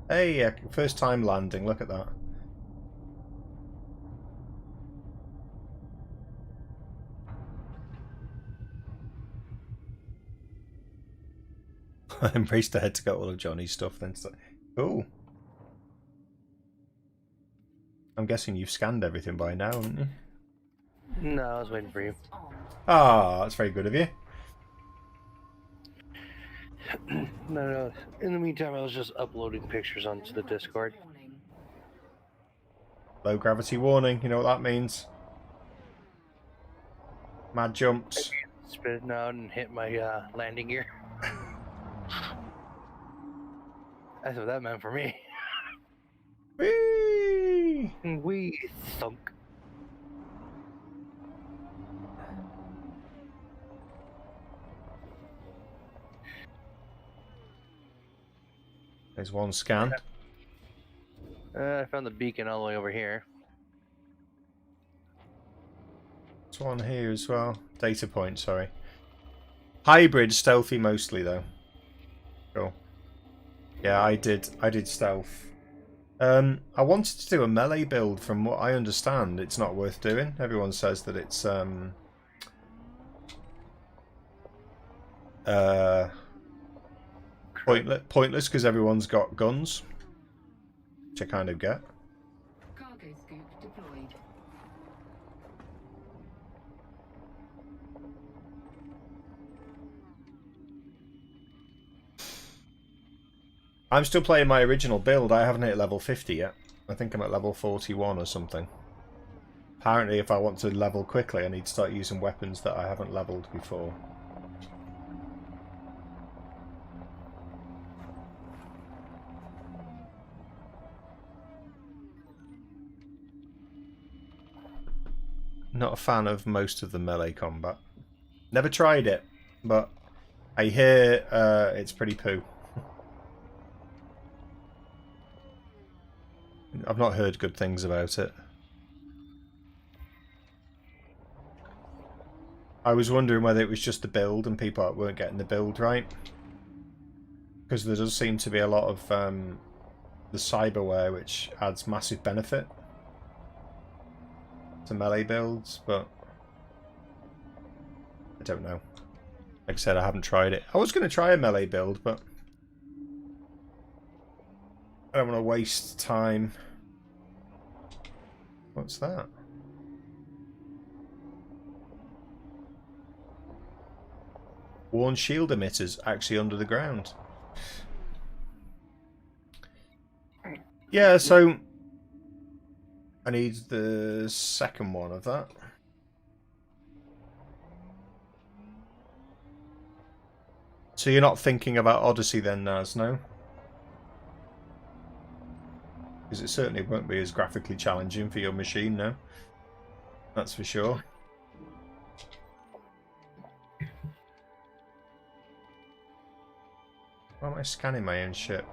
Hey, first time landing, look at that. I embraced the head to get all of Johnny's stuff then. Cool. I'm guessing you've scanned everything by now, haven't you? No, I was waiting for you. Ah, that's very good of you. No. In the meantime, I was just uploading pictures onto the Discord. Low gravity warning, you know what that means? Mad jumps. Spit it out and hit my landing gear. That's what that meant for me. Whee! We thunk. There's one scan. I found the beacon all the way over here. There's one here as well. Data point, sorry. Hybrid, stealthy mostly though. Cool. Yeah, I did stealth. I wanted to do a melee build. From what I understand, it's not worth doing. Everyone says that it's pointless because everyone's got guns, which I kind of get. Cargo scoop deployed. I'm still playing my original build. I haven't hit level 50 yet. I think I'm at level 41 or something. Apparently, if I want to level quickly, I need to start using weapons that I haven't leveled before. Not a fan of most of the melee combat. Never tried it, but I hear it's pretty poo. I've not heard good things about it. I was wondering whether it was just the build and people weren't getting the build right. Because there does seem to be a lot of the cyberware which adds massive benefit to melee builds, but I don't know. Like I said, I haven't tried it. I was going to try a melee build, but I don't want to waste time. What's that? Worn shield emitters actually under the ground. Yeah, so I need the second one of that. So you're not thinking about Odyssey then, Naz, no? Because it certainly won't be as graphically challenging for your machine now. That's for sure. Why am I scanning my own ship?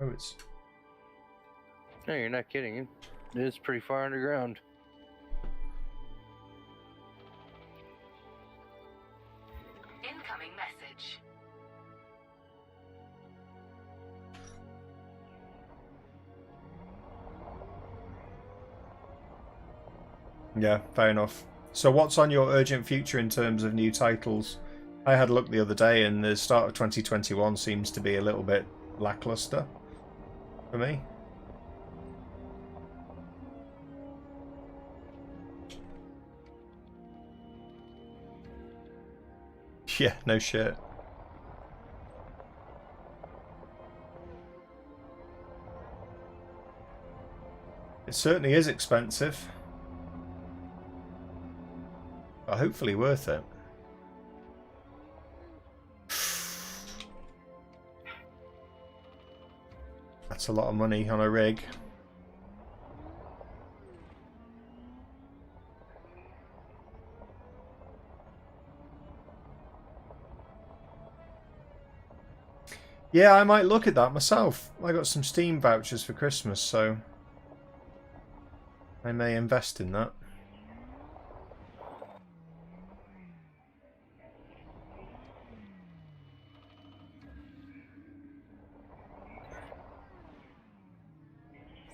Oh, it's... No, you're not kidding. It is pretty far underground. Yeah, fair enough. So what's on your urgent future in terms of new titles? I had a look the other day and the start of 2021 seems to be a little bit lackluster for me. Yeah, no shit. It certainly is expensive. But hopefully worth it. That's a lot of money on a rig. Yeah, I might look at that myself. I got some Steam vouchers for Christmas, so I may invest in that.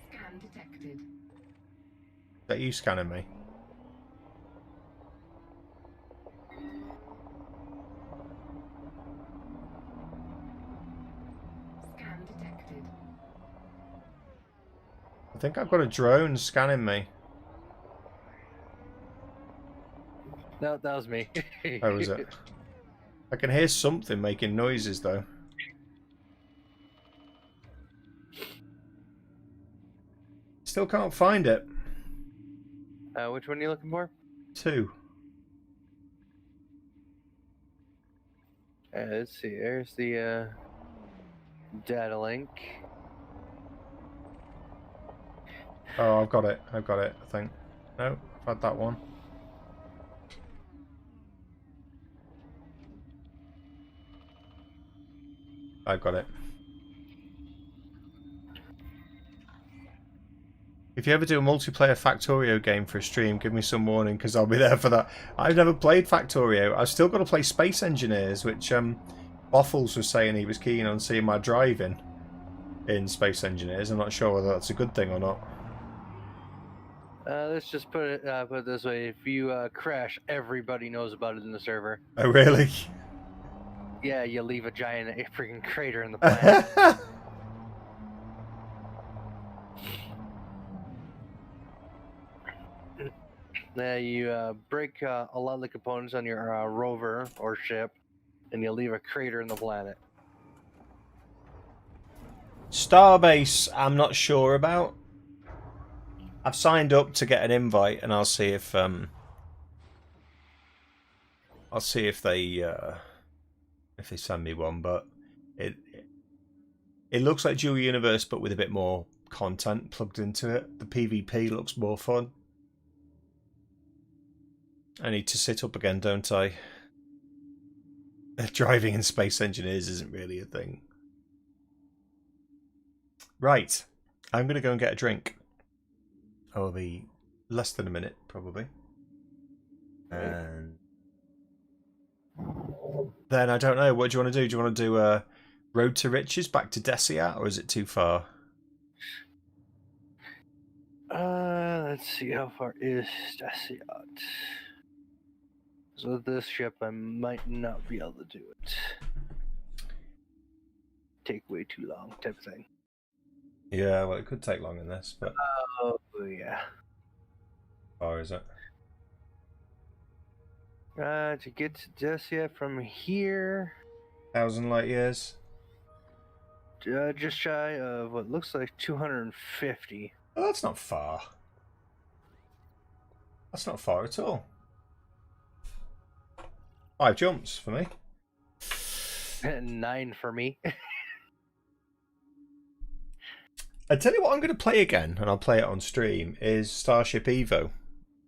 Scan detected. Is that you scanning me? Scan detected. I think I've got a drone scanning me. No, that was me. Oh, is it? I can hear something making noises, though. Still can't find it. Which one are you looking for? 2. Let's see. There's the data link. Oh, I've got it. I've got it, I think. No, I've had that one. I've got it. If you ever do a multiplayer Factorio game for a stream, give me some warning because I'll be there for that. I've never played Factorio. I've still got to play Space Engineers, which Boffles was saying he was keen on seeing my driving in Space Engineers. I'm not sure whether that's a good thing or not. Let's just put it this way: if you crash, everybody knows about it in the server. Oh, really? Yeah, you leave a giant freaking crater in the planet. You break a lot of the components on your rover or ship, and you leave a crater in the planet. Starbase, I'm not sure about. I've signed up to get an invite, and I'll see if they send me one. But it looks like Dual Universe, but with a bit more content plugged into it. The PvP looks more fun. I need to sit up again, don't I? Driving in Space Engineers isn't really a thing. Right. I'm going to go and get a drink. I'll be less than a minute, probably. And then I don't know. What do you want to do? Do you want to do a Road to Riches back to Desiat, or is it too far? Let's see, how far is Desiat? So with this ship, I might not be able to do it. Take way too long, type of thing. Yeah, well, it could take long in this, but Oh yeah. how far is it? To get to Desiat from here, 1,000 light years. just shy of what looks like 250. Oh, that's not far. That's not far at all. 5 jumps for me. 9 for me. I tell you what I'm going to play again, and I'll play it on stream, is Starship Evo.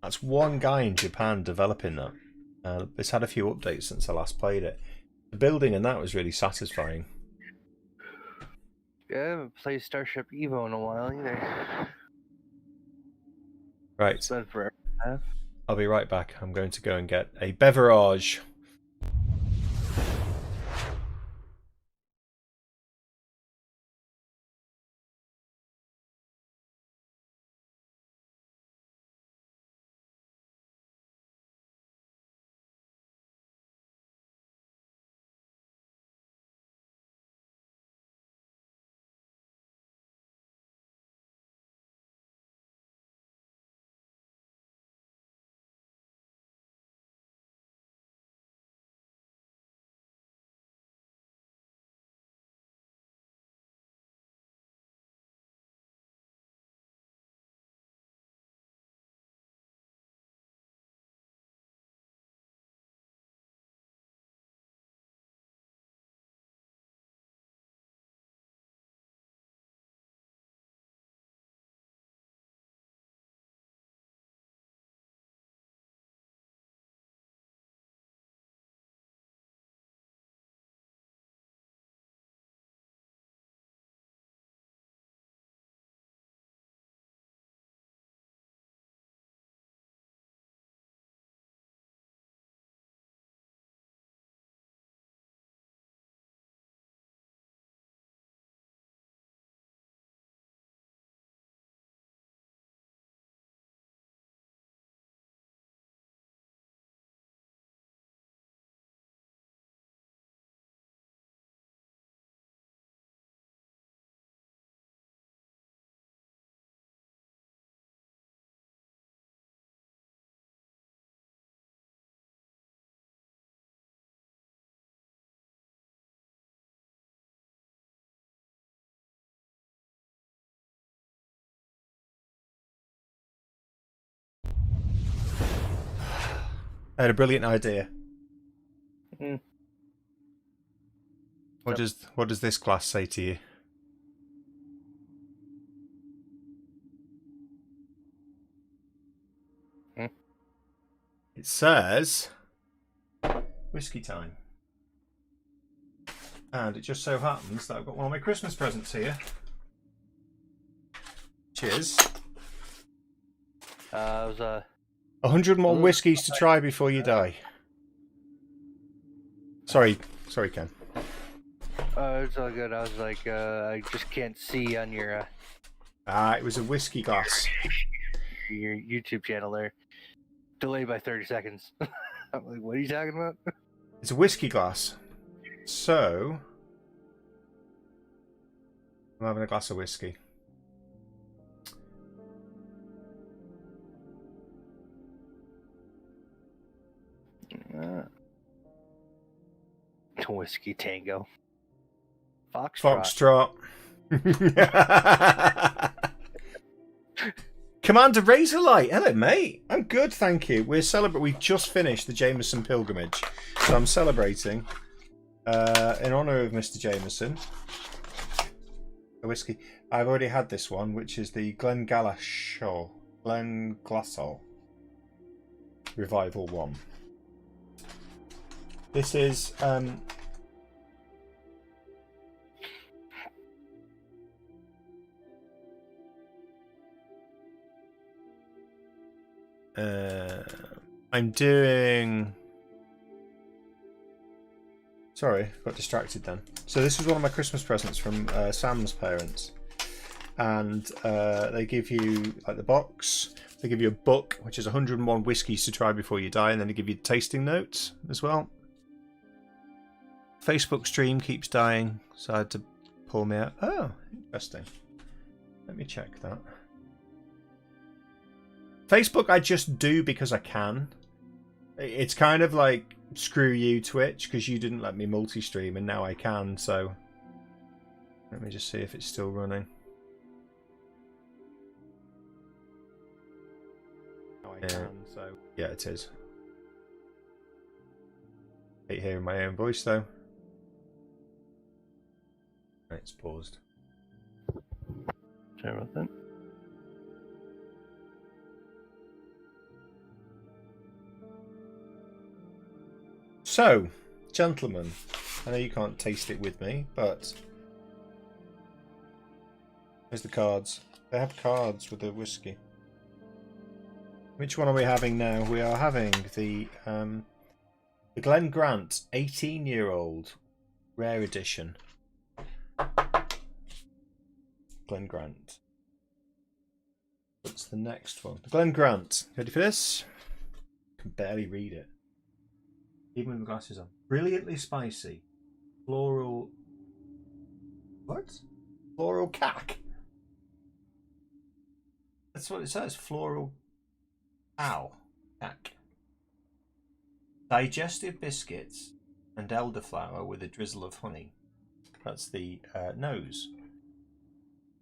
That's one guy in Japan developing that. It's had a few updates since I last played it. The building in that was really satisfying. Yeah, I haven't played Starship Evo in a while either. Right. It's been forever. I'll be right back. I'm going to go and get a beverage. I had a brilliant idea. Mm. What does this glass say to you? Mm. It says whiskey time. And it just so happens that I've got one of my Christmas presents here. Cheers. It was 101 whiskies to try before you die. Sorry, Ken. it's all good. I was like, I just can't see on your It was a whiskey glass. your YouTube channel there. Delayed by 30 seconds. I'm like, what are you talking about? It's a whiskey glass. So, I'm having a glass of whiskey. Whiskey Tango. Foxtrot. Commander Razorlight. Hello, mate. I'm good, thank you. We've just finished the Jameson Pilgrimage, so I'm celebrating in honour of Mr. Jameson. A whiskey. I've already had this one, which is the Glenglassaugh Revival 1. This is I'm doing... Sorry, got distracted then. So this was one of my Christmas presents from Sam's parents. And they give you like the box. They give you a book, which is 101 whiskies to try before you die. And then they give you tasting notes as well. Facebook stream keeps dying, so I had to pull me out. Oh, interesting. Let me check that. Facebook I just do because I can. It's kind of like, screw you, Twitch, because you didn't let me multi-stream and now I can, so... Let me just see if it's still running. Now I can, so... Yeah, it is. I hate hearing my own voice, though. Right, it's paused. Sorry about that. So, gentlemen, I know you can't taste it with me, but here's the cards. They have cards with the whiskey. Which one are we having now? We are having the Glen Grant 18-year-old rare edition. Glen Grant. What's the next one? The Glen Grant. Ready for this? I can barely read it. Even with the glasses on. Brilliantly spicy. Floral... What? Floral cack. That's what it says. Floral... Ow. Cack. Digestive biscuits and elderflower with a drizzle of honey. That's the nose.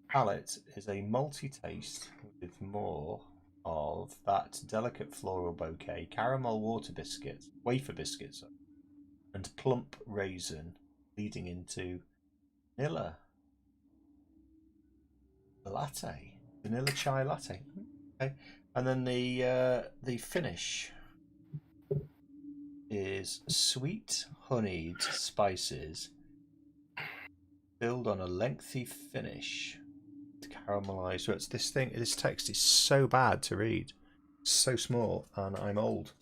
Palate is a multi-taste with more of that delicate floral bouquet, caramel wafer biscuits, and plump raisin, leading into vanilla chai latte. Okay, and then the finish is sweet honeyed spices, filled on a lengthy finish. Caramelized. So it's this thing. This text is so bad to read. It's so small, and I'm old.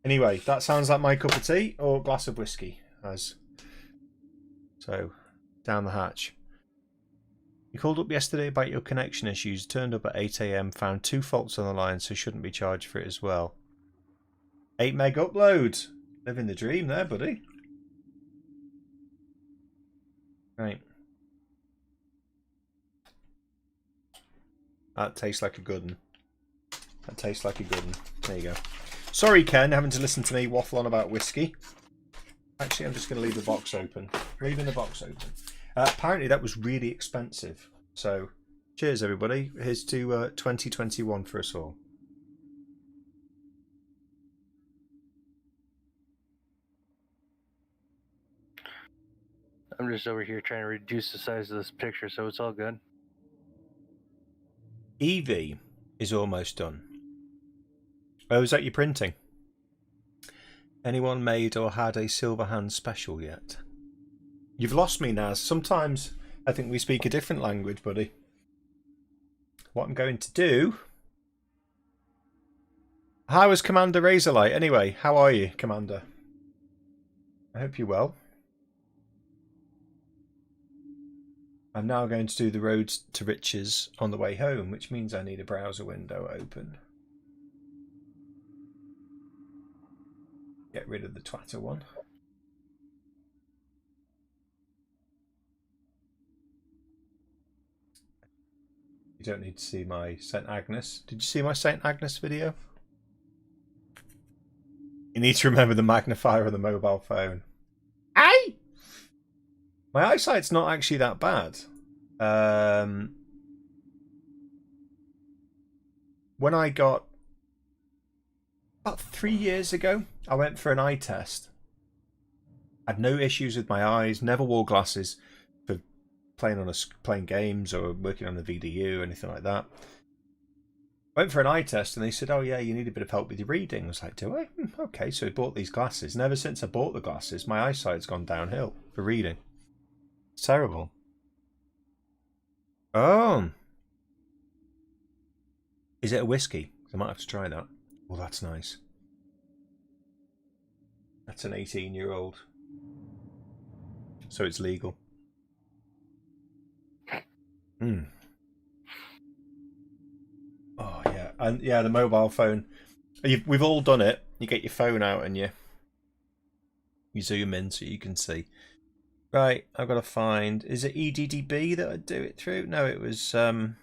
Anyway, that sounds like my cup of tea or glass of whiskey. So, down the hatch. You called up yesterday about your connection issues. Turned up at 8 AM. Found 2 faults on the line, so shouldn't be charged for it as well. 8 meg upload. Living the dream there, buddy. Right. That tastes like a good one. That tastes like a good one. There you go. Sorry, Ken, having to listen to me waffle on about whiskey. Actually, I'm just going to leave the box open. Leaving the box open. Apparently, that was really expensive. So, cheers, everybody. Here's to 2021 for us all. I'm just over here trying to reduce the size of this picture, so it's all good. Evie is almost done. Oh, is that your printing? Anyone made or had a Silverhand special yet? You've lost me, Naz. Sometimes I think we speak a different language, buddy. What I'm going to do... How is Commander Razorlight? Anyway, how are you, Commander? I hope you're well. I'm now going to do the roads to riches on the way home, which means I need a browser window open. Get rid of the Twitter one. You don't need to see my St. Agnes. Did you see my St. Agnes video? You need to remember the magnifier on the mobile phone. Aye! My eyesight's not actually that bad. When I got... About 3 years ago, I went for an eye test. I had no issues with my eyes, never wore glasses for playing games or working on the VDU or anything like that. Went for an eye test and they said, oh yeah, you need a bit of help with your reading. I was like, do I? Okay, so I bought these glasses. And ever since I bought the glasses, my eyesight's gone downhill for reading. It's terrible. Oh. Is it a whiskey? I might have to try that. Oh, that's nice. That's an 18-year-old. So it's legal. Hmm. Oh, yeah. And yeah, the mobile phone. We've all done it. You get your phone out and you zoom in so you can see. Right, I've got to find... Is it EDDB that I'd do it through? No, it was... Oh,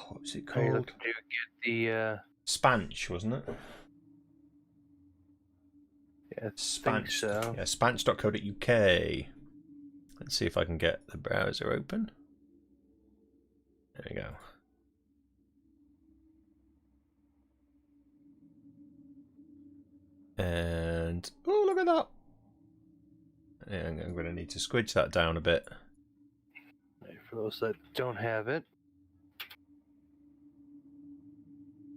what was it called? Are you looking to get the... Spanch, wasn't it? Yeah, Spanch. So. Yeah, spanch.co.uk. Let's see if I can get the browser open. There we go. And... Oh, look at that! Yeah, I'm going to need to squidge that down a bit. For those that don't have it.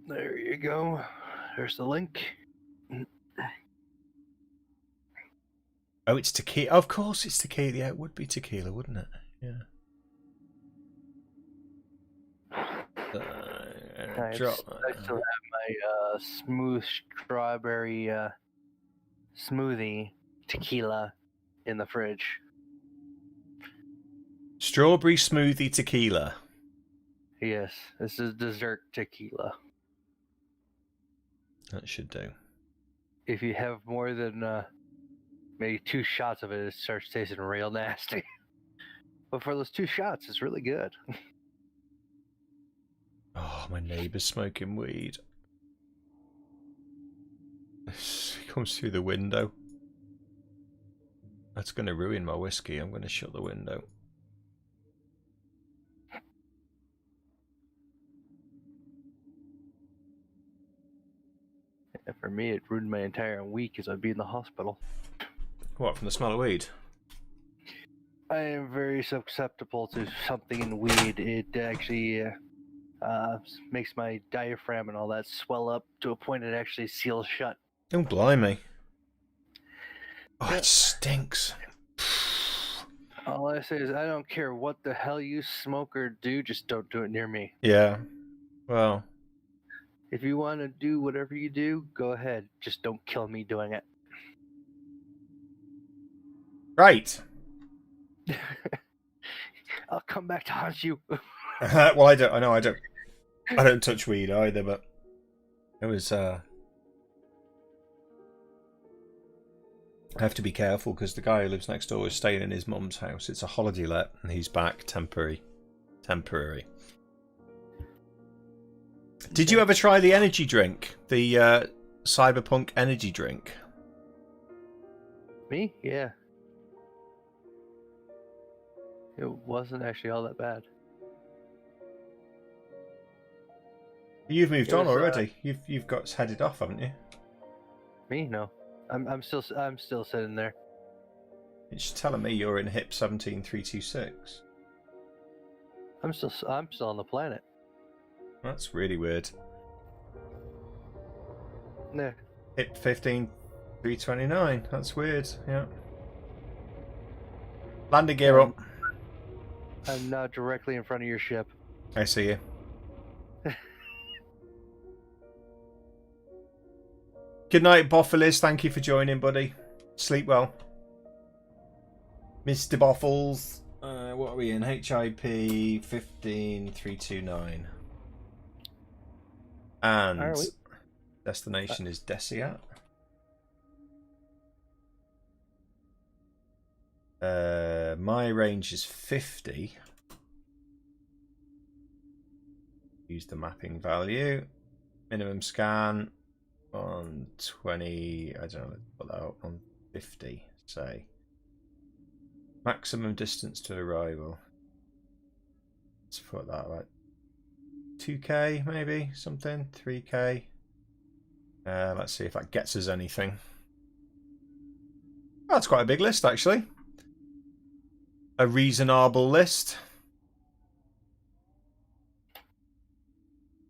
There you go. There's the link. Oh, it's tequila. Of course it's tequila. Yeah, it would be tequila, wouldn't it? Yeah. I still have my smooth strawberry smoothie tequila in the fridge. Strawberry smoothie tequila. Yes, this is dessert tequila. That should do. If you have more than maybe 2 shots of it, it starts tasting real nasty. But for those 2 shots, it's really good. Oh, my neighbour's smoking weed. He comes through the window. That's going to ruin my whiskey. I'm going to shut the window. Yeah, for me, it ruined my entire week as I'd be in the hospital. What, from the smell of weed? I am very susceptible to something in weed. It actually makes my diaphragm and all that swell up to a point it actually seals shut. Oh, blimey. Oh, it stinks. All I say is I don't care what the hell you smoke or do, just don't do it near me. Yeah. Well. If you want to do whatever you do, go ahead. Just don't kill me doing it. Right. I'll come back to haunt you. Well, I don't. I know I don't. I don't touch weed either, but it was. I have to be careful because the guy who lives next door is staying in his mum's house. It's a holiday let, and he's back temporary. Did you ever try the energy drink? The Cyberpunk energy drink? Me? Yeah. It wasn't actually all that bad. You've moved on already. You've got headed off, haven't you? Me? No. I'm still sitting there. It's telling me you're in HIP 17326. I'm still on the planet. That's really weird. Nah. HIP 15329. That's weird. Yeah. Landing gear up. I'm not directly in front of your ship. I see you. Good night, Boffilis. Thank you for joining, buddy. Sleep well. Mr. Boffles. What are we in? HIP 15329. And destination is Desiat. My range is 50. Use the mapping value. Minimum scan on 20. I don't know. Put that up on 50. Say. Maximum distance to arrival. Let's put that about 2k maybe, something, 3k. Let's see if that gets us anything. Oh, that's quite a big list actually. A reasonable list.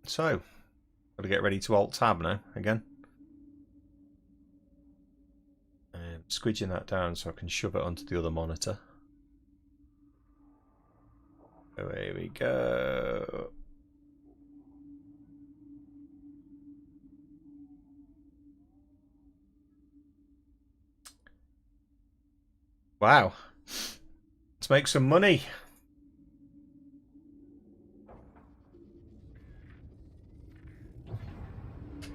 So, got to get ready to Alt Tab now again. Squidging that down so I can shove it onto the other monitor. Away we go. Wow. Let's make some money.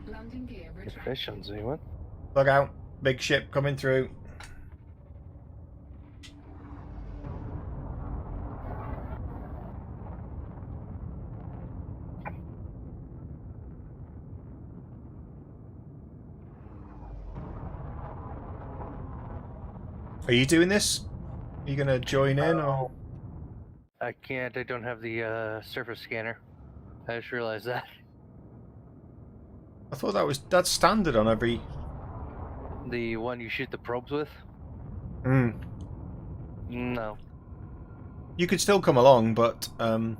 Landing gear retracted. Efficiency, what? Look out. Big ship coming through. Are you doing this? Are you going to join in? Or? I can't. I don't have the surface scanner. I just realized that. I thought that's standard on every... The one you shoot the probes with? No. You could still come along, but... Frameshift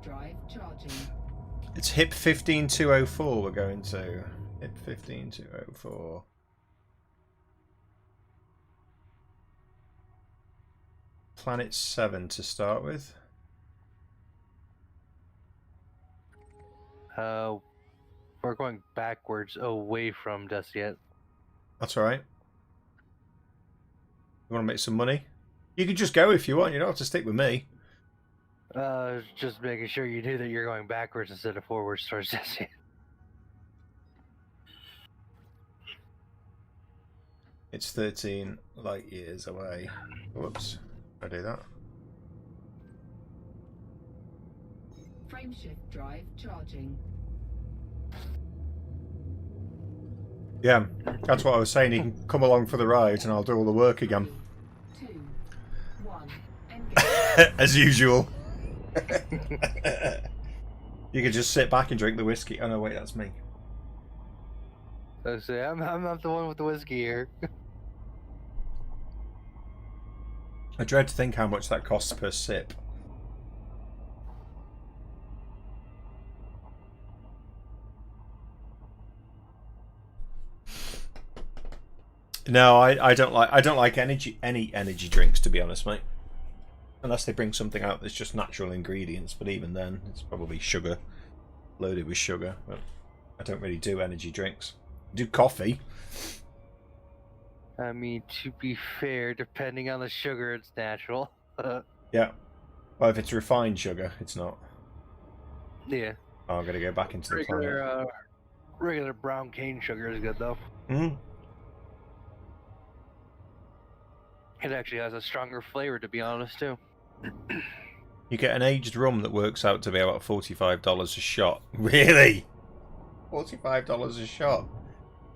drive charging. It's HIP 15204 we're going to. HIP 15204. Planet 7 to start with. We're going backwards away from Desiat. That's alright. You want to make some money? You can just go if you want, you don't have to stick with me. Just making sure you knew that you're going backwards instead of forwards towards Desiat. It's 13 light years away. Whoops. I do that. Frameshift drive charging. Yeah, that's what I was saying. You can come along for the ride and I'll do all the work again. 2, 1, engage. As usual. You could just sit back and drink the whiskey. Oh no, wait, that's me. I say, I'm not the one with the whiskey here. I dread to think how much that costs per sip. No, I don't like any energy drinks, to be honest, mate. Unless they bring something out that's just natural ingredients, but even then it's probably sugar, loaded with sugar. But I don't really do energy drinks. I do coffee. I mean, to be fair, depending on the sugar, it's natural. Yeah. Well, if it's refined sugar, it's not. Yeah. Oh, I'm gonna go back into the planet. Regular brown cane sugar is good though. It actually has a stronger flavor, to be honest, too. You get an aged rum that works out to be about $45 a shot. Really? $45 a shot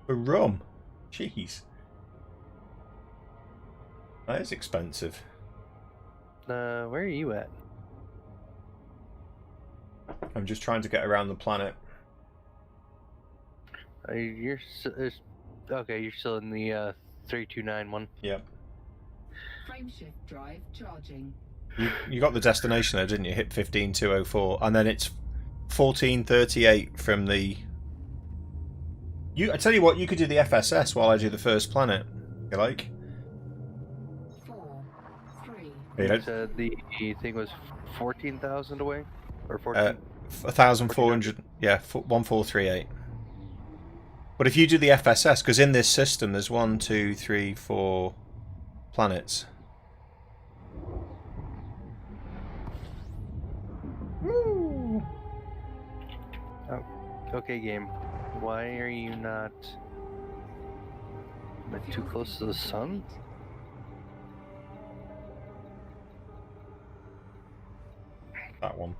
for rum? Jeez. That is expensive. Where are you at? I'm just trying to get around the planet. Okay, you're still in the 3291. Yep. Frameshift drive charging. You got the destination there, didn't you? Hit 15204, and then it's 1438 from the. I tell you what, you could do the FSS while I do the first planet. If you like. 4, 3. You said the thing was 14,000 away, or 14. 1,400. Yeah, 1438. But if you do the FSS, because in this system there's 1, 2, 3, 4 planets. Woo! Oh, okay, game. Why are you not too close to the sun? That one.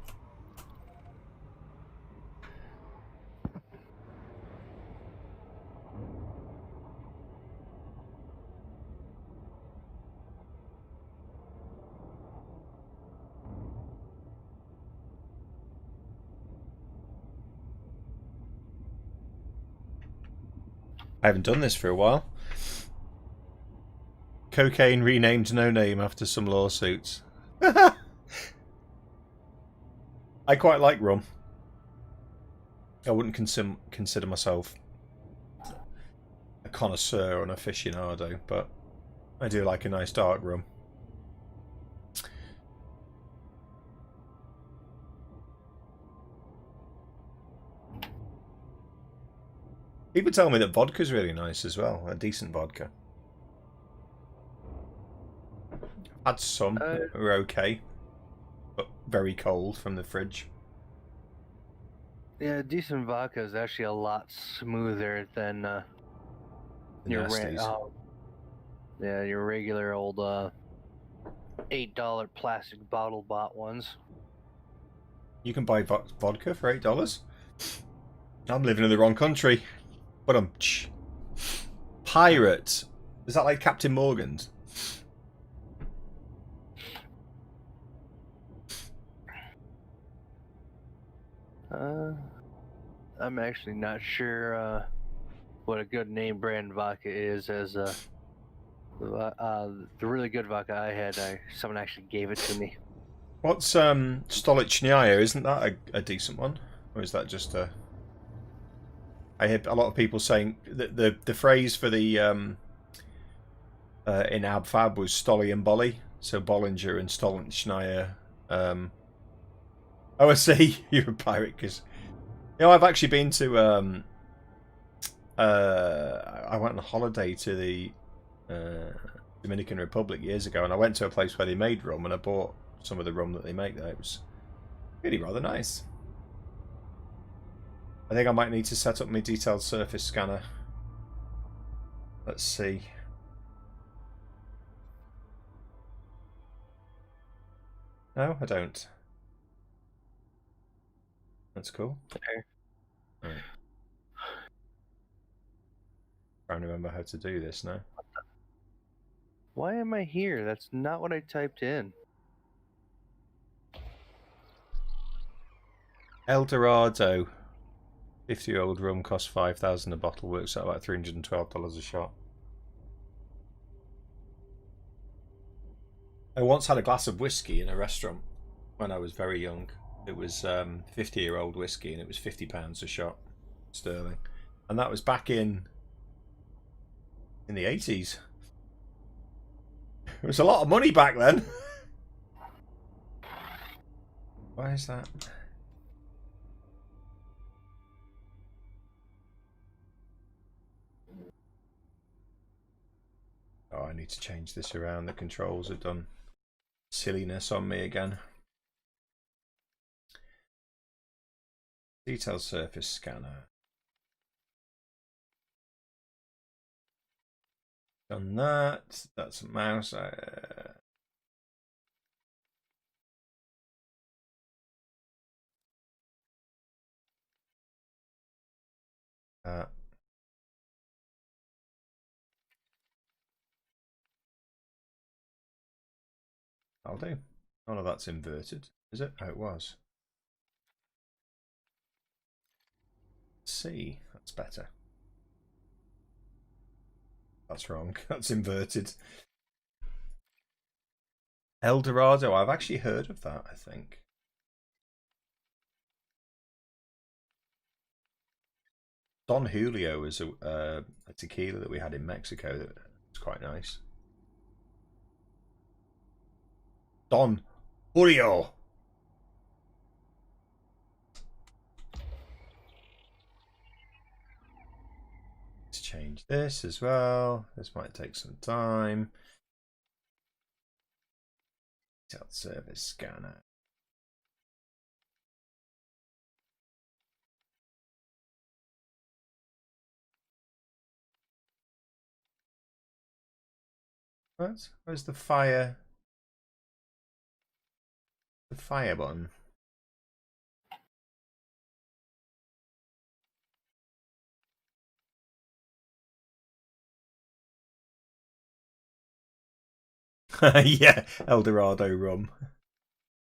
I haven't done this for a while. Cocaine renamed No Name after some lawsuits. I quite like rum. I wouldn't consider myself a connoisseur or an aficionado, but I do like a nice dark rum. People tell me that vodka's really nice as well, a decent vodka. I've had some that were okay, but very cold from the fridge. Yeah, decent vodka is actually a lot smoother than your your regular old $8 plastic bottle bought ones. You can buy vodka for $8? I'm living in the wrong country. But Pirate. Is that like Captain Morgan's? I'm actually not sure what a good name brand vodka is. As the really good vodka I had, someone actually gave it to me. What's Stolichnaya? Isn't that a decent one, or is that just a? I hear a lot of people saying that the phrase for the in AbFab was Stolly and Bolly, so Bollinger and Stolichnaya. Oh, I see. You're a pirate, because I've actually been to I went on a holiday to the Dominican Republic years ago, and I went to a place where they made rum, and I bought some of the rum that they make there. It was really rather nice. I think I might need to set up my detailed surface scanner. Let's see. No, I don't. That's cool. Okay. Right. Trying to remember how to do this now. Why am I here? That's not what I typed in. El Dorado. 50-year-old rum costs $5,000 a bottle. Works out about $312 a shot. I once had a glass of whiskey in a restaurant when I was very young. It was 50-year-old whiskey, and it was £50 a shot sterling, and that was back in the 80s. It was a lot of money back then. Why is that? Oh, I need to change this around. The controls have done silliness on me again. Detailed surface scanner. Done that. That's a mouse. I'll do. Oh no, that's inverted. Is it? Oh, it was. C. That's better. That's wrong. That's inverted. El Dorado. I've actually heard of that, I think. Don Julio is a tequila that we had in Mexico that was quite nice. Don Julio. Let's change this as well. This might take some time. Self-service scanner. What? Where's the fire? The fire button. Yeah, El Dorado rum.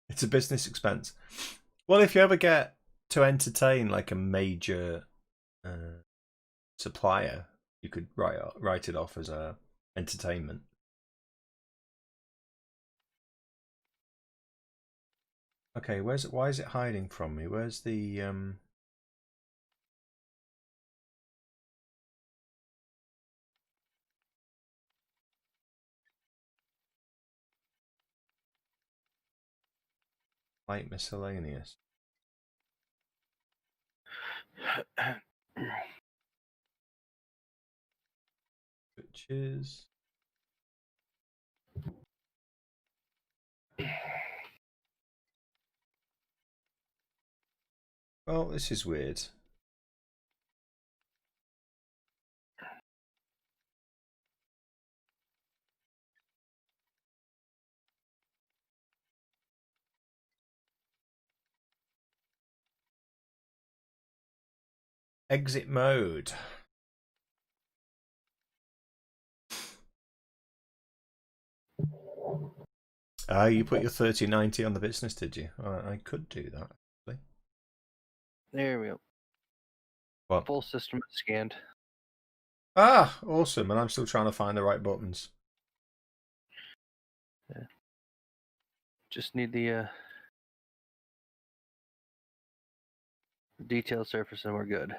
It's a business expense. Well, if you ever get to entertain like a major supplier, you could write it off as a entertainment. Okay, where's it? Why is it hiding from me? Where's the light miscellaneous? Which is well, this is weird. Exit mode. Ah, you put your 3090 on the business, did you? I could do that. Actually. There we go. What? Full system scanned. Ah, awesome! And I'm still trying to find the right buttons. Yeah. Just need the detailed surface, and we're good.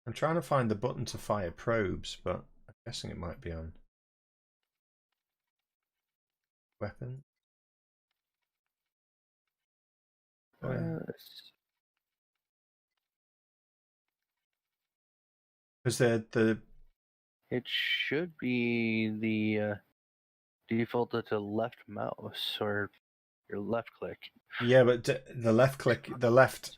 I'm trying to find the button to fire probes, but I'm guessing it might be on weapon. Because the it should be the defaulted to left mouse or your left click. yeah, but the left click, the left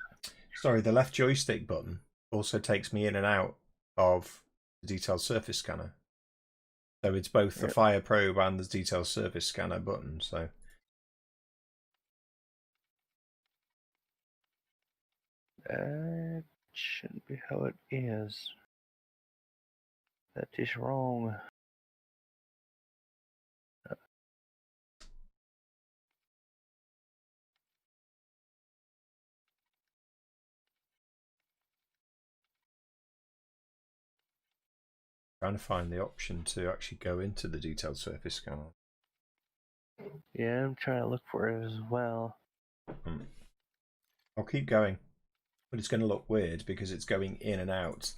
joystick button also takes me in and out of the detailed surface scanner. So it's both the fire probe and the detailed surface scanner button. So that shouldn't be how it is. That is wrong. trying to find the option to actually go into the detailed surface scanner. Yeah, I'm trying to look for it as well. I'll keep going, but it's going to look weird because it's going in and out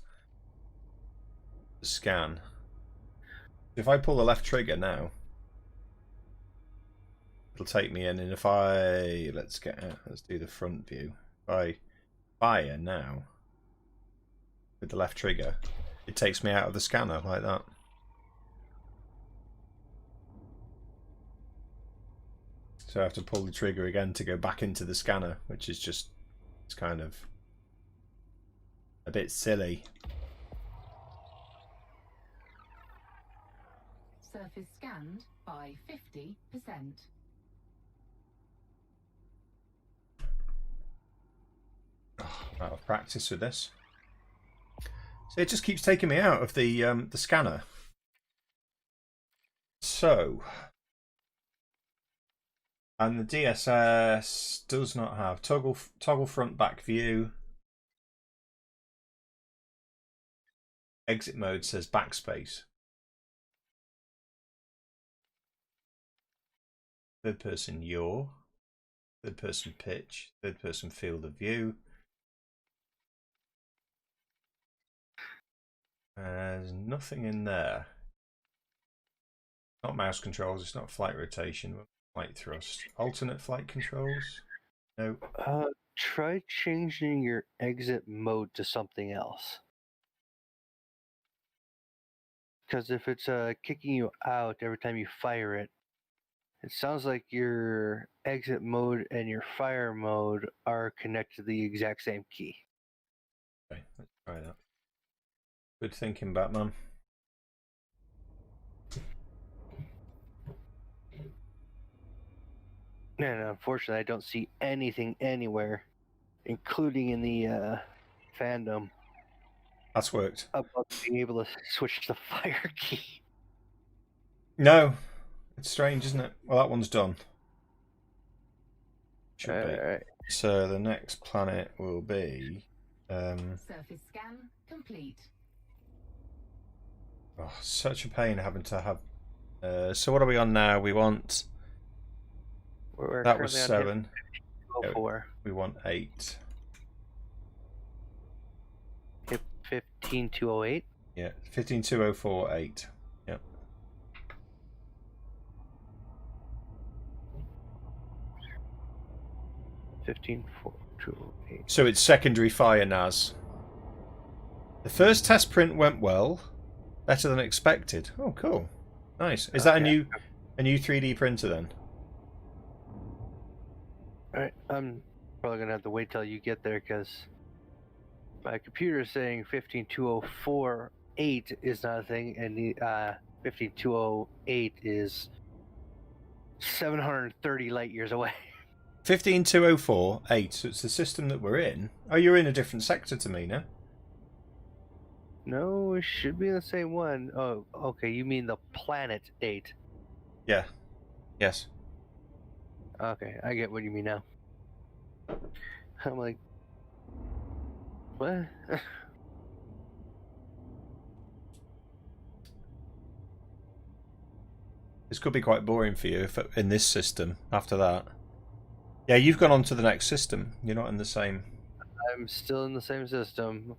the scan. If I pull the left trigger now, it'll take me in, and if I let's do the front view. If I fire now with the left trigger, it takes me out of the scanner like that. So I have to pull the trigger again to go back into the scanner, which is just, it's kind of a bit silly. Surface scanned by 50%. Oh, out of practice with this. So it just keeps taking me out of the scanner. So, and the DSS does not have toggle front back view. Exit mode says backspace. Third person yaw. Third person pitch. Third person field of view. There's nothing in there. Not mouse controls, it's not flight rotation, flight thrust. Alternate flight controls? No. Try changing your exit mode to something else. Because if it's kicking you out every time you fire it, it sounds like your exit mode and your fire mode are connected to the exact same key. Okay, let's try that. Good thinking, Batman. And unfortunately, I don't see anything anywhere, including in the fandom, That's worked. about being able to switch the fire key. No. It's strange, isn't it? Well, that one's done. Should be. Right. So the next planet will be... Surface scan complete. Oh, such a pain having to have... so what are we on now? We want... that was 7. 4. We want 8. Hit 15208. Yeah, 15204.8. Yep. So it's secondary fire, Naz. The first test print went well. Better than expected. Oh, cool. Nice. Is that a new 3D printer then? Alright, I'm probably going to have to wait till you get there because my computer is saying 15204.8 is not a thing, and the 15208 is 730 light years away. 15204.8, so it's the system that we're in. Oh, you're in a different sector to me, no? No, it should be the same one. Oh, okay, you mean the planet 8. Yeah. Yes. Okay, I get what you mean now. I'm like, what? This could be quite boring for you if in this system after that. Yeah, you've gone on to the next system. You're not in the same. I'm still in the same system.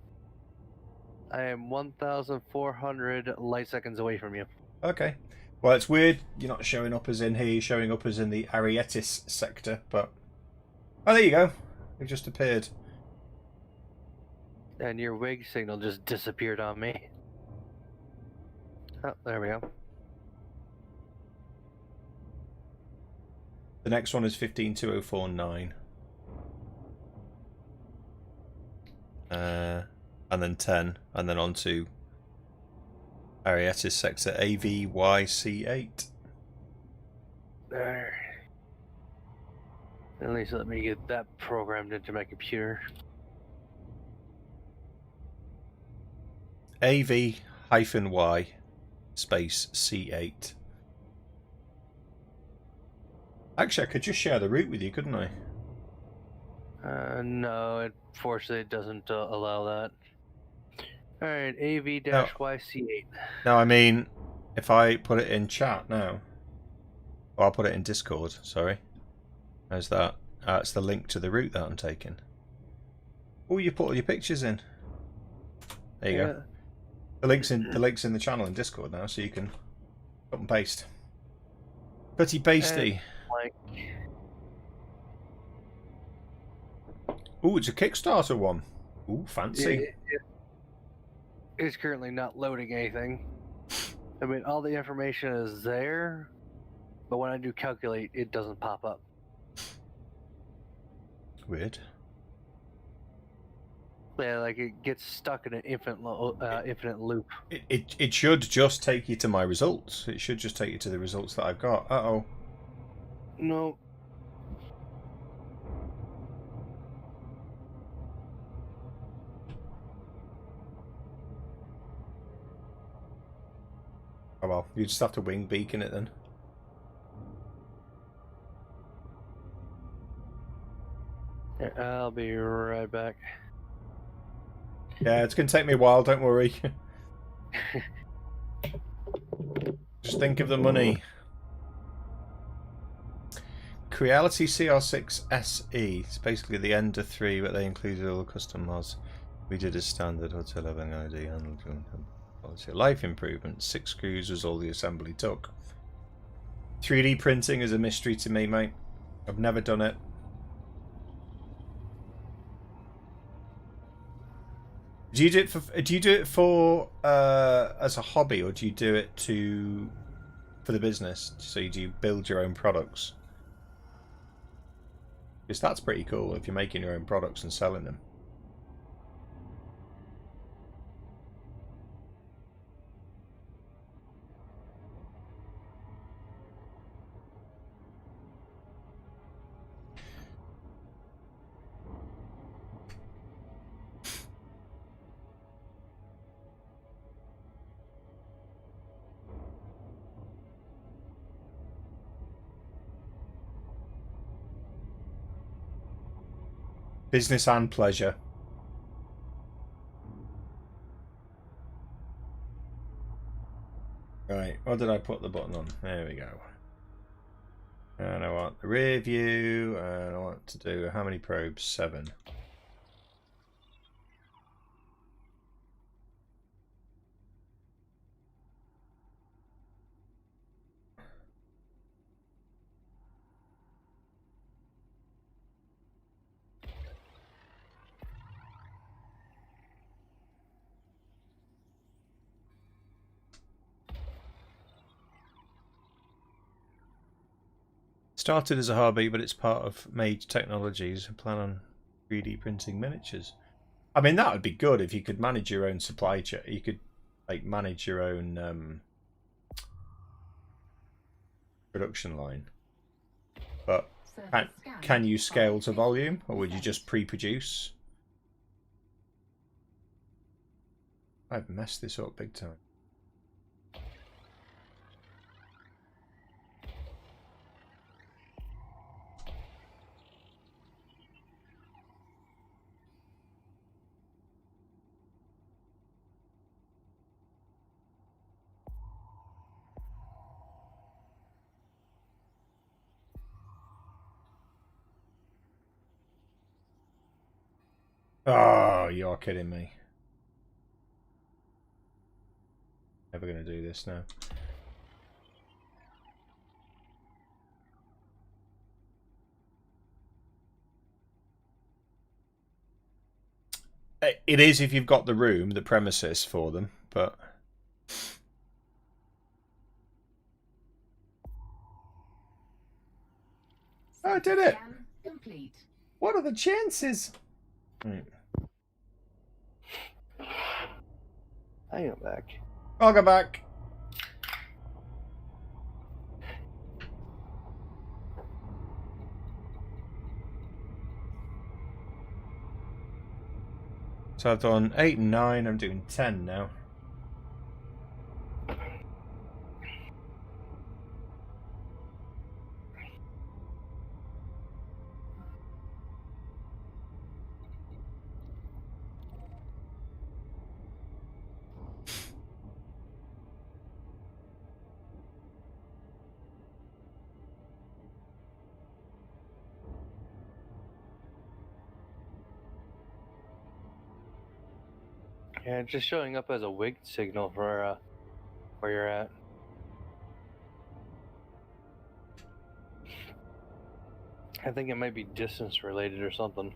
I am 1,400 light seconds away from you. Okay. Well, it's weird you're not showing up as in here. You're showing up as in the Arietis sector, but... oh, there you go. You've just appeared. And your wig signal just disappeared on me. Oh, there we go. The next one is 15204.9. And then 10, and then on to Arietis sector AVYC8. There. At least let me get that programmed into my computer. AV-Y space C8. Actually, I could just share the route with you, couldn't I? No, fortunately it doesn't allow that. Alright, AV-YC8. No, I mean, if I put it in chat now. Or I'll put it in Discord, sorry. How's that? It's the link to the route that I'm taking. Oh, you put all your pictures in. There you go. The link's in the channel in Discord now, so you can cut and paste. Pretty pasty. Oh, it's a Kickstarter one. Ooh, fancy. It's currently not loading anything. I mean, all the information is there, but when I do calculate, it doesn't pop up. Weird. Yeah, like it gets stuck in an infinite loop. It should just take you to my results. It should just take you to the results that I've got. Uh-oh. No. Oh well, you just have to wing beacon it then. I'll be right back. Yeah, it's going to take me a while, don't worry. Just think of the money. Creality CR6 SE. It's basically the Ender 3, but they included all the custom mods. We did a standard Hotel Living ID handled policy. Life improvement. 6 screws was all the assembly took. 3D printing is a mystery to me, mate. I've never done it. Do you do it for as a hobby, or do you do it for the business? So you do build your own products? Because that's pretty cool if you're making your own products and selling them. Business and pleasure. Right, what did I put the button on? There we go. And I want the rear view, and I want to do how many probes? 7. Started as a hobby, but it's part of Mage Technologies. I plan on 3D printing miniatures. I mean, that would be good if you could manage your own supply chain. You could like manage your own production line. But can you scale to volume, or would you just pre-produce? I've messed this up big time. Oh, you're kidding me. Never going to do this now. It is if you've got the room, the premises for them, but... Oh, I did it! What are the chances? Right. I am back. I'll go back. So I've done 8 and 9, I'm doing 10 now. Yeah, it's just showing up as a wig signal for where you're at. I think it might be distance related or something.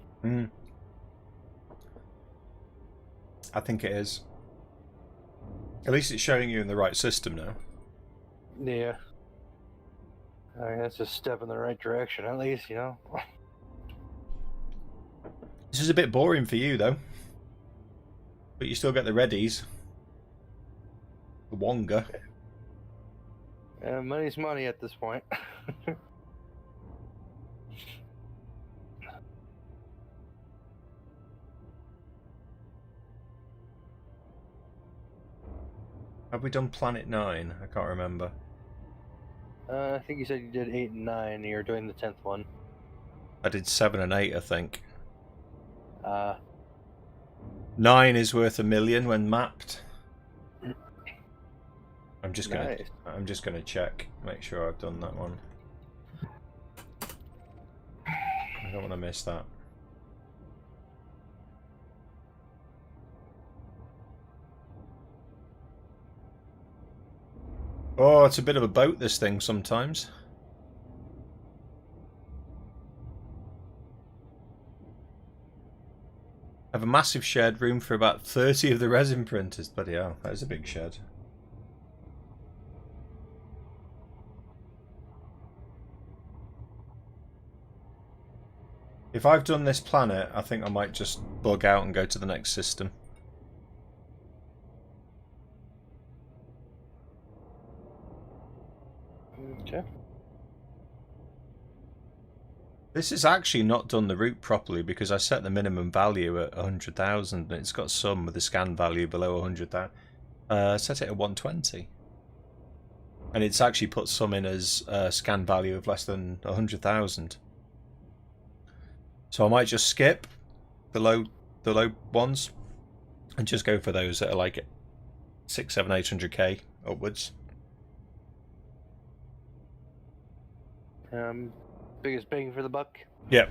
I think it is. At least it's showing you in the right system now. Yeah. I mean, that's a step in the right direction, at least, you know. This is a bit boring for you, though. But you still get the readies. The Wonga. Yeah, money's money at this point. Have we done Planet 9? I can't remember. I think you said you did 8 and 9, and you're doing the 10th one. I did 7 and 8, I think. 9 9 is worth $1 million when mapped. I'm just gonna check, make sure I've done that one. I don't want to miss that. Oh, it's a bit of a boat, this thing, sometimes. I have a massive shared room for about 30 of the resin printers. Bloody hell, that is a big shed. If I've done this planet, I think I might just bug out and go to the next system. Okay. This has actually not done the route properly because I set the minimum value at 100,000 and it's got some with the scan value below 100,000. Set it at 120. And it's actually put some in as a scan value of less than 100,000. So I might just skip the low ones and just go for those that are like 6, 7, 800k upwards. Biggest bang for the buck. Yep.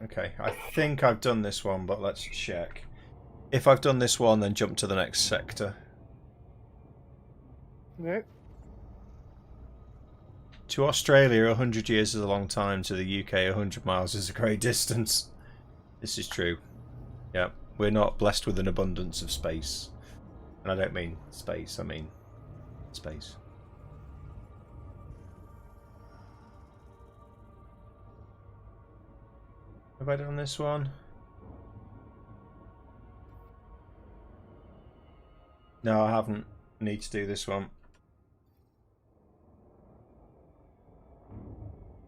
Okay, I think I've done this one, but let's check. If I've done this one, then jump to the next sector. Okay. To Australia, 100 years is a long time. To the UK, 100 miles is a great distance. This is true. Yeah, we're not blessed with an abundance of space. And I don't mean space, I mean space. Have I done this one? No, I haven't. Need to do this one.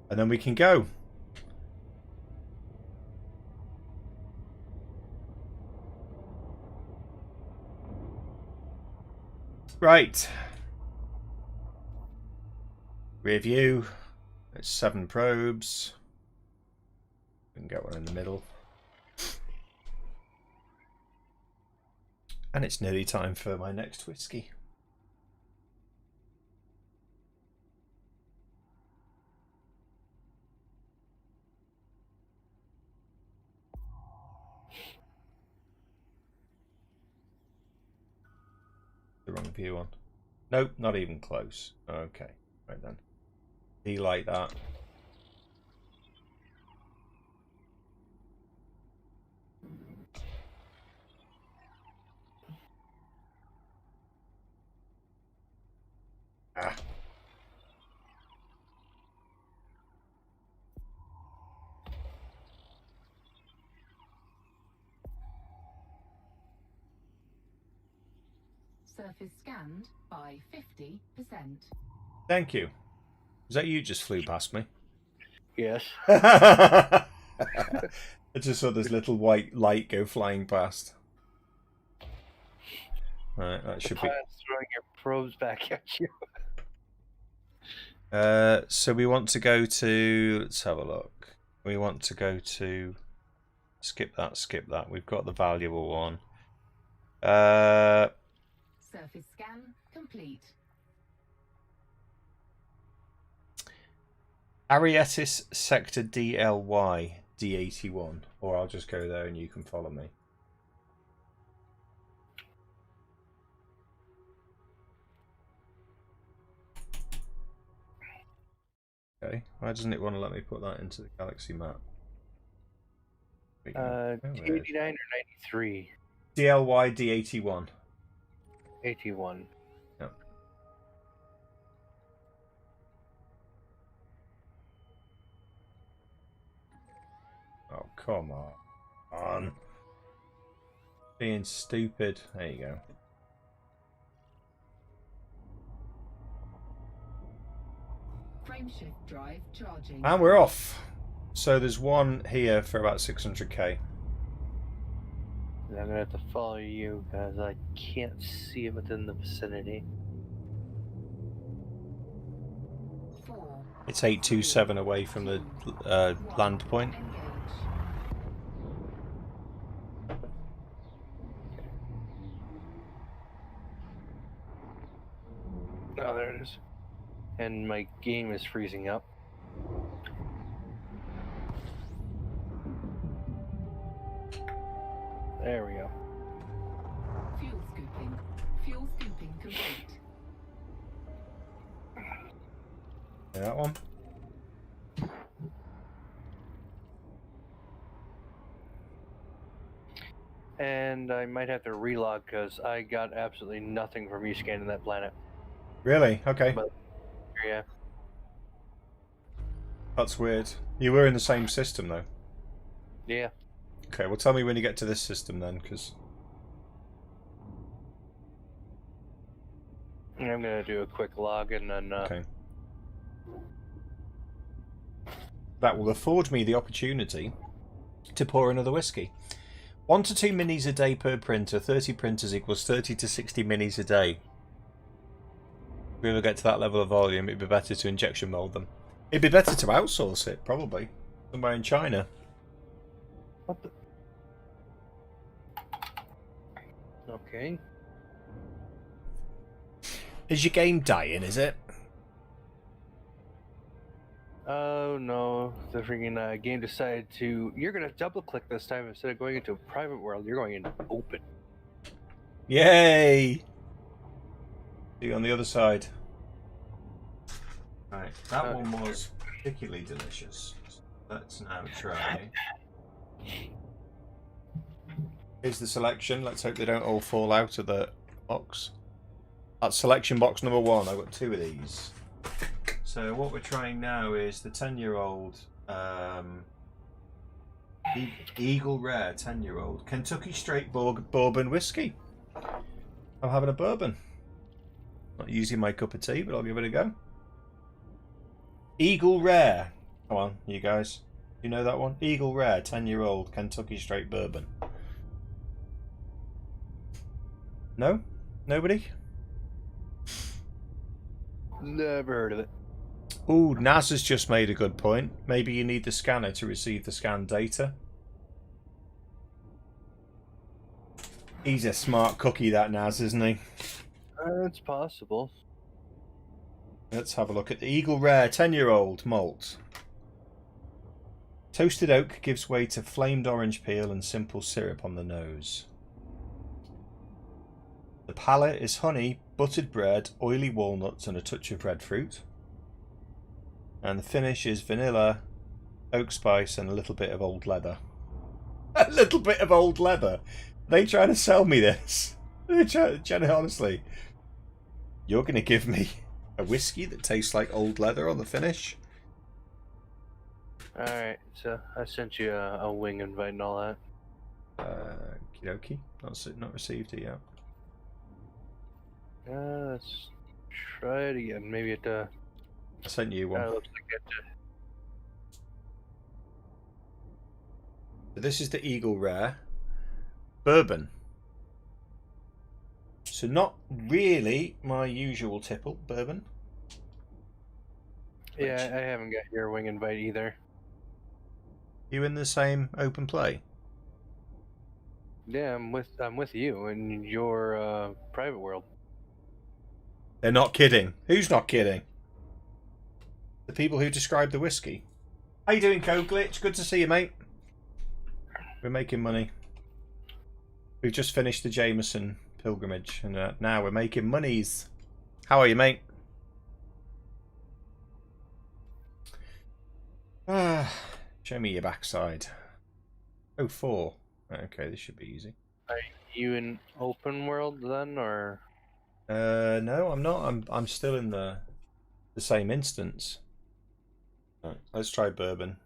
And then we can go. Right. Review. It's 7 probes. We can get one in the middle. And it's nearly time for my next whiskey. The wrong view on. Nope, not even close. Okay, right then. Be like that. Ah. Surface scanned by 50%. Thank you. Was that you just flew past me? Yes. I just saw this little white light go flying past. Right, that should be. Throwing your probes back at you. So we want to go to. Let's have a look. We want to go to. Skip that. Skip that. We've got the valuable one. Surface scan complete. Arietis Sector DLY D81, or I'll just go there and you can follow me. Okay, why doesn't it want to let me put that into the galaxy map? D89 or 93? DLY D81. 81. Yep. Oh, come on. Being stupid. There you go. Frameshift drive charging. And we're off. So there's one here for about 600k. I'm going to have to follow you because I can't see it within the vicinity. 4, It's 827 away from the land point. engage. and my game is freezing up. There we go. Fuel scooping. Fuel scooping complete. That one. And I might have to relog because I got absolutely nothing from you scanning that planet. Really? Okay. But, yeah. That's weird. You were in the same system, though. Yeah. Okay, well, tell me when you get to this system, then, because... I'm going to do a quick log and then... Okay. That will afford me the opportunity to pour another whiskey. 1 to 2 minis a day per printer. 30 printers equals 30 to 60 minis a day. If we ever get to that level of volume, it'd be better to injection mold them. It'd be better to outsource it, probably. Somewhere in China. What the... Okay. Is your game dying, is it? Oh no, the freaking game decided to... You're going to double click this time instead of going into a private world, you're going into open. Yay! See you on the other side. Right, that one was particularly delicious. Let's now try. Here's the selection. Let's hope they don't all fall out of the box. That's selection box number 1. I've got 2 of these. So what we're trying now is the 10-year-old Eagle Rare 10-year-old Kentucky Straight Bourbon Whiskey. I'm having a bourbon. Not using my cup of tea, but I'll give it a go. Eagle Rare. Come on, you guys. You know that one? Eagle Rare 10-year-old Kentucky Straight Bourbon. No? Nobody? Never heard of it. Ooh, NASA's just made a good point. Maybe you need the scanner to receive the scanned data. He's a smart cookie, that Nas, isn't he? It's possible. Let's have a look at the Eagle Rare 10-year-old malt. Toasted oak gives way to flamed orange peel and simple syrup on the nose. The palate is honey, buttered bread, oily walnuts and a touch of red fruit. And the finish is vanilla, oak spice and a little bit of old leather. A little bit of old leather? They trying to sell me this? They're trying to, honestly. You're going to give me a whiskey that tastes like old leather on the finish? Alright, so I sent you a wing invite and all that. Okie dokie. Not received it yet. Let's try it again. Maybe it I sent you one. looks like it. So this is the Eagle Rare bourbon. So not really my usual tipple bourbon. Yeah, I haven't got your wing invite either. You in the same open play? Yeah, I'm with you in your private world. They're not kidding. Who's not kidding? The people who describe the whiskey. How you doing, Code Glitch? Good to see you, mate. We're making money. We've just finished the Jameson Pilgrimage, and now we're making monies. How are you, mate? Show me your backside. 04. Okay, this should be easy. Are you in open world then, or? No, I'm not. I'm still in the same instance. Right, let's try bourbon.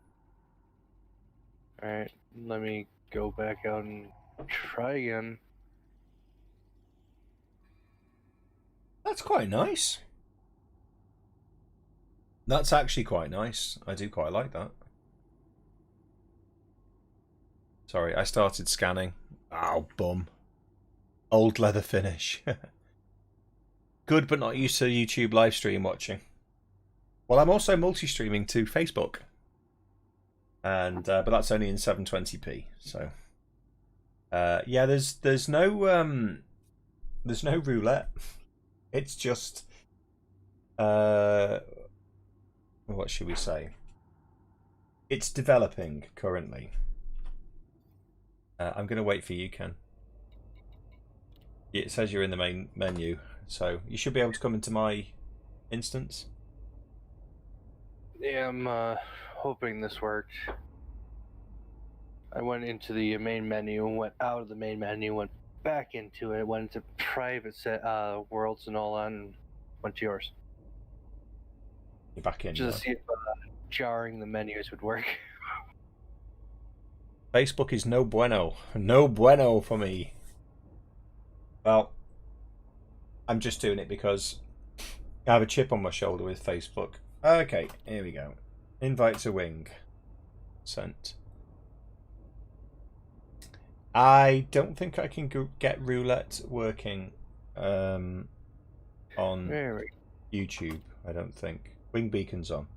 Alright, let me go back out and try again. That's quite nice. That's actually quite nice. I do quite like that. Sorry, I started scanning. Oh, bum. Old leather finish. Good, but not used to YouTube live stream watching. Well, I'm also multi-streaming to Facebook, and but that's only in 720p. So, yeah, there's no roulette. It's just what should we say? It's developing currently. I'm going to wait for you, Ken. It says you're in the main menu, so you should be able to come into my instance. Yeah, I'm hoping this worked. I went into the main menu, went out of the main menu, went back into it, went into private worlds and all that, and went to yours. You're back in. Just to see if jarring the menus would work. Facebook is no bueno. No bueno for me. Well, I'm just doing it because I have a chip on my shoulder with Facebook. Okay, here we go. Invite to Wing. Sent. I don't think I can get roulette working on YouTube. I don't think. Wing beacon's on.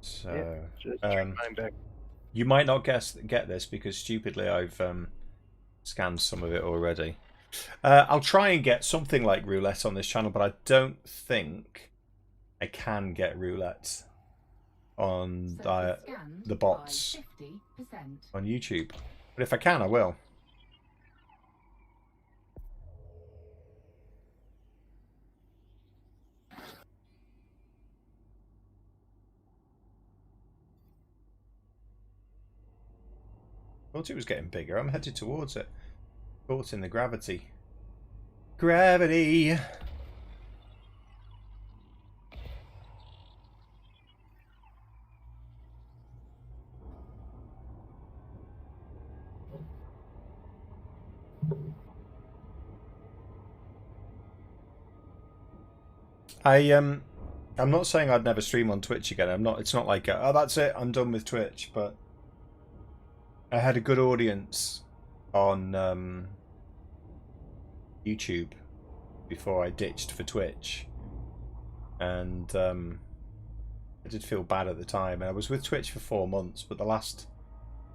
So you might not get this because stupidly I've scanned some of it already. I'll try and get something like roulette on this channel, but I don't think I can get roulette on the bots on YouTube. But if I can, I will. I thought it was getting bigger. I'm headed towards it. Caught in the gravity. Gravity! I'm not saying I'd never stream on Twitch again. I'm not. It's not like oh, that's it. I'm done with Twitch. But I had a good audience on YouTube before I ditched for Twitch, and I did feel bad at the time. And I was with Twitch for 4 months, but the last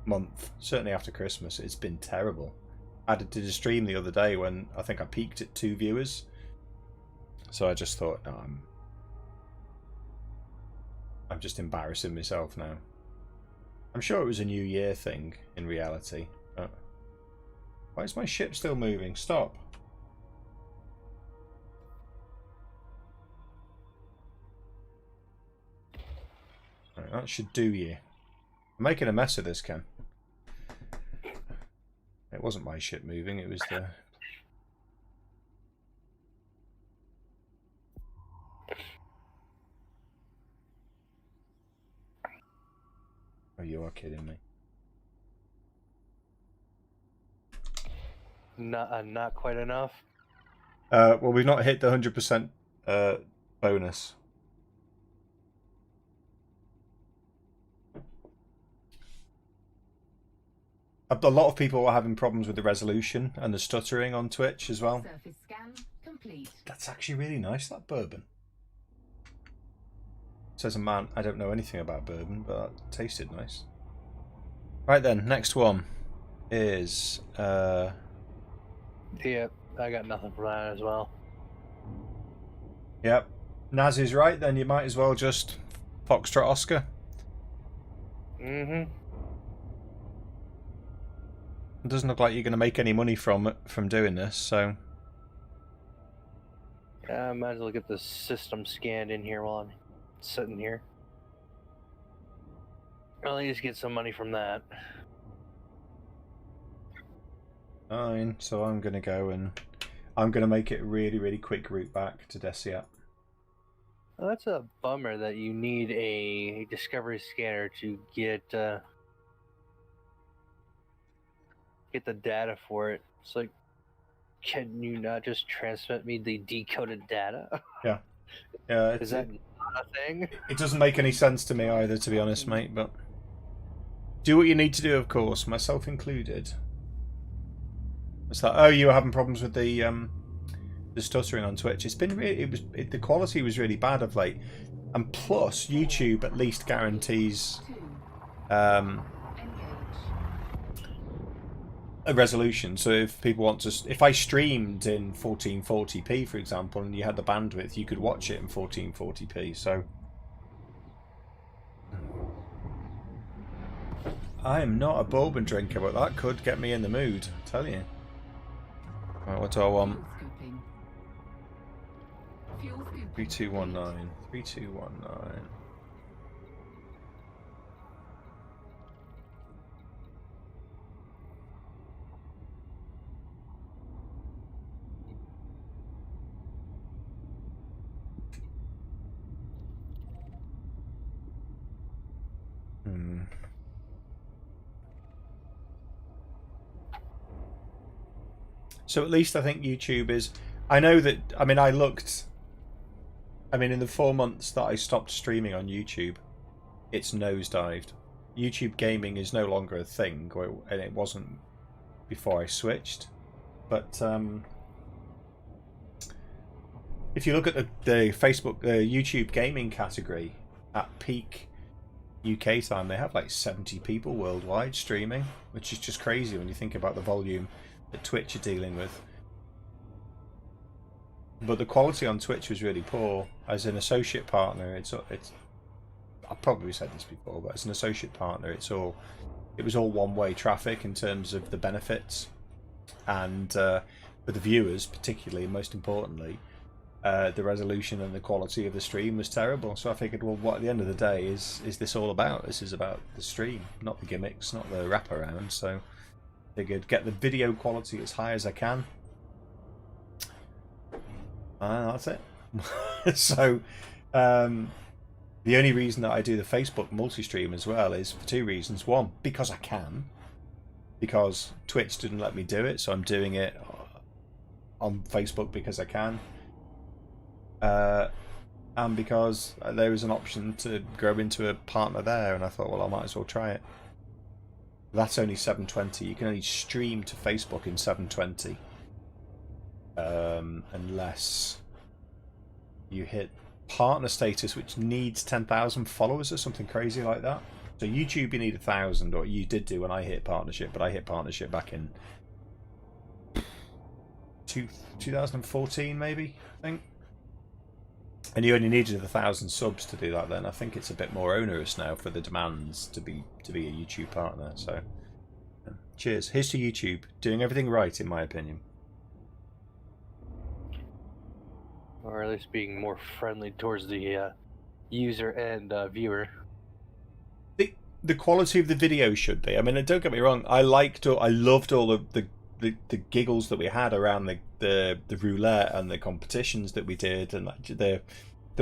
month, certainly after Christmas, it's been terrible. I did a stream the other day when I think I peaked at 2 viewers. So I just thought, no, I'm just embarrassing myself now. I'm sure it was a New Year thing in reality. But why is my ship still moving? Stop. Right, that should do you. I'm making a mess of this, Ken. It wasn't my ship moving, it was the... Oh, you are kidding me. Not quite enough. Well, we've not hit the 100% bonus. A lot of people are having problems with the resolution and the stuttering on Twitch as well. Surface scan complete. That's actually really nice, that bourbon. Says a man, I don't know anything about bourbon, but that tasted nice. Right then, next one is... Yep, I got nothing for that as well. Yep. Naz is right, then you might as well just Foxtrot Oscar. Mm-hmm. It doesn't look like you're going to make any money from doing this, so... I might as well get the system scanned in here while I'm sitting here. I'll at least get some money from that. Fine, so I'm going to go and... I'm going to make it a really, really quick route back to Desiat. Well, that's a bummer that you need a discovery scanner to get the data for it. It's like, can you not just transmit me the decoded data? Yeah. Yeah. Is that not a thing? It doesn't make any sense to me either, to be honest, mate, but... Do what you need to do, of course, myself included. It's like, oh, you were having problems with the stuttering on Twitch. It's been really, the quality was really bad of late, and plus YouTube at least guarantees a resolution. So if people want to, if I streamed in 1440p, for example, and you had the bandwidth, you could watch it in 1440p. So I am not a bourbon drinker, but that could get me in the mood, I tell you. Right, what do I want? 3219. 3219. So at least I think YouTube is... I know that... I mean, I looked... I mean, in the 4 months that I stopped streaming on YouTube, it's nosedived. YouTube gaming is no longer a thing, and it wasn't before I switched. But if you look at the Facebook, the YouTube gaming category, at peak UK time, they have like 70 people worldwide streaming, which is just crazy when you think about the volume that Twitch are dealing with. But the quality on Twitch was really poor. As an associate partner, it's I've probably said this before, but as an associate partner, it was all one-way traffic in terms of the benefits, and for the viewers, particularly, most importantly, the resolution and the quality of the stream was terrible. So I figured, well, what at the end of the day is this all about? This is about the stream, not the gimmicks, not the wraparound. So I figured get the video quality as high as I can. That's it. So the only reason that I do the Facebook multi-stream as well is for two reasons. One, because I can, because Twitch didn't let me do it, so I'm doing it on Facebook because I can, and because there is an option to grow into a partner there, and I thought, well, I might as well try it. That's only 720. You can only stream to Facebook in 720. Unless you hit partner status, which needs 10,000 followers or something crazy like that. So YouTube, you need 1,000, or you did do when I hit partnership, but I hit partnership back in 2014, maybe, I think. And you only needed 1,000 subs to do that then. I think it's a bit more onerous now for the demands to be a YouTube partner. So, cheers. Here's to YouTube, doing everything right, in my opinion. Or at least being more friendly towards the user and viewer. The quality of the video should be. I mean, don't get me wrong. I loved all of the giggles that we had around the roulette and the competitions that we did, and the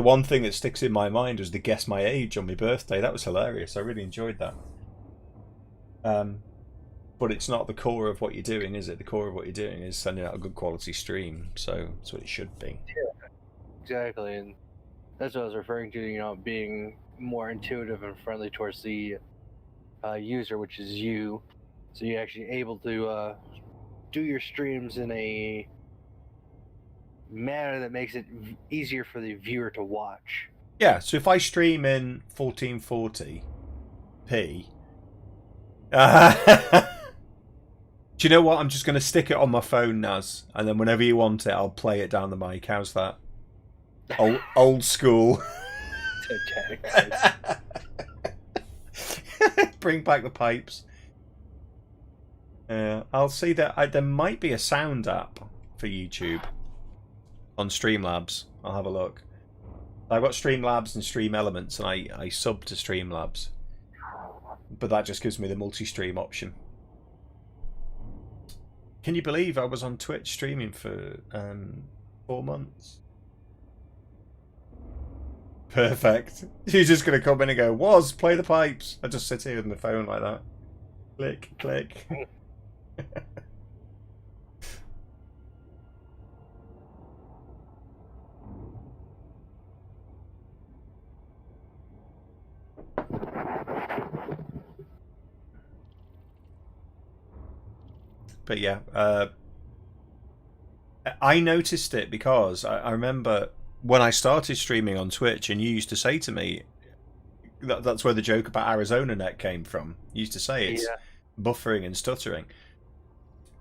one thing that sticks in my mind was the guess my age on my birthday. That was hilarious. I really enjoyed that. But it's not the core of what you're doing, is it? The core of what you're doing is sending out a good quality stream. So that's what it should be. Yeah, exactly, and that's what I was referring to. You know, being more intuitive and friendly towards the user, which is you. So you're actually able to do your streams in a manner that makes it easier for the viewer to watch. Yeah. So if I stream in 1440p. Do you know what? I'm just going to stick it on my phone, Naz, and then whenever you want it, I'll play it down the mic. How's that? Old school. Bring back the pipes. I'll see that there might be a sound app for YouTube on Streamlabs. I'll have a look. I've got Streamlabs and Stream Elements, and I sub to Streamlabs, but that just gives me the multi-stream option. Can you believe I was on Twitch streaming for 4 months? Perfect. You're just going to come in and go, "Woz, play the pipes." I just sit here on the phone like that. Click, click. But yeah, I noticed it because I remember when I started streaming on Twitch, and you used to say to me, that's where the joke about Arizona Net came from. You used to say it's buffering and stuttering.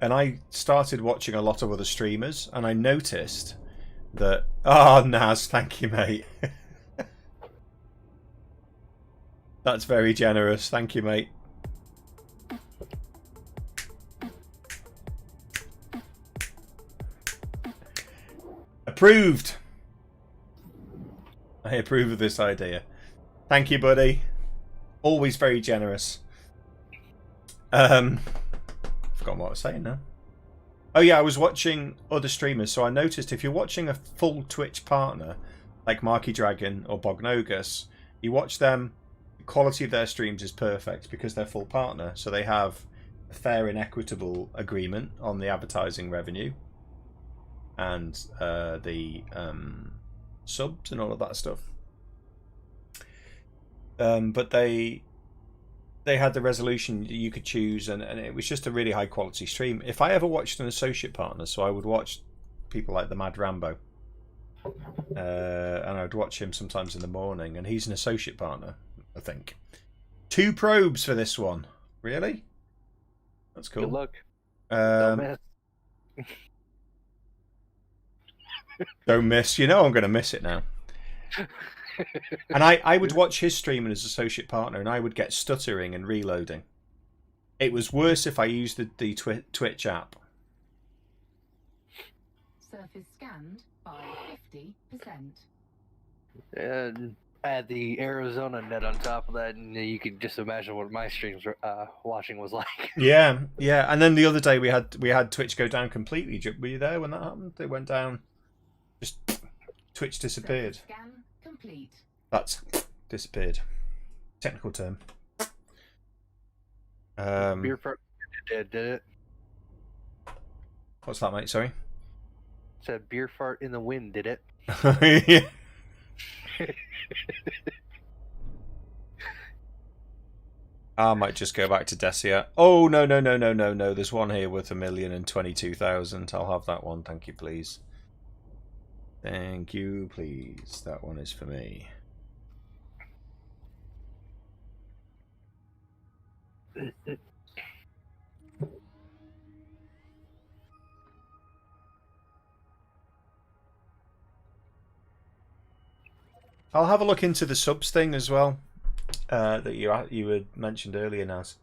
and I started watching a lot of other streamers, and I noticed that... Oh, Naz, thank you, mate. That's very generous. Thank you, mate. Approved. I approve of this idea. Thank you, buddy. Always very generous. Forgotten what I was saying now. Oh yeah, I was watching other streamers, so I noticed if you're watching a full Twitch partner, like Marky Dragon or Bognogus, you watch them, the quality of their streams is perfect because they're full partner, so they have a fair and equitable agreement on the advertising revenue and the subs and all of that stuff. But they had the resolution you could choose, and it was just a really high quality stream. If I ever watched an associate partner, so I would watch people like the Mad Rambo, and I'd watch him sometimes in the morning, and he's an associate partner, I think. 2 probes for this one. Really? That's cool. Good luck. Don't miss. Don't miss. You know I'm going to miss it now. And I would watch his stream as associate partner, and I would get stuttering and reloading. It was worse if I used the Twitch app. Surface scanned by 50%. And add the Arizona net on top of that, and you can just imagine what my streams watching was like. Yeah, yeah. And then the other day we had Twitch go down completely. Were you there when that happened? It went down. Just Twitch disappeared. Scan complete. That's disappeared. Technical term. Beer fart did it? What's that, mate? Sorry. Said beer fart in the wind, did it? Yeah. I might just go back to Desia. Oh no. There's one here worth 1,022,000. I'll have that one. Thank you, please. Thank you, please. That one is for me. I'll have a look into the subs thing as well, that you had mentioned earlier, Naz.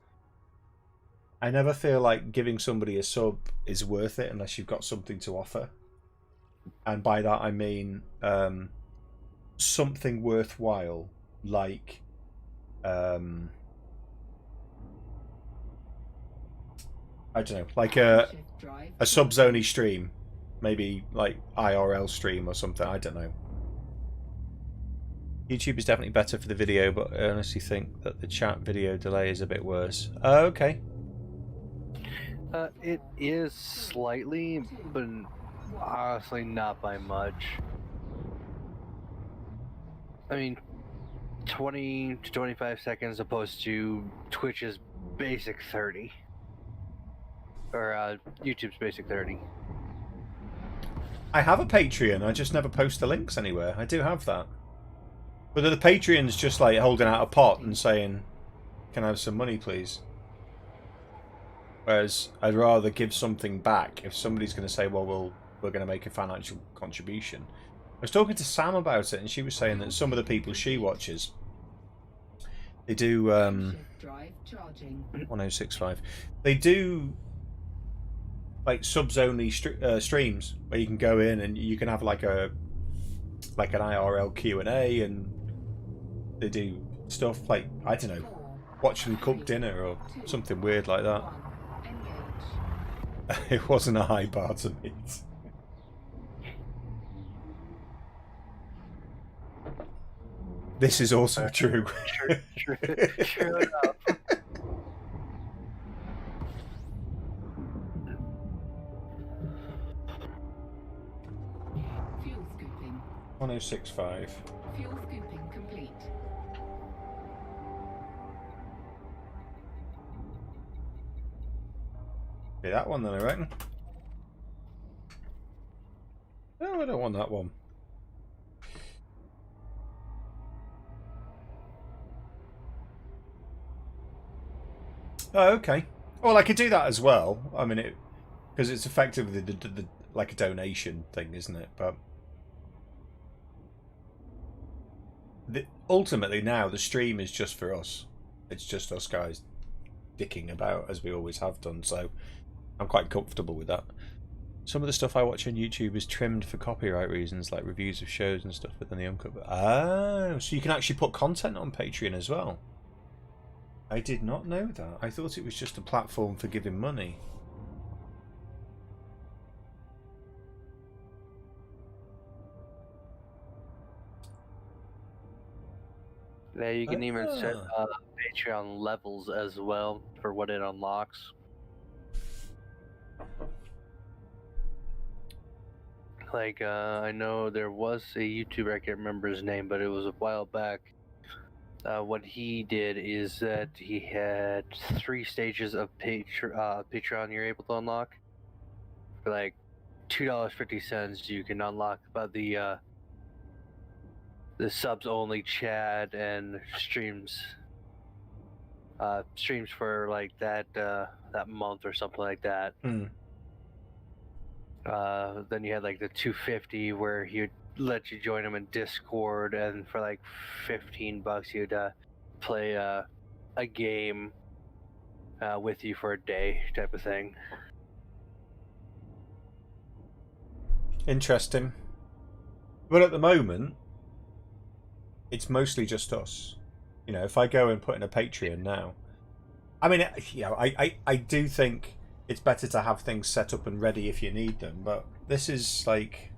I never feel like giving somebody a sub is worth it unless you've got something to offer. And by that I mean something worthwhile, like I don't know, like a subs only stream, maybe like IRL stream or something. I don't know. YouTube is definitely better for the video, but I honestly think that the chat video delay is a bit worse. Okay. It is slightly, but honestly not by much. I mean, 20 to 25 seconds opposed to Twitch's basic 30. Or YouTube's basic 30. I have a Patreon, I just never post the links anywhere. I do have that. But the Patreon's just like holding out a pot and saying, can I have some money, please? Whereas I'd rather give something back if somebody's going to say, well, we're going to make a financial contribution. I was talking to Sam about it, and she was saying that some of the people she watches, they do 1065. They do like subs only streams where you can go in and you can have like an IRL Q&A, and they do stuff like, I don't know, watch them cook dinner or something weird like that. It wasn't a high bar to meet. This is also true. True enough. Fuel scooping. 1065. Fuel scooping complete. Be that one then, I reckon. No, I don't want that one. Oh, okay. Well, I could do that as well. I mean, because it's effectively the like a donation thing, isn't it? But ultimately now the stream is just for us. It's just us guys dicking about as we always have done. So I'm quite comfortable with that. Some of the stuff I watch on YouTube is trimmed for copyright reasons, like reviews of shows and stuff within the uncut. Oh, so you can actually put content on Patreon as well. I did not know that. I thought it was just a platform for giving money. Yeah, you can even set Patreon levels as well for what it unlocks. Like, I know there was a YouTuber, I can't remember his name, but it was a while back. What he did is that he had 3 stages of Patreon you're able to unlock. For like $2.50, you can unlock about the subs only chat and streams. Streams for like that month or something like that. Then you had like the 250 where he'd let you join him in Discord, and for like $15 he'd play a game with you for a day, type of thing. Interesting. But at the moment, it's mostly just us. You know, if I go and put in a Patreon now, I mean, you know, I do think it's better to have things set up and ready if you need them, but this is like,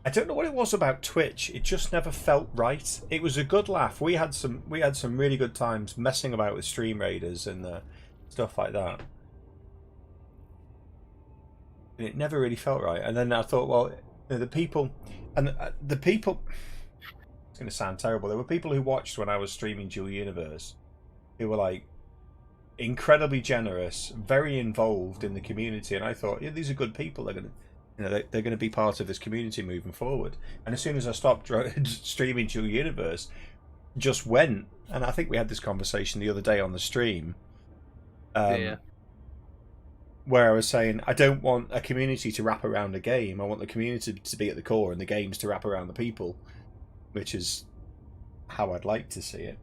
I don't know what it was about Twitch. It just never felt right. It was a good laugh. We had some really good times messing about with Stream Raiders and stuff like that. And it never really felt right. And then I thought, well, the people, and the people, it's going to sound terrible. There were people who watched when I was streaming Dual Universe who were like incredibly generous, very involved in the community, and I thought, yeah, these are good people. They're going to, you know, they're going to be part of this community moving forward. And as soon as I stopped streaming Dual Universe, just went. And I think we had this conversation the other day on the stream. Yeah. Where I was saying, I don't want a community to wrap around a game. I want the community to be at the core and the games to wrap around the people, which is how I'd like to see it.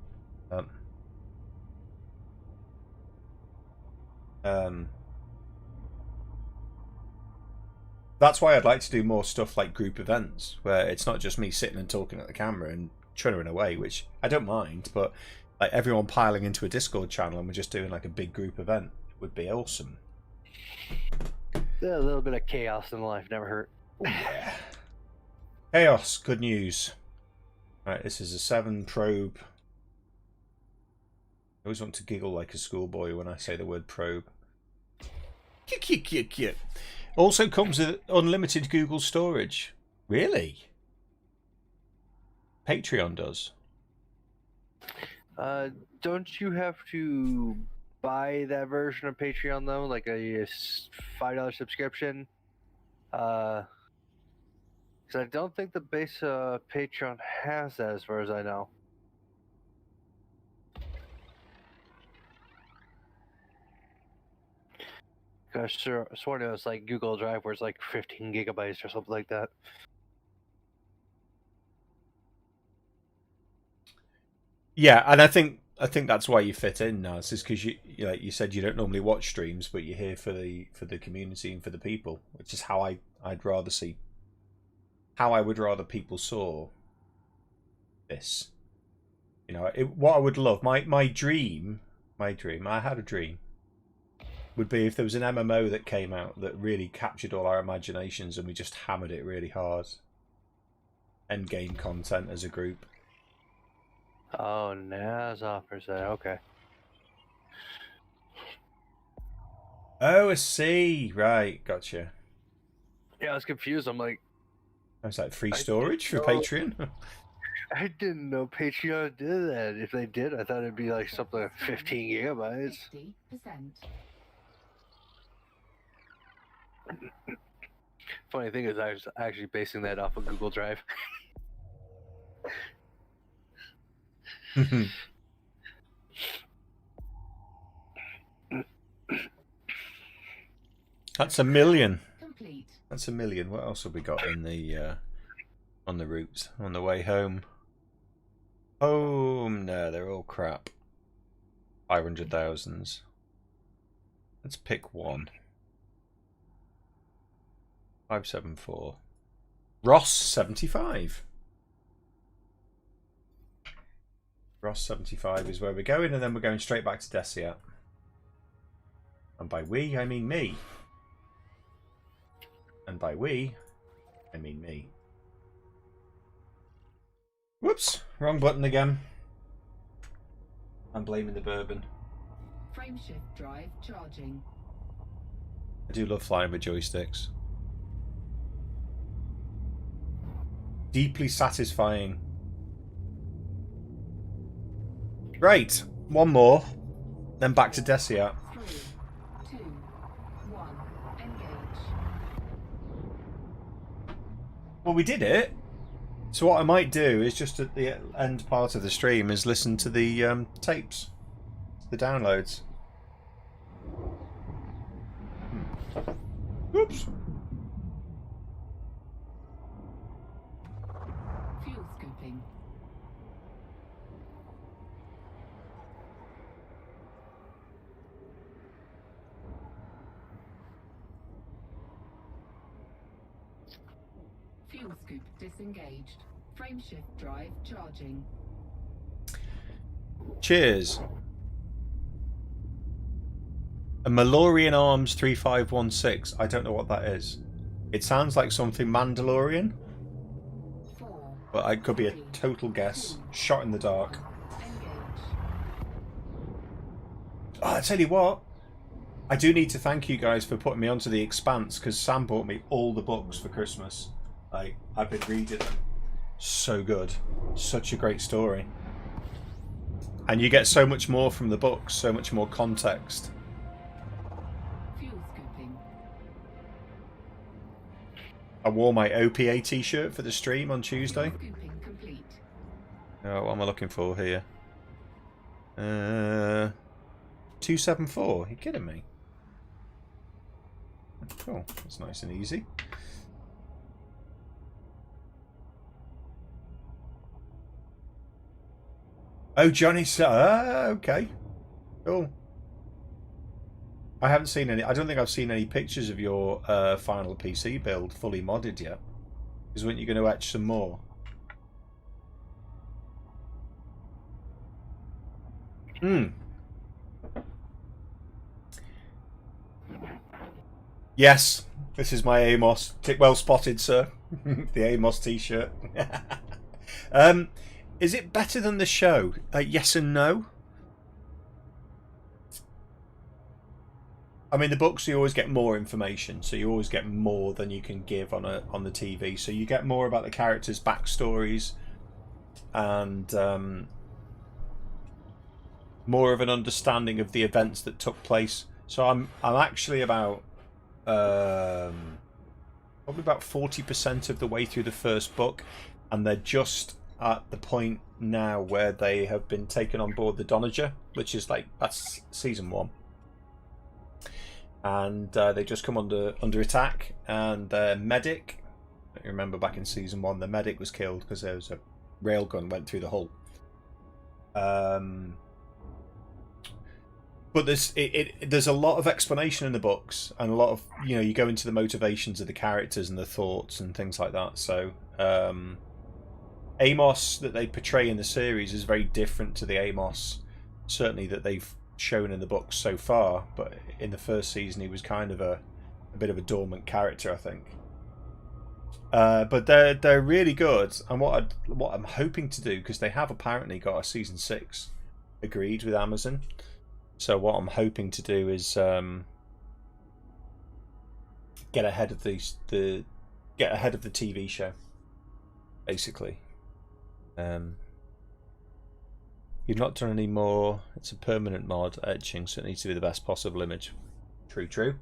That's why I'd like to do more stuff like group events, where it's not just me sitting and talking at the camera and chunnering away, which I don't mind, but like everyone piling into a Discord channel and we're just doing like a big group event would be awesome. Yeah, a little bit of chaos in life never hurt. Yeah. Chaos, good news. Right, this is a 7 probe. I always want to giggle like a schoolboy when I say the word probe. Also comes with unlimited Google storage. Really? Patreon does. Don't you have to buy that version of Patreon though, like a $5 subscription? Because I don't think the base Patreon has that, as far as I know. Gosh, sworn it was like Google Drive, where it's like 15 gigabytes or something like that. Yeah, and I think that's why you fit in, Naz, is because you like you said, you don't normally watch streams, but you're here for the community and for the people, which is how I'd rather see, how I would rather people saw this. You know, what I would love, my dream, I had a dream, would be if there was an MMO that came out that really captured all our imaginations and we just hammered it really hard. End game content as a group. Oh, Naz offers that. Okay. Oh, I see. Right, gotcha. Yeah, I was confused. I'm like, I was like, free storage for Patreon? I didn't know Patreon did that. If they did, I thought it'd be like something like 15 gigabytes. 50%. Funny thing is, I was actually basing that off of Google Drive. That's a million. Complete. That's a million. What else have we got in the on the route on the way home? Home? No, they're all crap. 500,000. Let's pick one. 574. Ross 75. Ross 75 is where we're going, and then we're going straight back to Desiat. And by we, I mean me. And by we, I mean me. Whoops, wrong button again. I'm blaming the bourbon. Frameshift drive charging. I do love flying with joysticks. Deeply satisfying. Right, one more, then back to Desiat. 3, 2, 1, engage. Well, we did it. So what I might do is just at the end part of the stream is listen to the tapes, the downloads. Oops. Fuel scooping. Fuel scoop disengaged. Frameshift drive charging. Cheers. A Malorian Arms 3516. I don't know what that is. It sounds like something Mandalorian, 4, but it could be a 3, total guess. 2, Shot in the dark. engage. Oh, I tell you what. I do need to thank you guys for putting me onto The Expanse, because Sam bought me all the books for Christmas. I've been reading them. So good. Such a great story. And you get so much more from the books, so much more context. Fuel scooping. I wore my OPA t-shirt for the stream on Tuesday. Scooping complete. Oh, what am I looking for here? 274. You're kidding me. Cool. That's nice and easy. Oh, Johnny. Okay. Cool. I haven't seen any. I don't think I've seen any pictures of your final PC build fully modded yet. Because weren't you going to etch some more? Yes, this is my Amos. Well spotted, sir. The Amos t-shirt. Is it better than the show? Yes and no. I mean, the books, you always get more information, so you always get more than you can give on the TV. So you get more about the characters' backstories, and more of an understanding of the events that took place. So I'm actually about probably about 40% of the way through the first book, and they're just at the point now where they have been taken on board the Donager, which is that's season 1, and they just come under attack, and their medic, you remember back in season 1, the medic was killed because there was a railgun went through the hull. But there's a lot of explanation in the books, and a lot of, you go into the motivations of the characters and the thoughts and things like that. So Amos that they portray in the series is very different to the Amos, certainly, that they've shown in the books so far. But in the first season, he was kind of a bit of a dormant character, I think. But they're really good, and what I'm hoping to do, because they have apparently got a season 6 agreed with Amazon. So what I'm hoping to do is get ahead of the TV show, basically. You've not done any more. It's a permanent mod etching, so it needs to be the best possible image. True.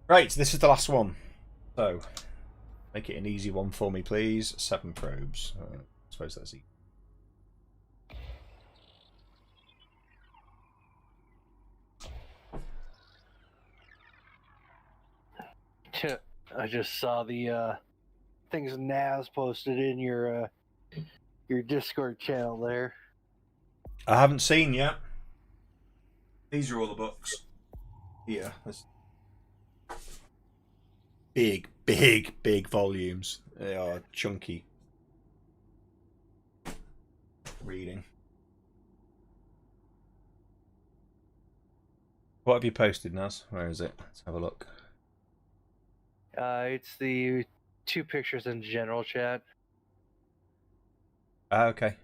Right, this is the last one. So make it an easy one for me, please. 7 probes. I suppose that's easy. I just saw the things Naz posted in your Discord channel there. I haven't seen yet. These are all the books. Yeah, that's big volumes. They are chunky reading. What have you posted, Naz? Where is it? Let's have a look. It's the 2 pictures in general chat. Okay.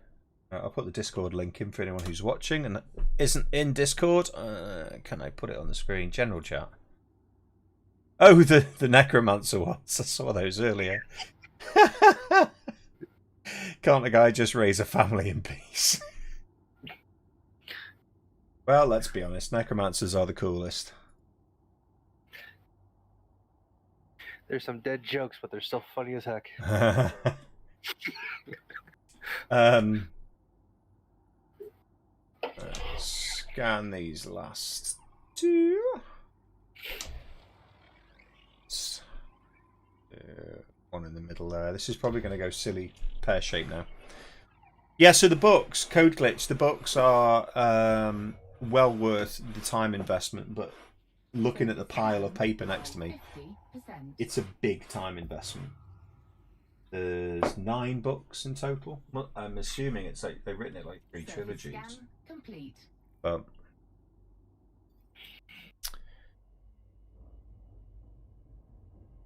I'll put the Discord link in for anyone who's watching and isn't in Discord. Can I put it on the screen? General chat. Oh, the necromancer ones. I saw those earlier. Can't a guy just raise a family in peace? Well, let's be honest. Necromancers are the coolest. There's some dead jokes, but they're still funny as heck. Scan these last 2. One in the middle there. This is probably going to go silly pear shape now. Yeah, so the books, Code Glitch, the books are well worth the time investment, but looking at the pile of paper next to me, it's a big time investment. There's 9 books in total. I'm assuming it's like they've written it like 3 trilogies. But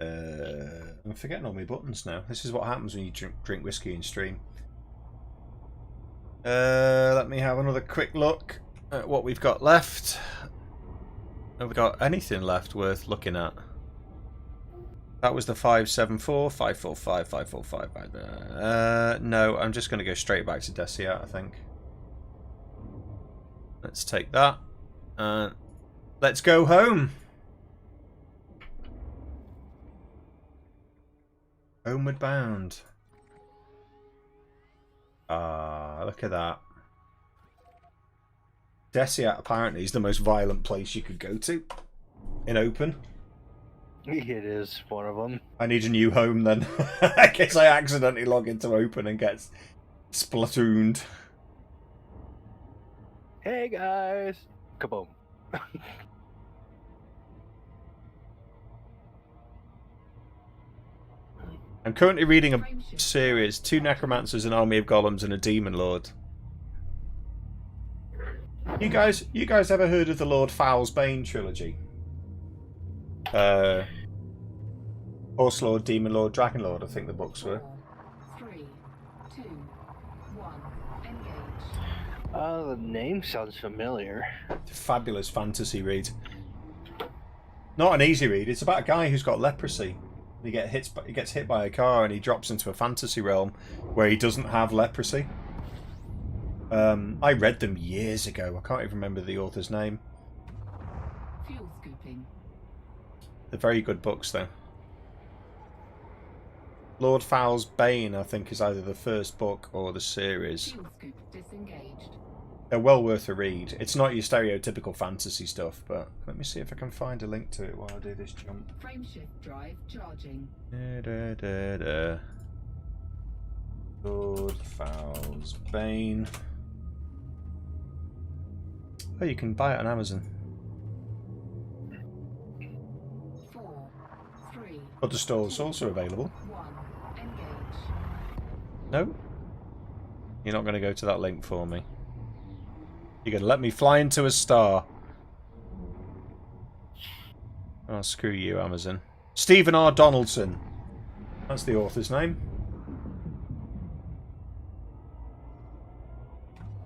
I'm forgetting all my buttons now. This is what happens when you drink whiskey and stream. Let me have another quick look at what we've got left. Have we got anything left worth looking at? That was the 574, 545, 545 right there. No, I'm just going to go straight back to Desiat, I think. Let's take that. Let's go home. Homeward bound. Ah, look at that. Desiat apparently is the most violent place you could go to in open. It is one of them. I need a new home then. In case I accidentally log into open and get splatooned. Hey guys! Kaboom. I'm currently reading a series, 2 necromancers, an army of golems, and a demon lord. You guys ever heard of the Lord Fowl's Bane trilogy? Horse Lord, Demon Lord, Dragon Lord, I think the books were. 4, 3, 2, 1, engage. The name sounds familiar. It's a fabulous fantasy read. Not an easy read. It's about a guy who's got leprosy. He gets hit by a car and he drops into a fantasy realm where he doesn't have leprosy. I read them years ago. I can't even remember the author's name. Fuel scooping. They're very good books, though. Lord Fowl's Bane, I think, is either the first book or the series. Fuel scoop disengaged. They're well worth a read. It's not your stereotypical fantasy stuff, but let me see if I can find a link to it while I do this jump. Frameshift drive charging. Lord Fowl's Bane. Oh, you can buy it on Amazon. 4, 3, Other stores also available. 1, engage. No? You're not going to go to that link for me. You're going to let me fly into a star. Oh, screw you, Amazon. Stephen R. Donaldson. That's the author's name.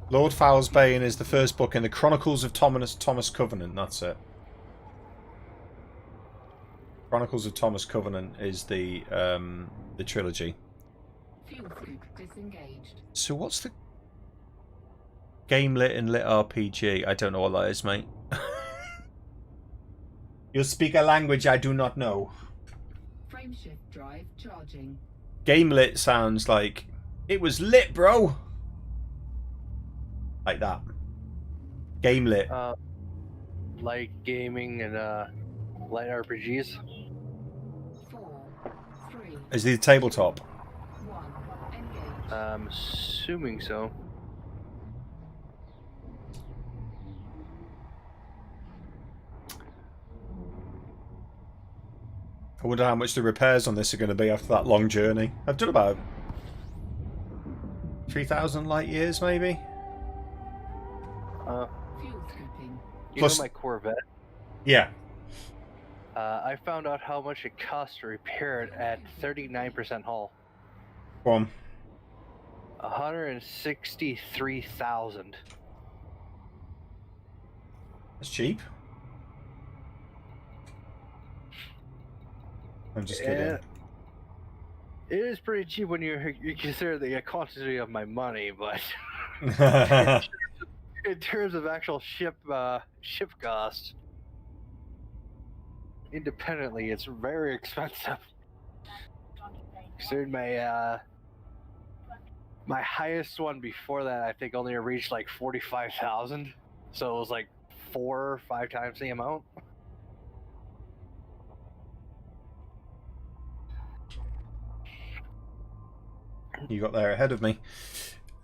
Lord Fowl's Bane is the first book in the Chronicles of Thomas Covenant. That's it. Chronicles of Thomas Covenant is the trilogy. Fuel scoop disengaged. So what's the game lit and lit RPG? I don't know what that is, mate. You speak a language I do not know. Frameshift drive charging. Game lit sounds like it was lit, bro. Like that. Game lit. Light gaming and light RPGs. Is the tabletop? 1. Engage. I'm assuming so. I wonder how much the repairs on this are going to be after that long journey. I've done about 3,000 light years, maybe? Fuel scooping. You Plus- know my Corvette? Yeah. I found out how much it costs to repair it at 39% hull. Go on. 163,000. That's cheap. I'm just kidding. Yeah. It is pretty cheap when you consider the quantity of my money, but in terms of actual ship cost, independently, it's very expensive. Considering my highest one before that, I think only reached like 45,000, so it was like 4 or 5 times the amount. You got there ahead of me.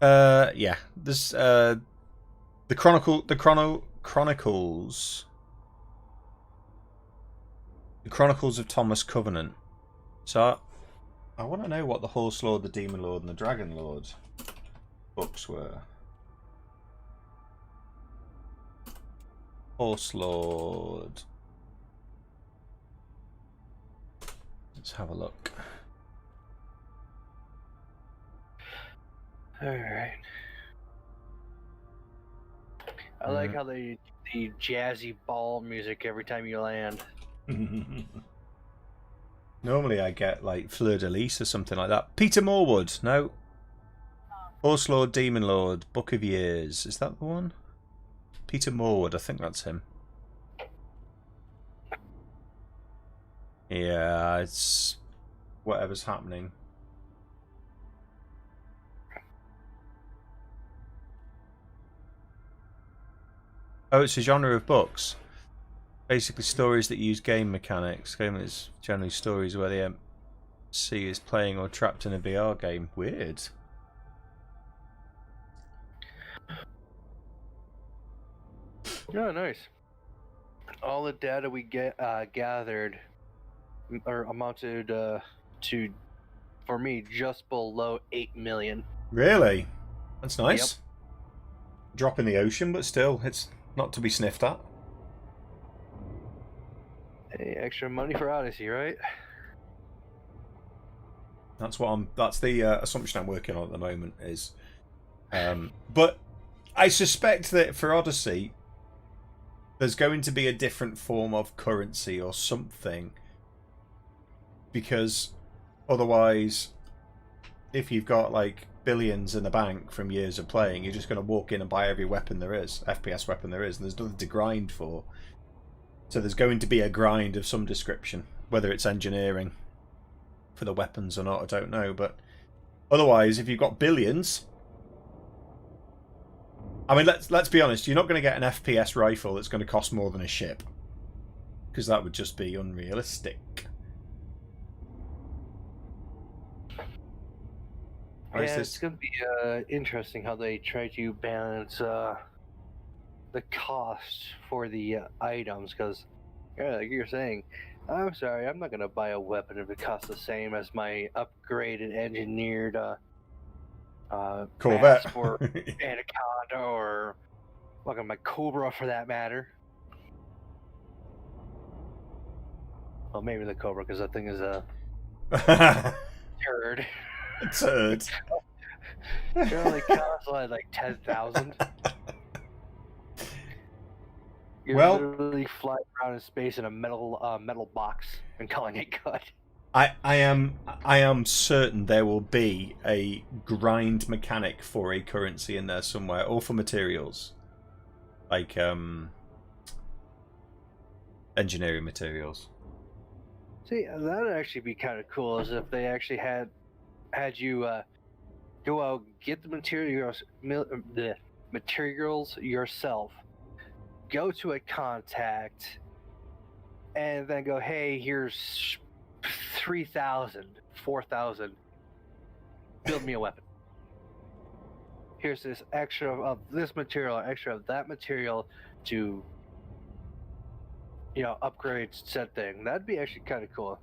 Yeah. This the Chronicles. The Chronicles of Thomas Covenant. So I want to know what the Horse Lord, the Demon Lord, and the Dragon Lord books were. Horse Lord. Let's have a look. Alright. I like how the jazzy ball music every time you land. Normally I get like Fleur de Lis or something like that. Peter Morwood, no. Horse Lord, Demon Lord, Book of Years. Is that the one? Peter Morwood, I think that's him. Yeah, it's whatever's happening. Oh, it's a genre of books. Basically stories that use game mechanics. Game is generally stories where the MC is playing or trapped in a VR game. Weird. Oh, nice. All the data we gathered or amounted to, for me, just below 8 million. Really? That's nice. Yep. Drop in the ocean, but still, it's not to be sniffed at. Hey, extra money for Odyssey, right? That's the assumption I'm working on at the moment is, but I suspect that for Odyssey, there's going to be a different form of currency or something, because otherwise, if you've got like billions in the bank from years of playing, you're just going to walk in and buy every weapon there is, FPS weapon there is, and there's nothing to grind for. So there's going to be a grind of some description, whether it's engineering for the weapons or not, I don't know. But otherwise, if you've got billions, I mean, let's be honest, you're not going to get an FPS rifle that's going to cost more than a ship, because that would just be unrealistic. Yeah, it's going to be interesting how they try to balance the cost for the items, because like you're saying, I'm sorry, I'm not going to buy a weapon if it costs the same as my upgraded engineered Corvette or Anaconda or fucking my Cobra for that matter. Well, maybe the Cobra, because that thing is a turd. A turd. It only costs like 10,000. You're literally flying around in space in a metal box and calling it good. I am certain there will be a grind mechanic for a currency in there somewhere, or for materials, like engineering materials. See, that'd actually be kind of cool, as if they actually had you go out, get the materials yourself, go to a contact, and then go, hey, here's 3,000, 4,000. Build me a weapon. Here's this extra of this material, extra of that material to, upgrade said thing. That'd be actually kind of cool.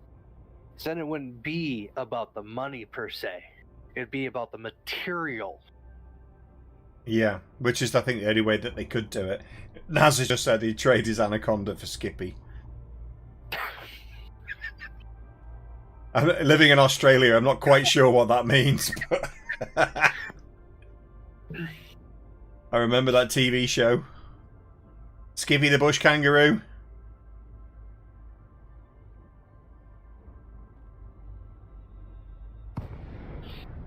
So then it wouldn't be about the money per se. It'd be about the material. Yeah, which is, I think, the only way that they could do it. Naz has just said he'd trade his Anaconda for Skippy. I'm living in Australia, I'm not quite sure what that means. But I remember that TV show. Skippy the Bush Kangaroo.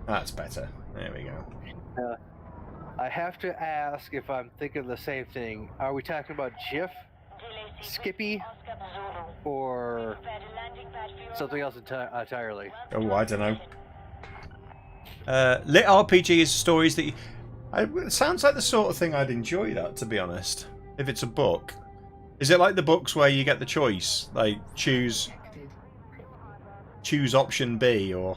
That's better. There we go. I have to ask if I'm thinking the same thing. Are we talking about Jif, Skippy, or something else entirely? Oh, I don't know. Lit RPG is stories that it sounds like the sort of thing I'd enjoy, that, to be honest. If it's a book. Is it like the books where you get the choice? Like, choose option B, or...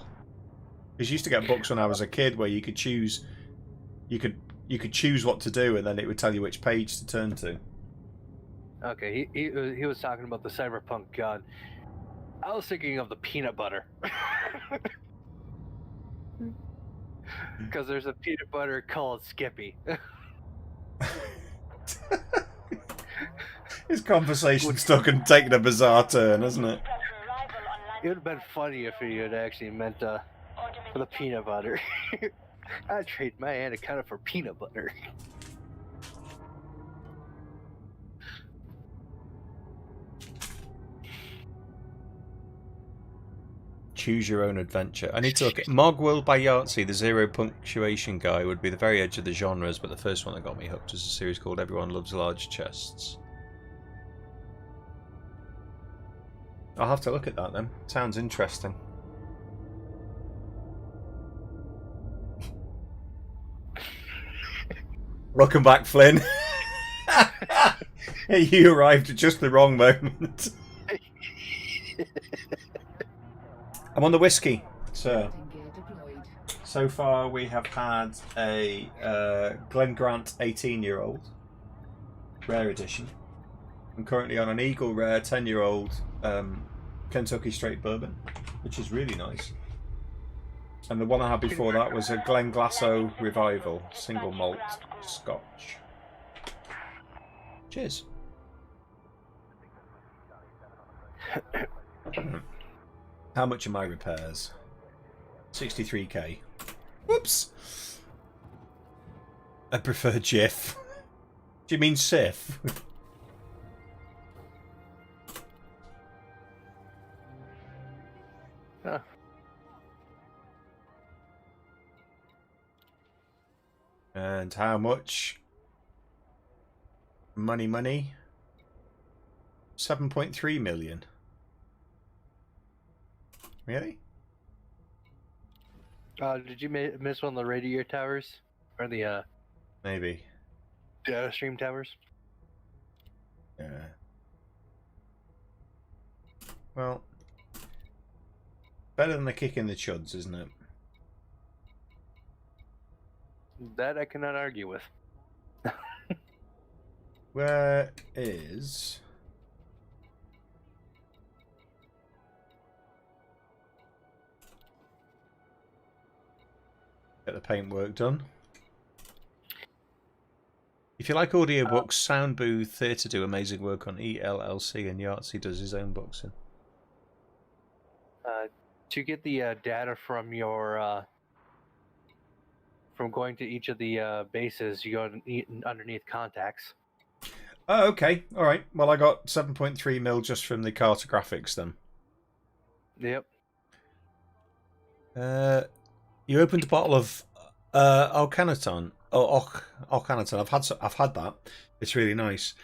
Because you used to get books when I was a kid where you could choose... You could choose what to do, and then it would tell you which page to turn to. Okay, he was talking about the cyberpunk gun. I was thinking of the peanut butter. Because there's a peanut butter called Skippy. His conversation's taken a bizarre turn, hasn't it? It would have been funny if he had actually meant for the peanut butter. I'd trade my anaconda for peanut butter. Choose your own adventure. I need to look at Mogworld by Yahtzee. The zero punctuation guy would be the very edge of the genres, but the first one that got me hooked was a series called Everyone Loves Large Chests. I'll have to look at that then. Sounds interesting. Welcome back, Flynn. You arrived at just the wrong moment. I'm on the whiskey, sir. So far we have had a Glen Grant 18-year-old, rare edition. I'm currently on an Eagle Rare 10-year-old Kentucky Straight Bourbon, which is really nice. And the one I had before that was a Glen Glasso Revival, single malt Scotch. Cheers. How much are my repairs? 63k. Whoops. I prefer Jif. Do you mean Sif? Huh. And how much? Money. 7.3 million. Really? Did you miss one of the radio towers? Or the Maybe. data stream towers? Yeah. Well, better than the kick in the chuds, isn't it? That I cannot argue with. Where is... Get the paintwork done. If you like audiobooks, Sound Booth Theatre do amazing work on ELLC, and Yahtzee does his own boxing. To get the data from your from going to each of the bases, you go underneath contacts. Oh, okay. All right. Well, I got 7.3 mil just from the cartographics then. Yep. You opened a bottle of Ocanaton. Oh, Ocanaton. I've had that. It's really nice.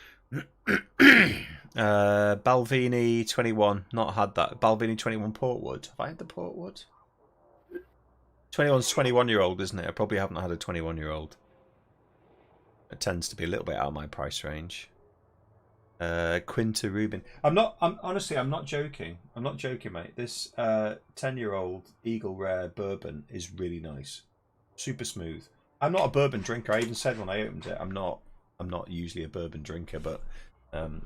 Balvenie 21. Not had that. Balvenie 21 Portwood. Have I had the Portwood? 21's 21-year-old, isn't it? I probably haven't had a 21-year-old. It tends to be a little bit out of my price range. Quinta Rubin. I'm honestly, I'm not joking. I'm not joking, mate. This 10-year-old Eagle Rare bourbon is really nice, super smooth. I'm not a bourbon drinker. I even said when I opened it, I'm not usually a bourbon drinker, but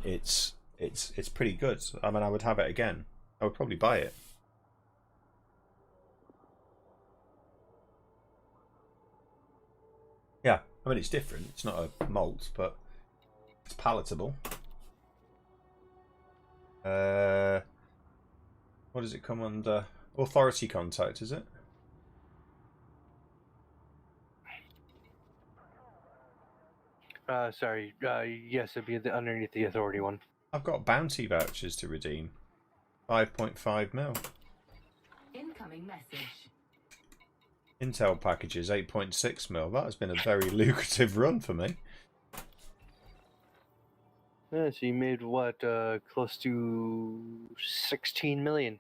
it's pretty good. I mean, I would have it again. I would probably buy it. Yeah, I mean, it's different. It's not a malt, but it's palatable. What does it come under? Authority contact, is it? Sorry. Yes, it'd be underneath the authority one. I've got bounty vouchers to redeem. 5.5 mil. Incoming message. Intel packages 8.6 mil. That has been a very lucrative run for me. Yeah, so you made what? Close to 16 million.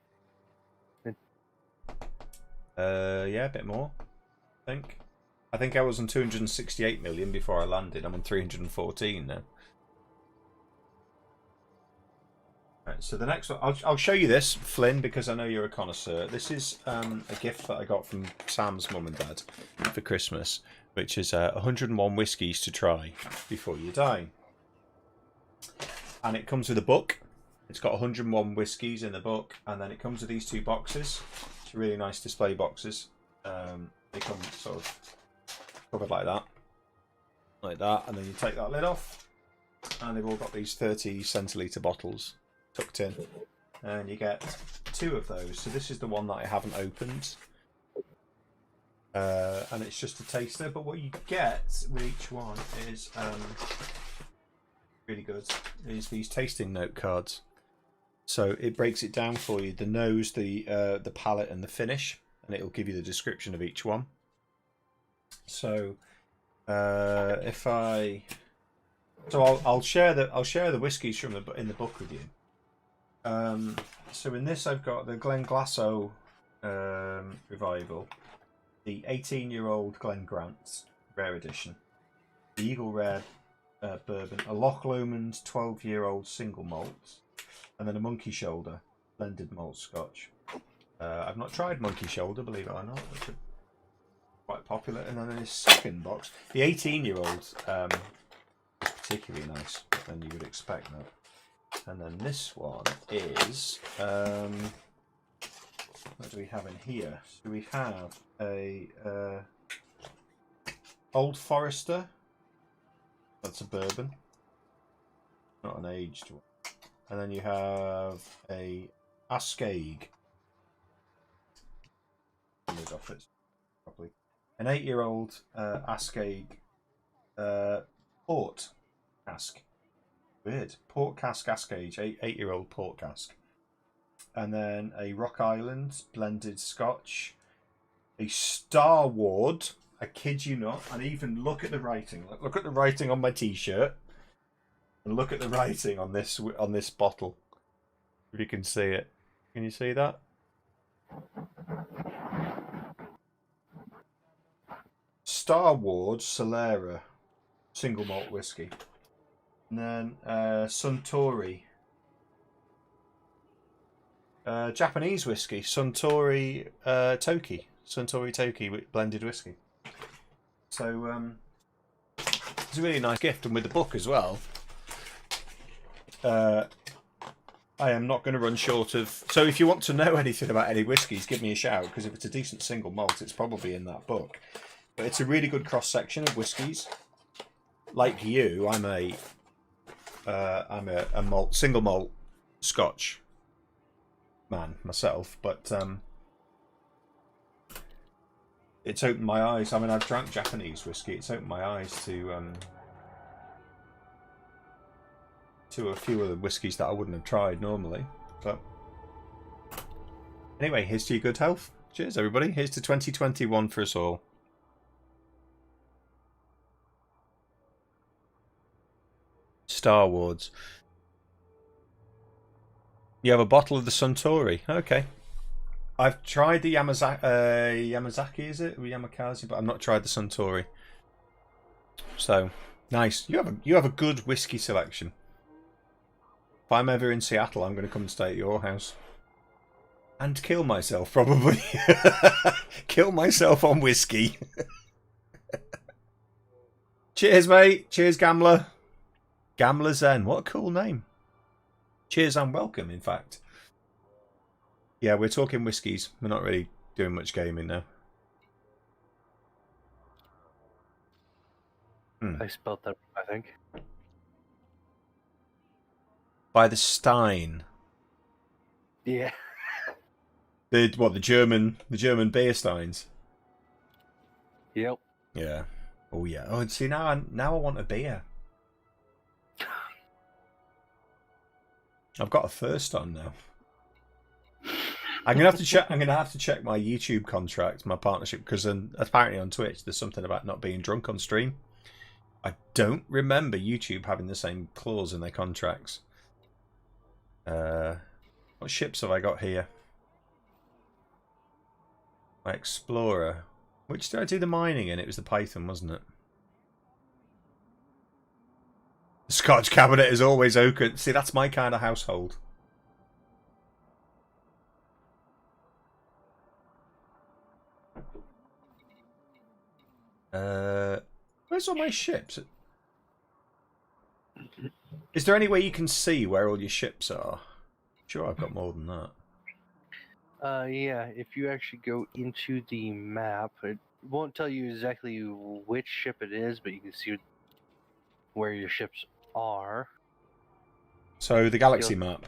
Yeah, a bit more. I think I was on 268 million before I landed. I'm on 314 now. Right, so the next one, I'll show you this, Flynn, because I know you're a connoisseur. This is a gift that I got from Sam's mum and dad for Christmas, which is 101 whiskies to try before you die. And it comes with a book. It's got 101 whiskies in the book, and then it comes with these 2 boxes. It's really nice display boxes. They come sort of covered like that, and then you take that lid off, and they've all got these 30 centilitre bottles tucked in, and you get 2 of those. So this is the one that I haven't opened, and it's just a taster. But what you get with each one is really good. Is these tasting note cards. So it breaks it down for you: the nose, the palate, and the finish, and it'll give you the description of each one. So if I, I'll share the whiskies from in the book with you. So in this I've got the Glenglassaugh Revival, the 18-year-old Glen Grant Rare Edition, the Eagle Rare Bourbon, a Loch Lomond 12-year-old single malt, and then a Monkey Shoulder blended malt Scotch. I've not tried Monkey Shoulder, believe it or not, which are quite popular. And then in this second box, the 18-year-old is particularly nice, and you would expect that. And then this one is what do we have in here? So we have a Old Forester. That's a bourbon, not an aged one. And then you have a Askeig. Lid off it properly. An 8-year-old Askeig port cask. Weird. Port cask Askeig, 8-year-old port cask. And then a Rock Island blended Scotch. A Starward. I kid you not. And even look at the writing. Look at the writing on my T-shirt. And look at the writing on this bottle. If you can see it. Can you see that? Starward Solera single malt whiskey. And then Suntory. Japanese whiskey. Suntory Toki. Suntory Toki blended whiskey. So it's a really nice gift, and with the book as well. I am not going to run short of. So if you want to know anything about any whiskies, give me a shout, because if it's a decent single malt, it's probably in that book. But it's a really good cross section of whiskies. Like you, I'm a single malt Scotch man myself, but it's opened my eyes. I mean, I've drank Japanese whiskey. It's opened my eyes to a few of the whiskies that I wouldn't have tried normally. But anyway, here's to your good health. Cheers, everybody. Here's to 2021 for us all. Star Wars. You have a bottle of the Suntory. Okay. I've tried the Yamazaki, is it? Or Yamakaze, but I've not tried the Suntory. So, nice. You have a good whiskey selection. If I'm ever in Seattle, I'm going to come and stay at your house. And kill myself, probably. Kill myself on whiskey. Cheers, mate. Cheers, Gambler. Gambler Zen. What a cool name. Cheers and welcome, in fact. Yeah, we're talking whiskies. We're not really doing much gaming now. I spelled that, I think. By the Stein. Yeah. The German beer steins. Yep. Yeah. Oh yeah. Oh, see now I want a beer. I've got a thirst on now. I'm gonna have to check. I'm gonna have to check my YouTube contract, my partnership, because apparently on Twitch there's something about not being drunk on stream. I don't remember YouTube having the same clause in their contracts. What ships have I got here? My Explorer. Which did I do the mining in? It was the Python, wasn't it? The Scotch cabinet is always open. See, that's my kind of household. Where's all my ships? Is there any way you can see where all your ships are? Sure, I've got more than that. Yeah, if you actually go into the map, it won't tell you exactly which ship it is, but you can see where your ships are. So the galaxy map.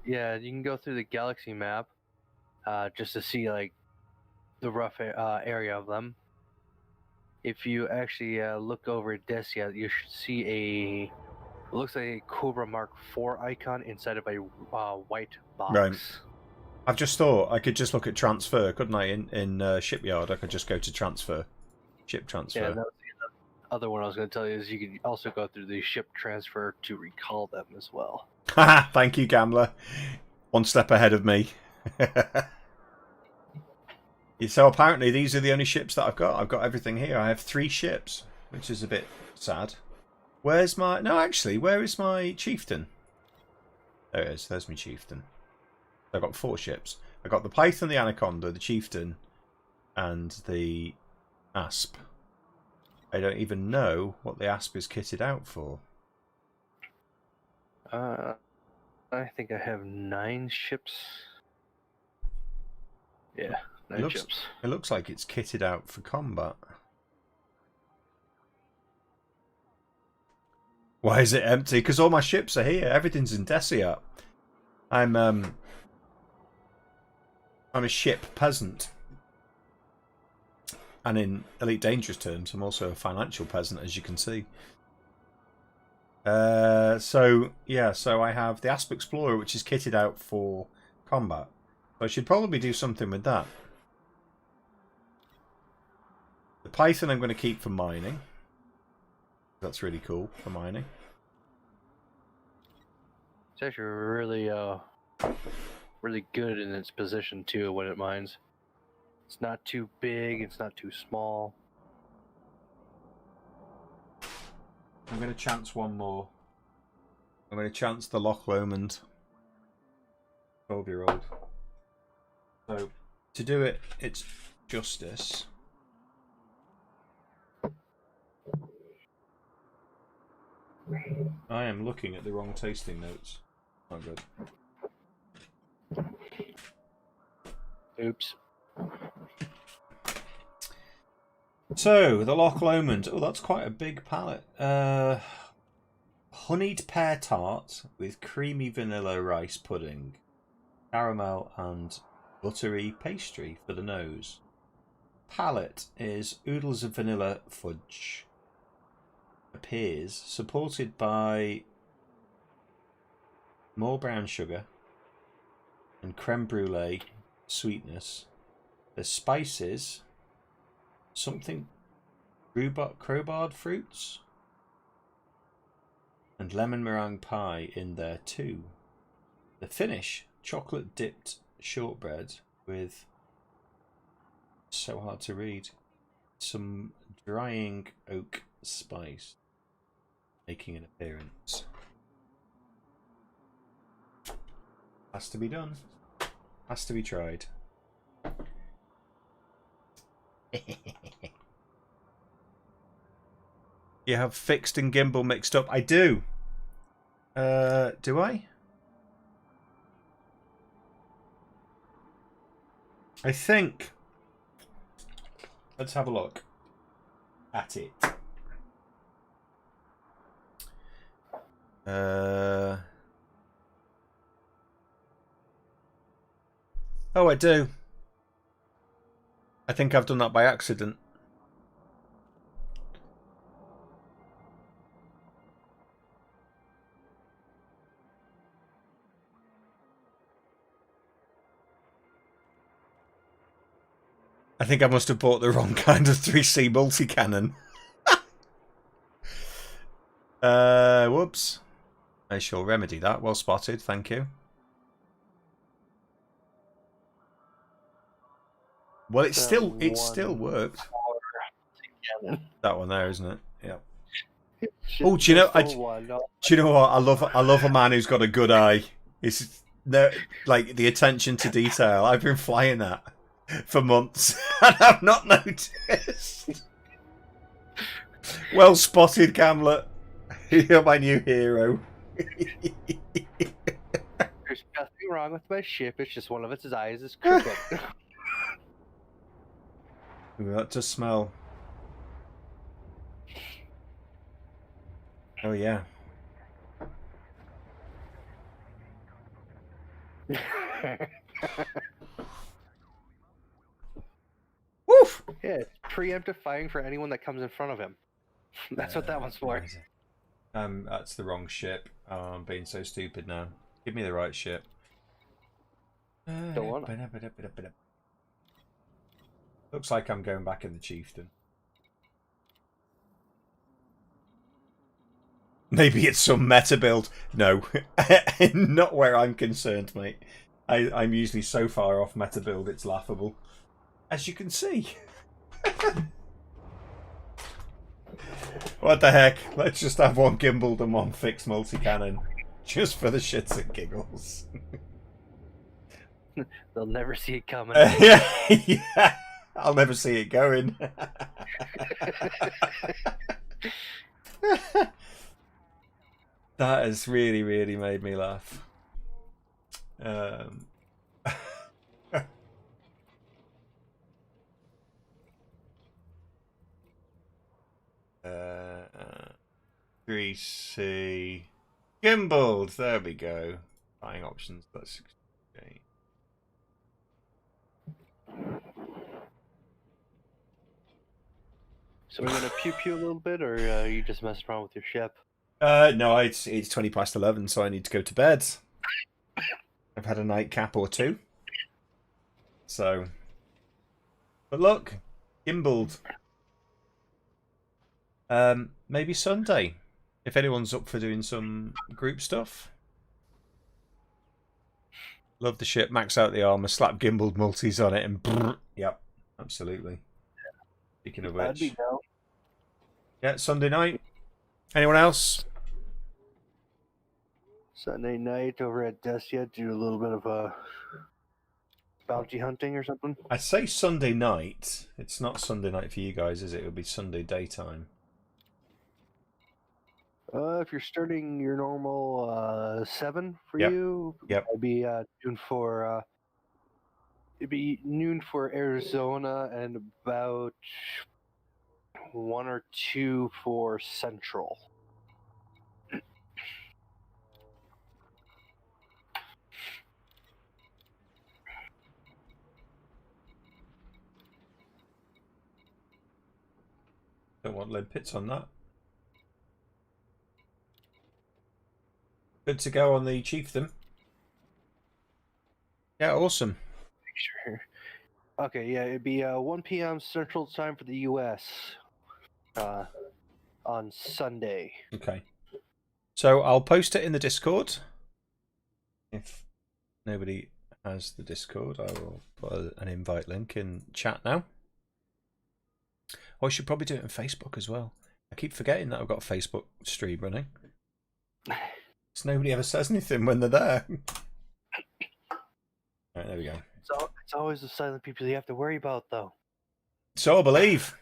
Yeah, you can go through the galaxy map, just to see like the rough area of them. If you actually look over at Desia, you should see it looks like a Cobra Mark IV icon inside of a white box. Right. I've just thought I could just look at transfer, couldn't I? In shipyard, I could just go to transfer, ship transfer. Yeah, that was the other one I was going to tell you is you could also go through the ship transfer to recall them as well. Haha, thank you, Gambler. One step ahead of me. So apparently these are the only ships that I've got. I've got everything here. I have 3 ships, which is a bit sad. Where's my... No, actually, where is my chieftain? There it is. There's my chieftain. I've got 4 ships. I've got the Python, the Anaconda, the chieftain, and the Asp. I don't even know what the Asp is kitted out for. I think I have 9 ships. Yeah, 9 ships. It looks like it's kitted out for combat. Why is it empty? Because all my ships are here. Everything's in Desia. I'm a ship peasant. And in Elite Dangerous terms, I'm also a financial peasant, as you can see. So I have the Asp Explorer, which is kitted out for combat. So I should probably do something with that. The Python I'm going to keep for mining. That's really cool for mining. It's actually really really good in its position too when it mines. It's not too big, it's not too small. I'm going to chance one more. I'm going to chance the Loch Lomond 12-year-old. So, to do it, it's justice. I am looking at the wrong tasting notes. Not good. Oops. So, the Loch Lomond. Oh, that's quite a big palette. Honeyed pear tart with creamy vanilla rice pudding, caramel and buttery pastry for the nose. Palette is oodles of vanilla fudge. Appears supported by more brown sugar and creme brulee sweetness. The spices, something crowbarred fruits, and lemon meringue pie in there too. The finish, chocolate dipped shortbread with, so hard to read, some drying oak spice making an appearance. Has to be done. Has to be tried. You have fixed and gimbal mixed up. I do. Do I? I think. Let's have a look at it. Oh, I do. I think I've done that by accident. I think I must have bought the wrong kind of 3C multi-cannon. Whoops. I shall remedy that. Well spotted, thank you. Well, it still worked. That one there, isn't it? Yeah. Oh, do you know? Do you know what? I love a man who's got a good eye. It's like the attention to detail. I've been flying that for months and I've not noticed. Well spotted, Camlet. You're my new hero. There's nothing wrong with my ship. It's just one of its eyes is crooked. Ooh, that does smell. Oh yeah. Woof! Yeah, it's preemptive firing for anyone that comes in front of him. That's what that one's for. That's the wrong ship. Oh, I'm being so stupid now. Give me the right ship. Don't want Looks like I'm going back in the Chieftain. Maybe it's some meta build. No, not where I'm concerned, mate. I'm usually so far off meta build, it's laughable. As you can see. What the heck? Let's just have one gimbaled and one fixed multi-cannon. Just for the shits and giggles. They'll never see it coming. Yeah. I'll never see it going. That has really, really made me laugh. Greasy. Gimbaled. There we go. Buying options. That's okay. So we're gonna pew pew a little bit, or are you just messing around with your ship? No, it's 20 past 11, so I need to go to bed. I've had a nightcap or two. So, but look, gimbaled. Maybe Sunday, if anyone's up for doing some group stuff. Love the ship, max out the armor, slap gimbaled multis on it, and brrr. Yep, absolutely. Speaking of which, yeah, Sunday night. Anyone else? Sunday night over at Desia, do a little bit of bounty hunting or something. I say Sunday night. It's not Sunday night for you guys, is it? It'll be Sunday daytime. If you're starting your normal 7 for Yep. you, Yep. it'd be noon for Arizona and about 1 or 2 for Central. Don't want lead pits on that. Good to go on the Chieftain. Yeah, awesome. Sure. Okay, yeah, it'd be 1 p.m. Central Time for the U.S. On Sunday. Okay. So I'll post it in the Discord. If nobody has the Discord, I will put an invite link in chat now. Oh, I should probably do it on Facebook as well. I keep forgetting that I've got a Facebook stream running. So nobody ever says anything when they're there. there we go. So it's always the silent people you have to worry about, though. So I believe.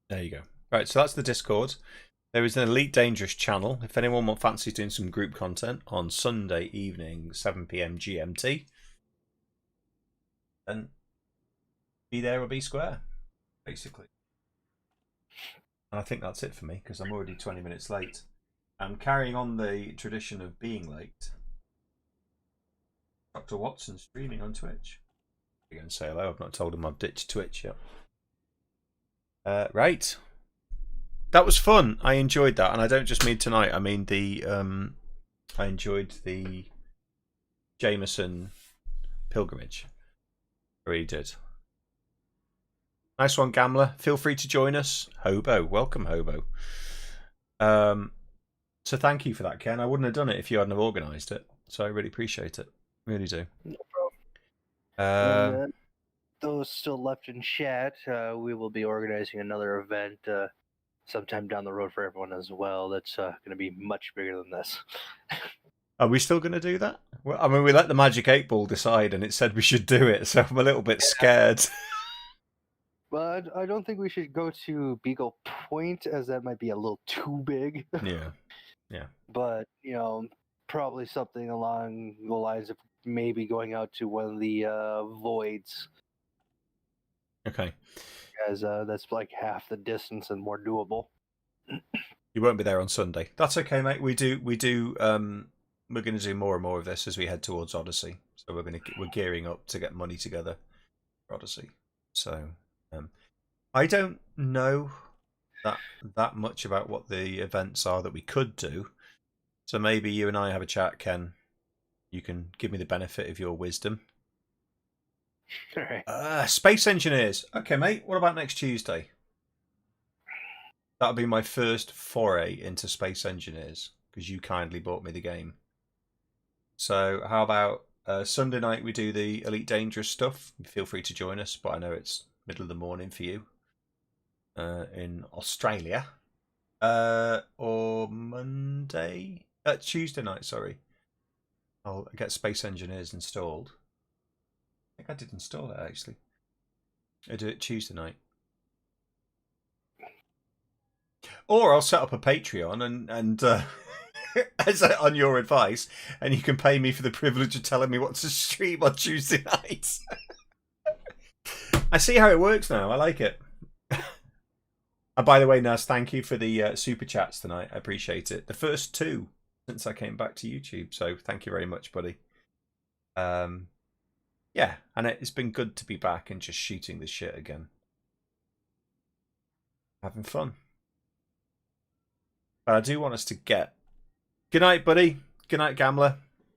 There you go. Right, so that's the Discord. There is an Elite Dangerous channel. If anyone fancies doing some group content on Sunday evening, 7 PM GMT, then be there or be square, basically. And I think that's it for me, because I'm already 20 minutes late. I'm carrying on the tradition of being late. Dr. Watson streaming on Twitch. You're going to say hello. I've not told him I've ditched Twitch yet. Right. That was fun. I enjoyed that, and I don't just mean tonight. I mean I enjoyed the Jameson Pilgrimage. I really did. Nice one, Gamler. Feel free to join us. Hobo. Welcome, Hobo. So thank you for that, Ken. I wouldn't have done it if you hadn't have organised it. So I really appreciate it. Really do. No problem. And, those still left in chat, we will be organizing another event sometime down the road for everyone as well. That's going to be much bigger than this. Are we still going to do that? Well, I mean, we let the Magic 8 Ball decide, and it said we should do it, so I'm a little bit scared. But I don't think we should go to Beagle Point, as that might be a little too big. Yeah. But, probably something along the lines of maybe going out to one of the voids. Okay. As that's like half the distance and more doable. You won't be there on Sunday. That's okay, mate. We're going to do more and more of this as we head towards Odyssey. So we're gearing up to get money together for Odyssey. So I don't know that much about what the events are that we could do. So maybe you and I have a chat, Ken. You can give me the benefit of your wisdom. All right. Space Engineers. Okay, mate. What about next Tuesday? That'll be my first foray into Space Engineers, because you kindly bought me the game. So how about Sunday night we do the Elite Dangerous stuff? Feel free to join us, but I know it's middle of the morning for you in Australia. Or Tuesday night, sorry. I'll get Space Engineers installed. I think I did install it, actually. I'll do it Tuesday night. Or I'll set up a Patreon and on your advice, and you can pay me for the privilege of telling me what to stream on Tuesday nights. I see how it works now. I like it. And by the way, Naz, thank you for the super chats tonight. I appreciate it. The first 2 since I came back to YouTube. So thank you very much, buddy. Yeah, and it's been good to be back and just shooting this shit again. Having fun. But I do want us to get... Good night, buddy. Good night, Gamler.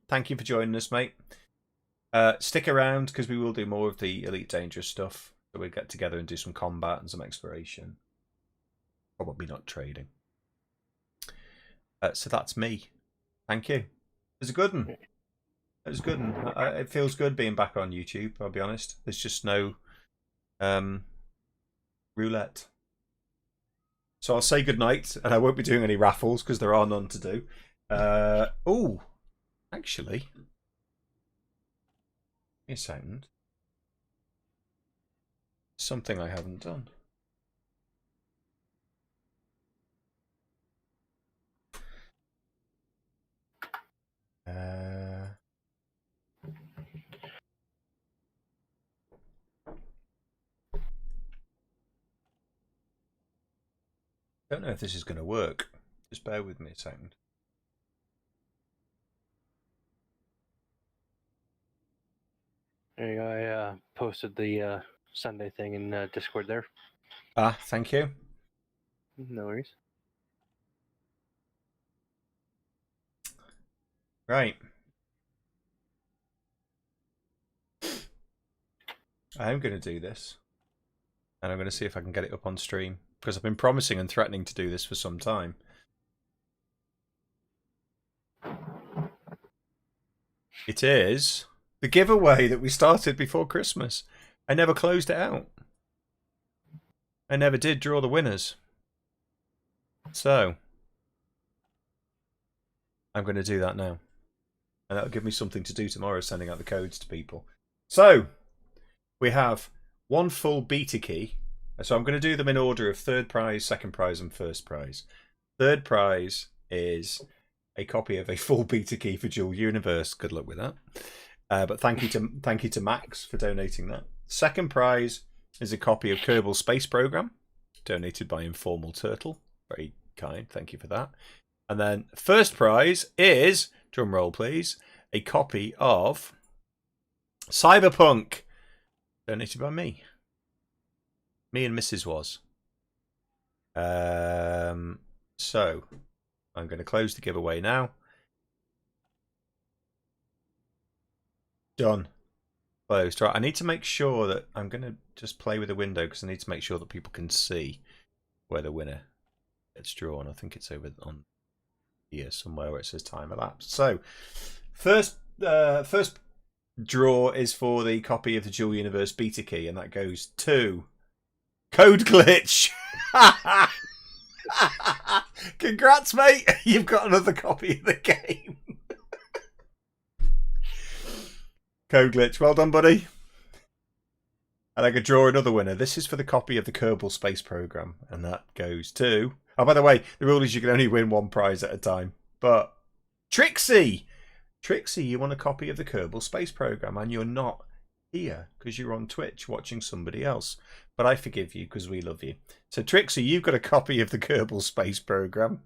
Thank you for joining us, mate. Stick around, because we will do more of the Elite Dangerous stuff. So we'll get together and do some combat and some exploration. Probably not trading. So that's me. Thank you. It was a good one. It was good one. It feels good being back on YouTube, I'll be honest. There's just no roulette. So I'll say good night, and I won't be doing any raffles because there are none to do. Oh, actually, give me a second. Something I haven't done. Don't know if this is going to work. Just bear with me a second. There you go. I posted the Sunday thing in Discord there. Thank you. No worries. Right. I am going to do this. And I'm going to see if I can get it up on stream. Because I've been promising and threatening to do this for some time. It is the giveaway that we started before Christmas. I never closed it out. I never did draw the winners. So, I'm going to do that now. and that'll give me something to do tomorrow, sending out the codes to people. So we have one full beta key. So I'm going to do them in order of third prize, second prize, and first prize. Third prize is a copy of a full beta key for Dual Universe. Good luck with that. But thank you to Max for donating that. Second prize is a copy of Kerbal Space Program, donated by Informal Turtle. Very kind. Thank you for that. And then first prize is, drum roll please, a copy of Cyberpunk, donated by me. Me and Mrs. Was. So I'm going to close the giveaway now. Done. Closed. Right, I need to make sure that I'm going to just play with the window because I need to make sure that people can see where the winner gets drawn. I think it's over on here somewhere where it says time elapsed. So first draw is for the copy of the Dual Universe beta key, and that goes to Code Glitch. Congrats, mate. You've got another copy of the game. Code Glitch. Well done, buddy. And I could draw another winner. This is for the copy of the Kerbal Space Program, and that goes to... Oh, by the way, the rule is you can only win one prize at a time. But Trixie! Trixie, you want a copy of the Kerbal Space Program, and you're not here because you're on Twitch watching somebody else. But I forgive you because we love you. So Trixie, you've got a copy of the Kerbal Space Program.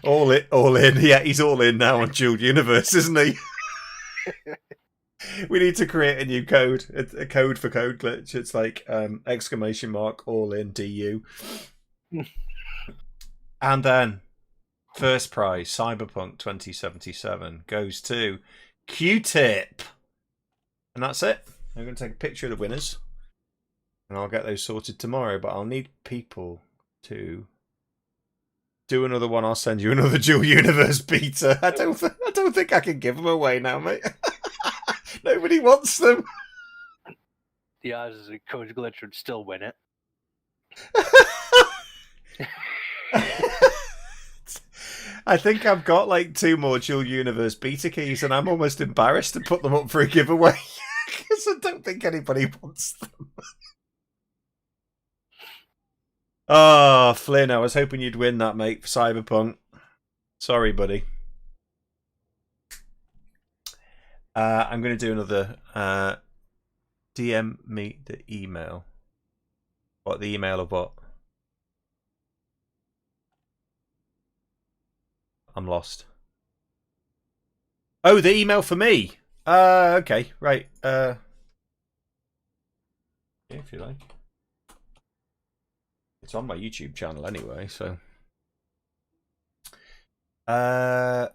All in. Yeah, he's all in now on Dual Universe, isn't he? We need to create a new code, a code for Code Glitch. It's like ! All in DU. And then first prize, Cyberpunk 2077, goes to Q-Tip. And that's it. I'm going to take a picture of the winners. And I'll get those sorted tomorrow. But I'll need people to do another one. I'll send you another Dual Universe beta. I don't think I can give them away now, mate. Nobody wants them. The odds is that Coach Glitch would still win it. I think I've got like 2 more Dual Universe beta keys, and I'm almost embarrassed to put them up for a giveaway because I don't think anybody wants them. Oh, Flynn, I was hoping you'd win that, mate, for Cyberpunk. Sorry, buddy. I'm going to do another DM me the email. What, the email of what? I'm lost. Oh, the email for me. Okay, right. Yeah, if you like. It's on my YouTube channel anyway, so. Oh,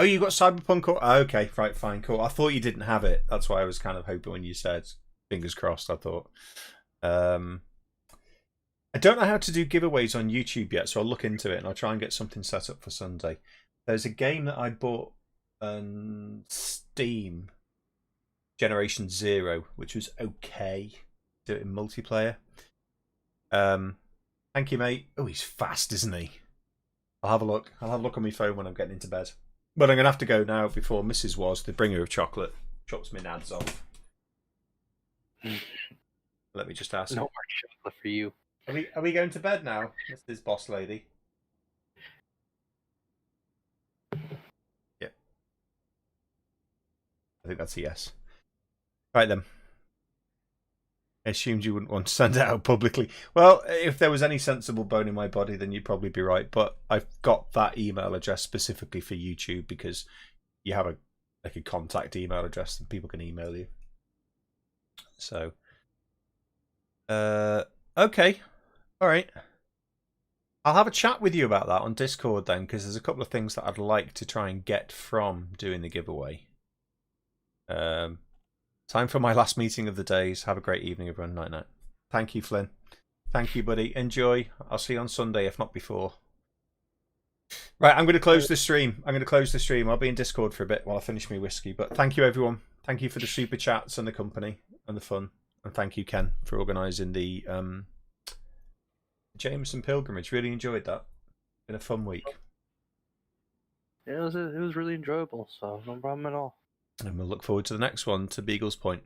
you got Cyberpunk? Okay, right, fine, cool. I thought you didn't have it. That's why I was kind of hoping when you said fingers crossed. I thought. I don't know how to do giveaways on YouTube yet, so I'll look into it and I'll try and get something set up for Sunday. There's a game that I bought on Steam, Generation Zero, which was okay. Do it in multiplayer. Thank you, mate. Oh, he's fast, isn't he? I'll have a look. I'll have a look on my phone when I'm getting into bed. But I'm going to have to go now before Mrs. Was, the bringer of chocolate, chops my nads off. Let me just ask. No more chocolate for you. Are we going to bed now, Mrs. Boss Lady? Yeah. I think that's a yes. Right then. I assumed you wouldn't want to send it out publicly. Well, if there was any sensible bone in my body, then you'd probably be right. But I've got that email address specifically for YouTube because you have a contact email address and people can email you. So, okay, all right. I'll have a chat with you about that on Discord then, because there's a couple of things that I'd like to try and get from doing the giveaway. Time for my last meeting of the days. Have a great evening, everyone. Night night. Thank you, Flynn. Thank you, buddy. Enjoy. I'll see you on Sunday, if not before. Right, I'm going to close the stream. I'll be in Discord for a bit while I finish my whiskey. But thank you, everyone. Thank you for the super chats and the company and the fun. And thank you, Ken, for organising the Jameson Pilgrimage. Really enjoyed that. Been a fun week. it was really enjoyable. So no problem at all. And we'll look forward to the next one, to Beagle's point.